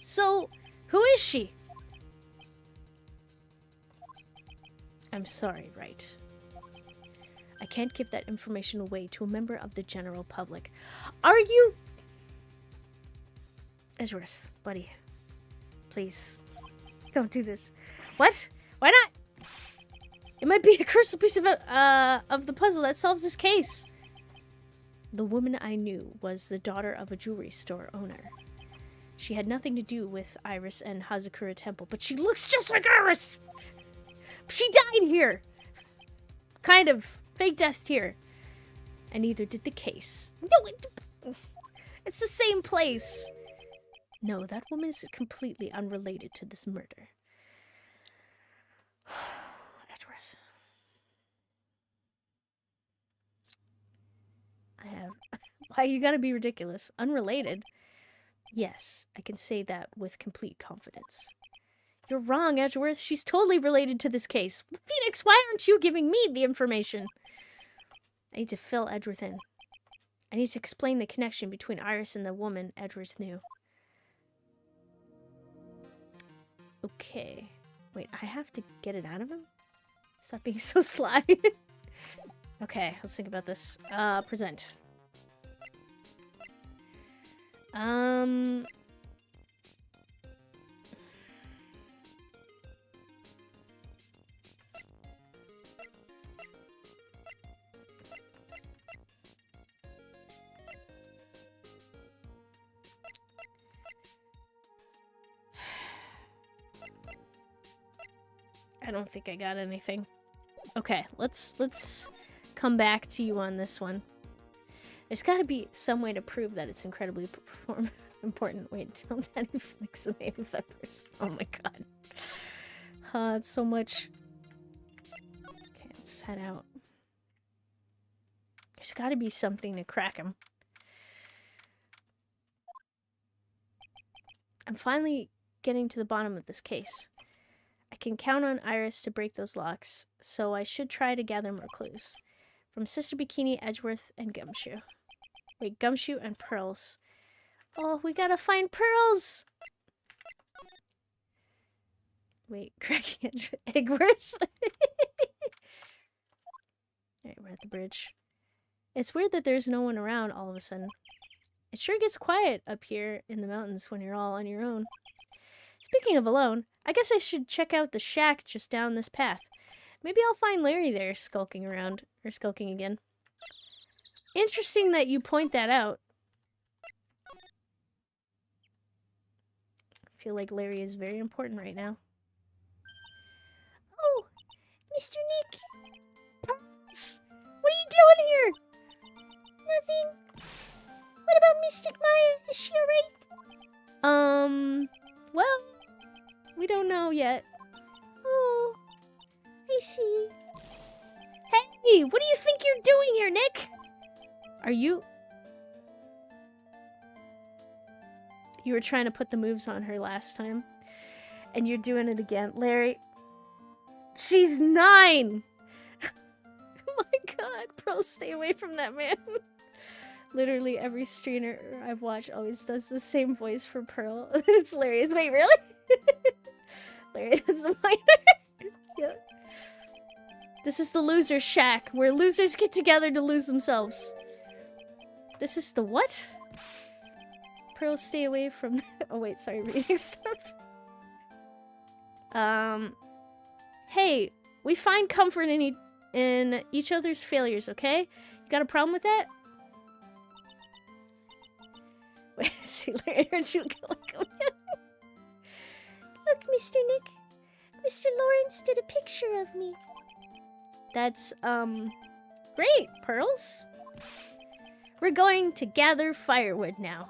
So, who is she? I'm sorry, Wright. I can't give that information away to a member of the general public. Are you... Edgeworth, buddy. Please. Don't do this. What? Why not? It might be a crucial piece of the puzzle that solves this case. The woman I knew was the daughter of a jewelry store owner. She had nothing to do with Iris and Hazakura Temple, but she looks just like Iris! She died here! Kind of. Fake death here. And neither did the case. No, it's the same place. No, that woman is completely unrelated to this murder. Edgeworth. I have... Why, you gotta be ridiculous. Unrelated? Yes, I can say that with complete confidence. You're wrong, Edgeworth. She's totally related to this case. Phoenix, why aren't you giving me the information? I need to fill Edgeworth in. I need to explain the connection between Iris and the woman Edgeworth knew. Okay. Wait, I have to get it out of him? Stop being so sly. Okay, let's think about this. Present. I don't think I got anything. Okay, let's come back to you on this one. There's got to be some way to prove that it's incredibly important. Wait, tell Danny Phoenix the name of that person. Oh my god. It's so much. Okay, let's head out. There's got to be something to crack him. I'm finally getting to the bottom of this case. I can count on Iris to break those locks, so I should try to gather more clues. From Sister Bikini, Edgeworth, and Gumshoe. Wait, Gumshoe and Pearls. Oh, we gotta find Pearls! Wait, cracking Edgeworth? Alright, we're at the bridge. It's weird that there's no one around all of a sudden. It sure gets quiet up here in the mountains when you're all on your own. Speaking of alone, I guess I should check out the shack just down this path. Maybe I'll find Larry there skulking around, or skulking again. Interesting that you point that out. I feel like Larry is very important right now. Oh, Mr. Nick! Pearls! What are you doing here? Nothing. What about Mystic Maya? Is she alright? Well, we don't know yet. Oh, I see. Hey, what do you think you're doing here, Nick? Are you... You were trying to put the moves on her last time, and you're doing it again. Larry, she's 9! Oh my god, Pearl, stay away from that man. Literally every streamer I've watched always does the same voice for Pearl. It's hilarious. Wait, really? Larry, that's a minor. Yeah. This is the loser shack, where losers get together to lose themselves. This is the what? Pearl, stay away from... Oh wait, sorry, reading stuff. Hey, we find comfort in each other's failures, okay? You got a problem with that? Wait, see, Larry, aren't you like... Look, Mr. Nick. Mr. Lawrence did a picture of me. That's, great, Pearls. We're going to gather firewood now.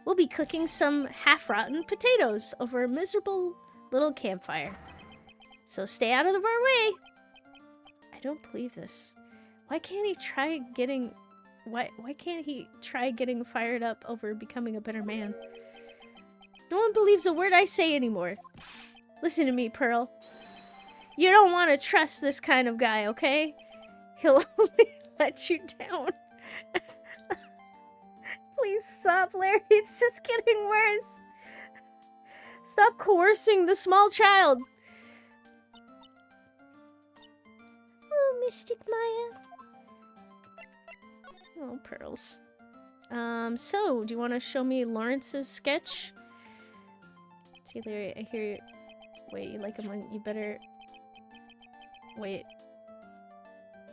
we'll be cooking some half-rotten potatoes over a miserable little campfire. So stay out of our way. I don't believe this. Why can't he try getting... Why can't he try getting fired up over becoming a better man? No one believes a word I say anymore. Listen to me, Pearl. You don't want to trust this kind of guy, okay? He'll only let you down. Please stop, Larry. It's just getting worse. Stop coercing the small child. Oh, Mystic Maya. Oh, Pearls. So, do you want to show me Lawrence's sketch? See, Larry, I hear you. Wait, you like him on... You better... Wait.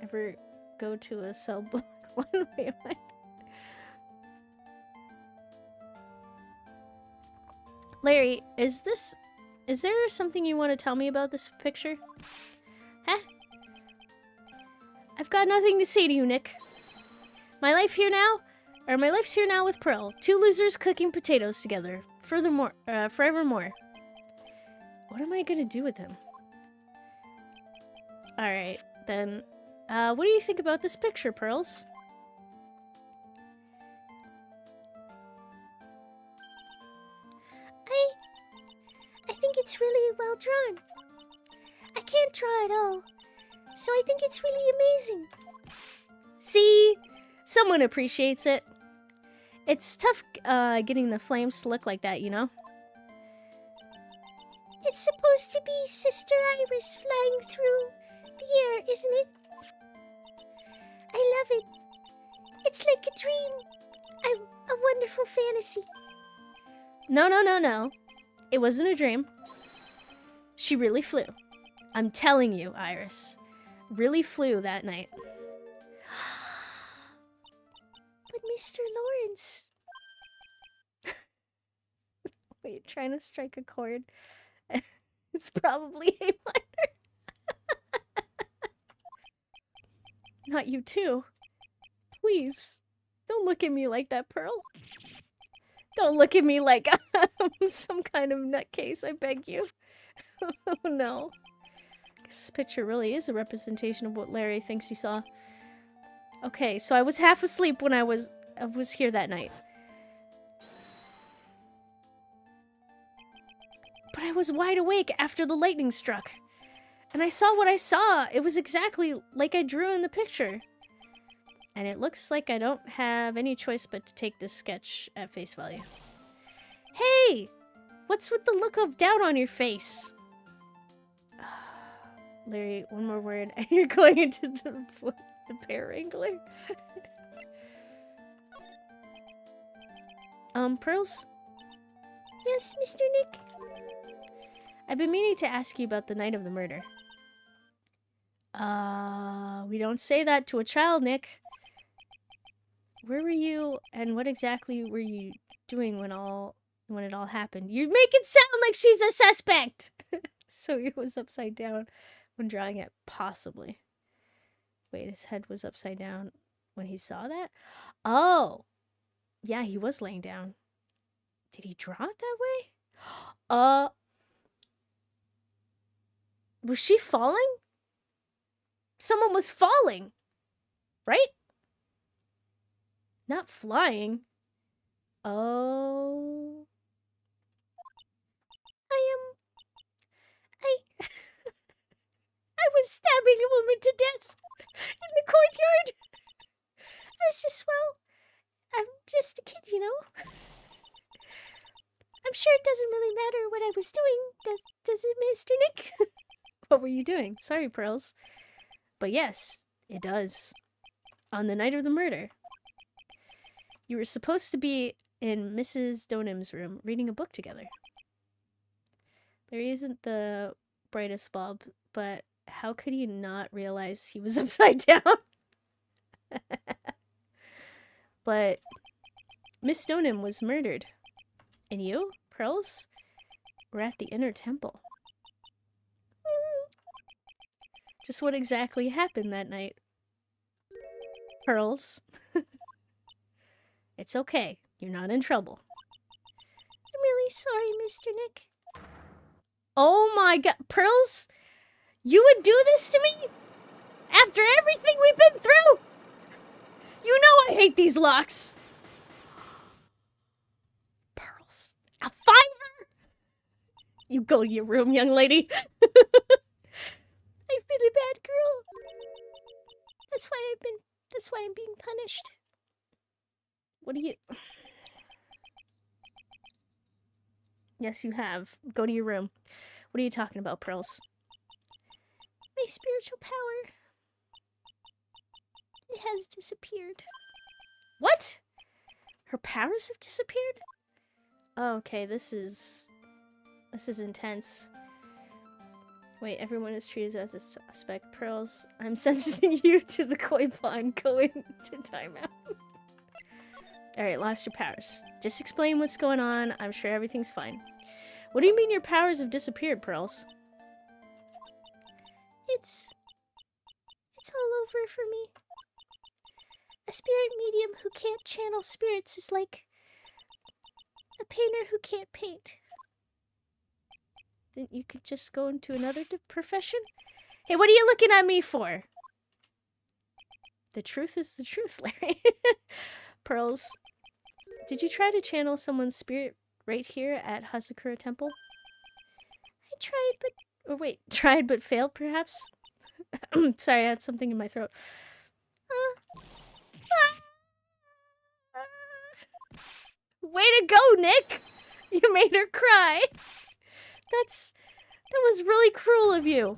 Ever go to a cell block one? Wait, what? Larry, is there something you want to tell me about this picture? Huh? I've got nothing to say to you, Nick. My life's here now with Pearl. Two losers cooking potatoes together. Forevermore. What am I gonna do with him? Alright, then. What do you think about this picture, Pearls? I think it's really well drawn. I can't draw at all, so I think it's really amazing. See? Someone appreciates it. It's tough getting the flames to look like that, you know? It's supposed to be Sister Iris flying through the air, isn't it? I love it. It's like a dream. A wonderful fantasy. No. It wasn't a dream. She really flew. I'm telling you, Iris. Really flew that night. But Mr. Lawrence... Wait, trying to strike a chord. It's probably A minor. Not you too. Please. Don't look at me like that, Pearl. Don't look at me like I'm some kind of nutcase, I beg you. Oh no. Guess this picture really is a representation of what Larry thinks he saw. Okay, so I was half asleep when I was here that night. But I was wide awake after the lightning struck. And I saw what I saw. It was exactly like I drew in the picture. And it looks like I don't have any choice but to take this sketch at face value. Hey! What's with the look of doubt on your face? Larry, one more word and you're going into the bear wrangler. Pearls? Yes, Mr. Nick? I've been meaning to ask you about the night of the murder. We don't say that to a child, Nick. Where were you, and what exactly were you doing when it all happened? You make it sound like she's a suspect! So it was upside down when drawing it, possibly. Wait, his head was upside down when he saw that? Oh! Yeah, he was laying down. Did he draw it that way? Was she falling? Someone was falling! Right? Not flying. Oh. I was stabbing a woman to death in the courtyard. I was just, well, I'm just a kid, you know? I'm sure it doesn't really matter what I was doing, does it, Mr. Nick? What were you doing? Sorry, Pearls. But yes, it does. On the night of the murder. You were supposed to be in Mrs. Donim's room reading a book together. There isn't the brightest bulb, but how could he not realize he was upside down? But Miss Donim was murdered. And you, Pearls, were at the inner temple. Just what exactly happened that night? Pearls. It's okay. You're not in trouble. really sorry, Mr. Nick. Oh my god. Pearls? You would do this to me? After everything we've been through? You know I hate these locks. Pearls. A $5? You go to your room, young lady. I've been a bad girl. That's why I'm being punished. What do you... Yes, you have. Go to your room. What are you talking about, Pearls? My spiritual power. It has disappeared. What? Her powers have disappeared? Oh, okay, this is intense. Wait, everyone is treated as a suspect. Pearls, I'm sentencing you to the koi pond. Go into timeout. Alright, lost your powers. Just explain what's going on. I'm sure everything's fine. What do you mean your powers have disappeared, Pearls? It's all over for me. A spirit medium who can't channel spirits is like a painter who can't paint. Then you could just go into another profession? Hey, what are you looking at me for? The truth is the truth, Larry. Pearls, did you try to channel someone's spirit right here at Hazakura Temple? I tried but failed, perhaps? Sorry, I had something in my throat. Way to go, Nick! You made her cry. That was really cruel of you.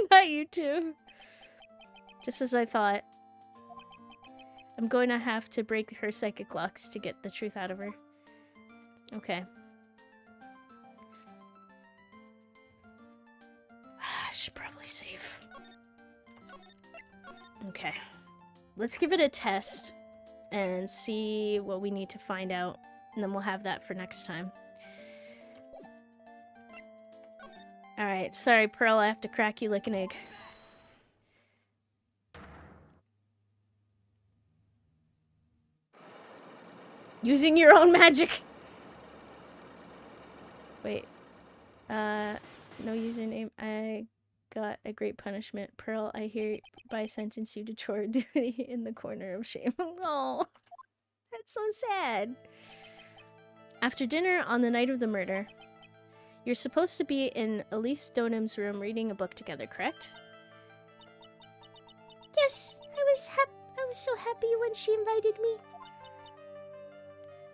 Not you too. Just as I thought. I'm going to have to break her psychic locks to get the truth out of her. Okay. I should probably save. Okay. Let's give it a test and see what we need to find out. And then we'll have that for next time. Alright, sorry Pearl, I have to crack you like an egg. Using your own magic! Wait. No username. I got a great punishment. Pearl, I hereby sentence you to chore duty in the corner of shame. Oh, that's so sad. After dinner on the night of the murder, you're supposed to be in Elise Donham's room reading a book together, correct? Yes, I was so happy when she invited me.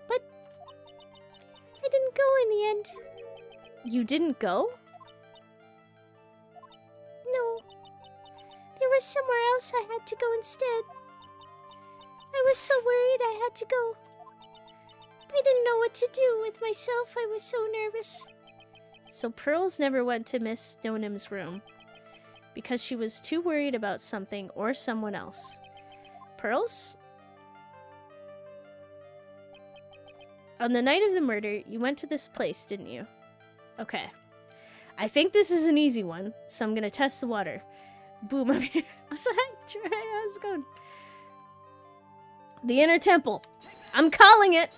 But I didn't go in the end. You didn't go? No. There was somewhere else I had to go instead. I was so worried I had to go. I didn't know what to do with myself. I was so nervous. So Pearls never went to Miss Donham's room because she was too worried about something or someone else. Pearls? On the night of the murder, you went to this place, didn't you? Okay. I think this is an easy one, so I'm gonna test the water. Boom, I'm here. Also, how's it going? The Inner Temple. I'm calling it!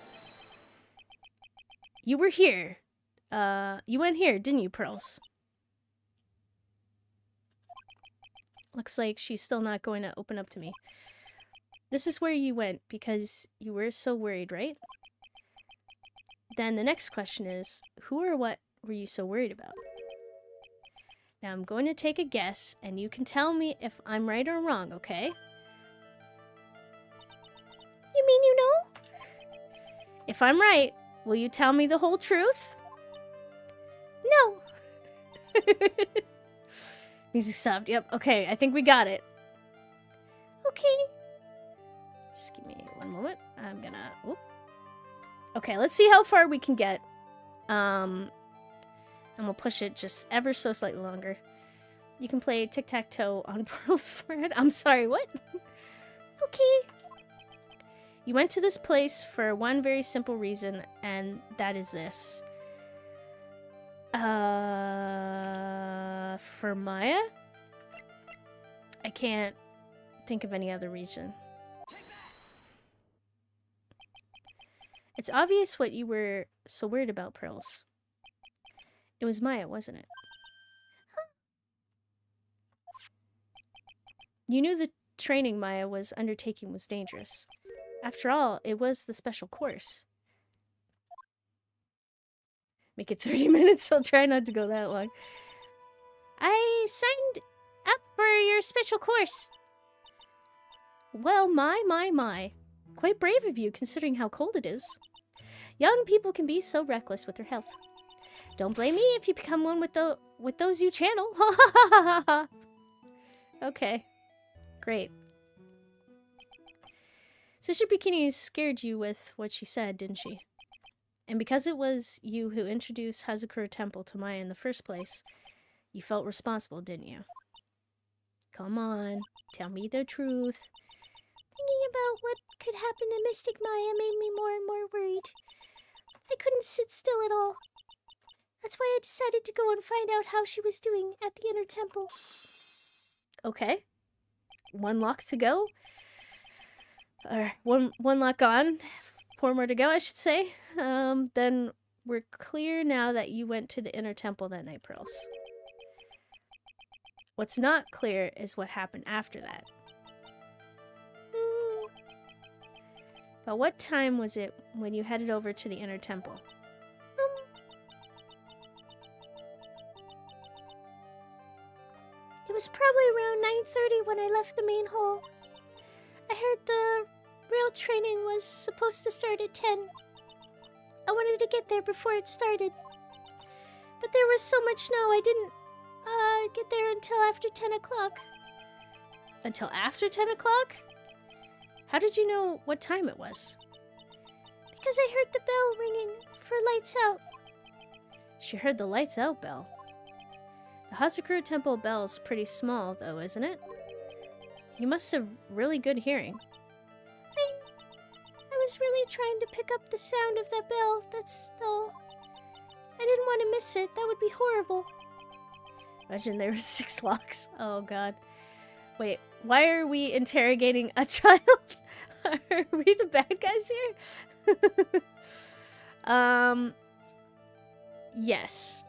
You were here. You went here, didn't you, Pearls? Looks like she's still not going to open up to me. This is where you went because you were so worried, right? Then the next question is, who or what were you so worried about? Now I'm going to take a guess, and you can tell me if I'm right or wrong, okay? You mean you know? If I'm right, will you tell me the whole truth? No. Music stopped. Yep. Okay, I think we got it. Okay. Just give me one moment. I'm gonna... Whoop. Okay, let's see how far we can get. And we'll push it just ever so slightly longer. You can play tic-tac-toe on Pearl's forehead. I'm sorry, what? Okay. You went to this place for one very simple reason, and that is this. For Maya? I can't think of any other reason. It's obvious what you were so worried about, Pearls. It was Maya, wasn't it? You knew the training Maya was undertaking was dangerous. After all, it was the special course. Make it 30 minutes, I'll try not to go that long. I signed up for your special course. Well, my. Quite brave of you, considering how cold it is. Young people can be so reckless with their health. Don't blame me if you become one with those you channel. Okay. Great. Sister Bikini scared you with what she said, didn't she? And because it was you who introduced Hazakura Temple to Maya in the first place, you felt responsible, didn't you? Come on, tell me the truth. Thinking about what could happen to Mystic Maya made me more and more worried. I couldn't sit still at all. That's why I decided to go and find out how she was doing at the inner temple. Okay. One lock to go. Or one lock on. 4 more to go, I should say. Then we're clear now that you went to the inner temple that night, Pearls. What's not clear is what happened after that. But what time was it when you headed over to the inner temple? It was probably around 9:30 when I left the main hall. I heard the real training was supposed to start at 10. I wanted to get there before it started. But there was so much snow I didn't get there until after 10 o'clock. Until after 10 o'clock? How did you know what time it was? Because I heard the bell ringing for lights out. She heard the lights out bell. The Hazakura Temple bell's pretty small, though, isn't it? You must have really good hearing. I was really trying to pick up the sound of that bell, that's all. I didn't want to miss it, that would be horrible. Imagine there were 6 locks. Oh god. Wait, why are we interrogating a child? Are we the bad guys here? Yes.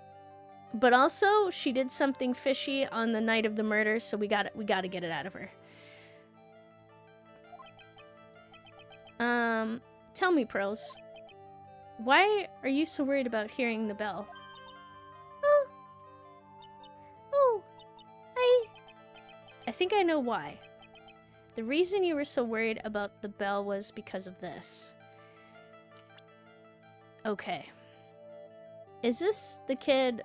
But also, she did something fishy on the night of the murder, so we gotta get it out of her. Tell me, Pearls. Why are you so worried about hearing the bell? I think I know why. The reason you were so worried about the bell was because of this. Okay. Is this the kid,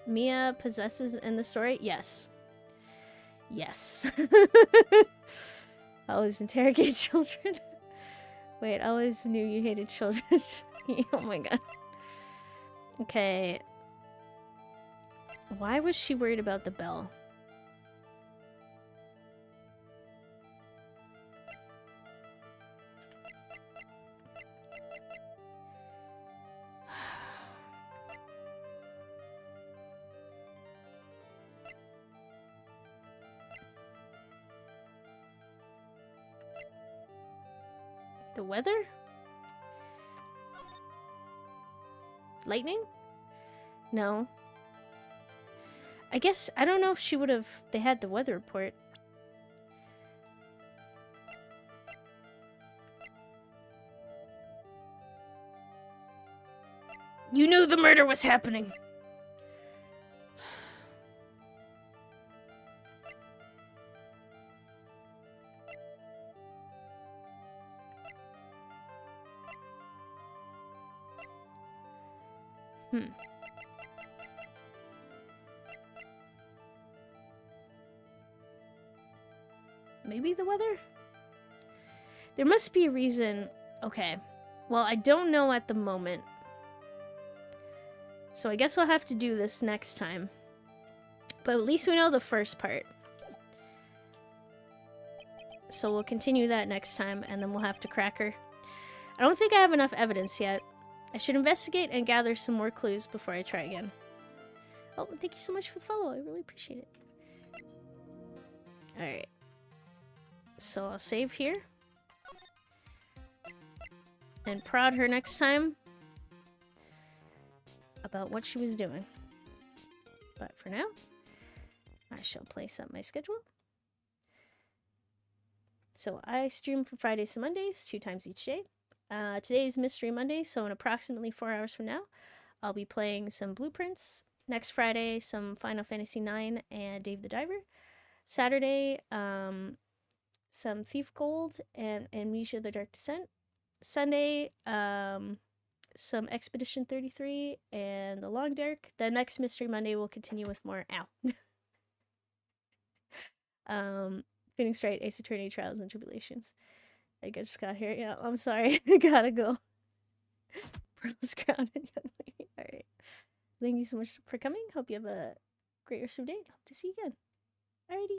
Mia possesses in the story? Yes. Yes. Always interrogate children. Wait, I always knew you hated children. Oh my god. Okay. Why was she worried about the bell? The weather? Lightning? No. I guess, I don't know if she would have... They had the weather report. You knew the murder was happening! Maybe the weather? There must be a reason. Okay. Well, I don't know at the moment. So I guess I'll have to do this next time. But at least we know the first part. So we'll continue that next time, and then we'll have to crack her. I don't think I have enough evidence yet. I should investigate and gather some more clues before I try again. Oh, thank you so much for the follow. I really appreciate it. Alright. So I'll save here. and prod her next time about what she was doing. But for now, I shall place up my schedule. So I stream from Fridays to Mondays, 2 times each day. Today's Mystery Monday, so in approximately 4 hours from now, I'll be playing some Blueprints. Next Friday, some Final Fantasy IX and Dave the Diver. Saturday, some Thief Gold and Amnesia the Dark Descent. Sunday, some Expedition 33 and The Long Dark. The next Mystery Monday will continue with more Phoenix Wright, Ace Attorney, Trials and Tribulations. I just got here. Yeah, I'm sorry. I gotta go. Pearl's Crown and Young Lady. Alright. Thank you so much for coming. Hope you have a great rest of your day. Hope to see you again. Alrighty.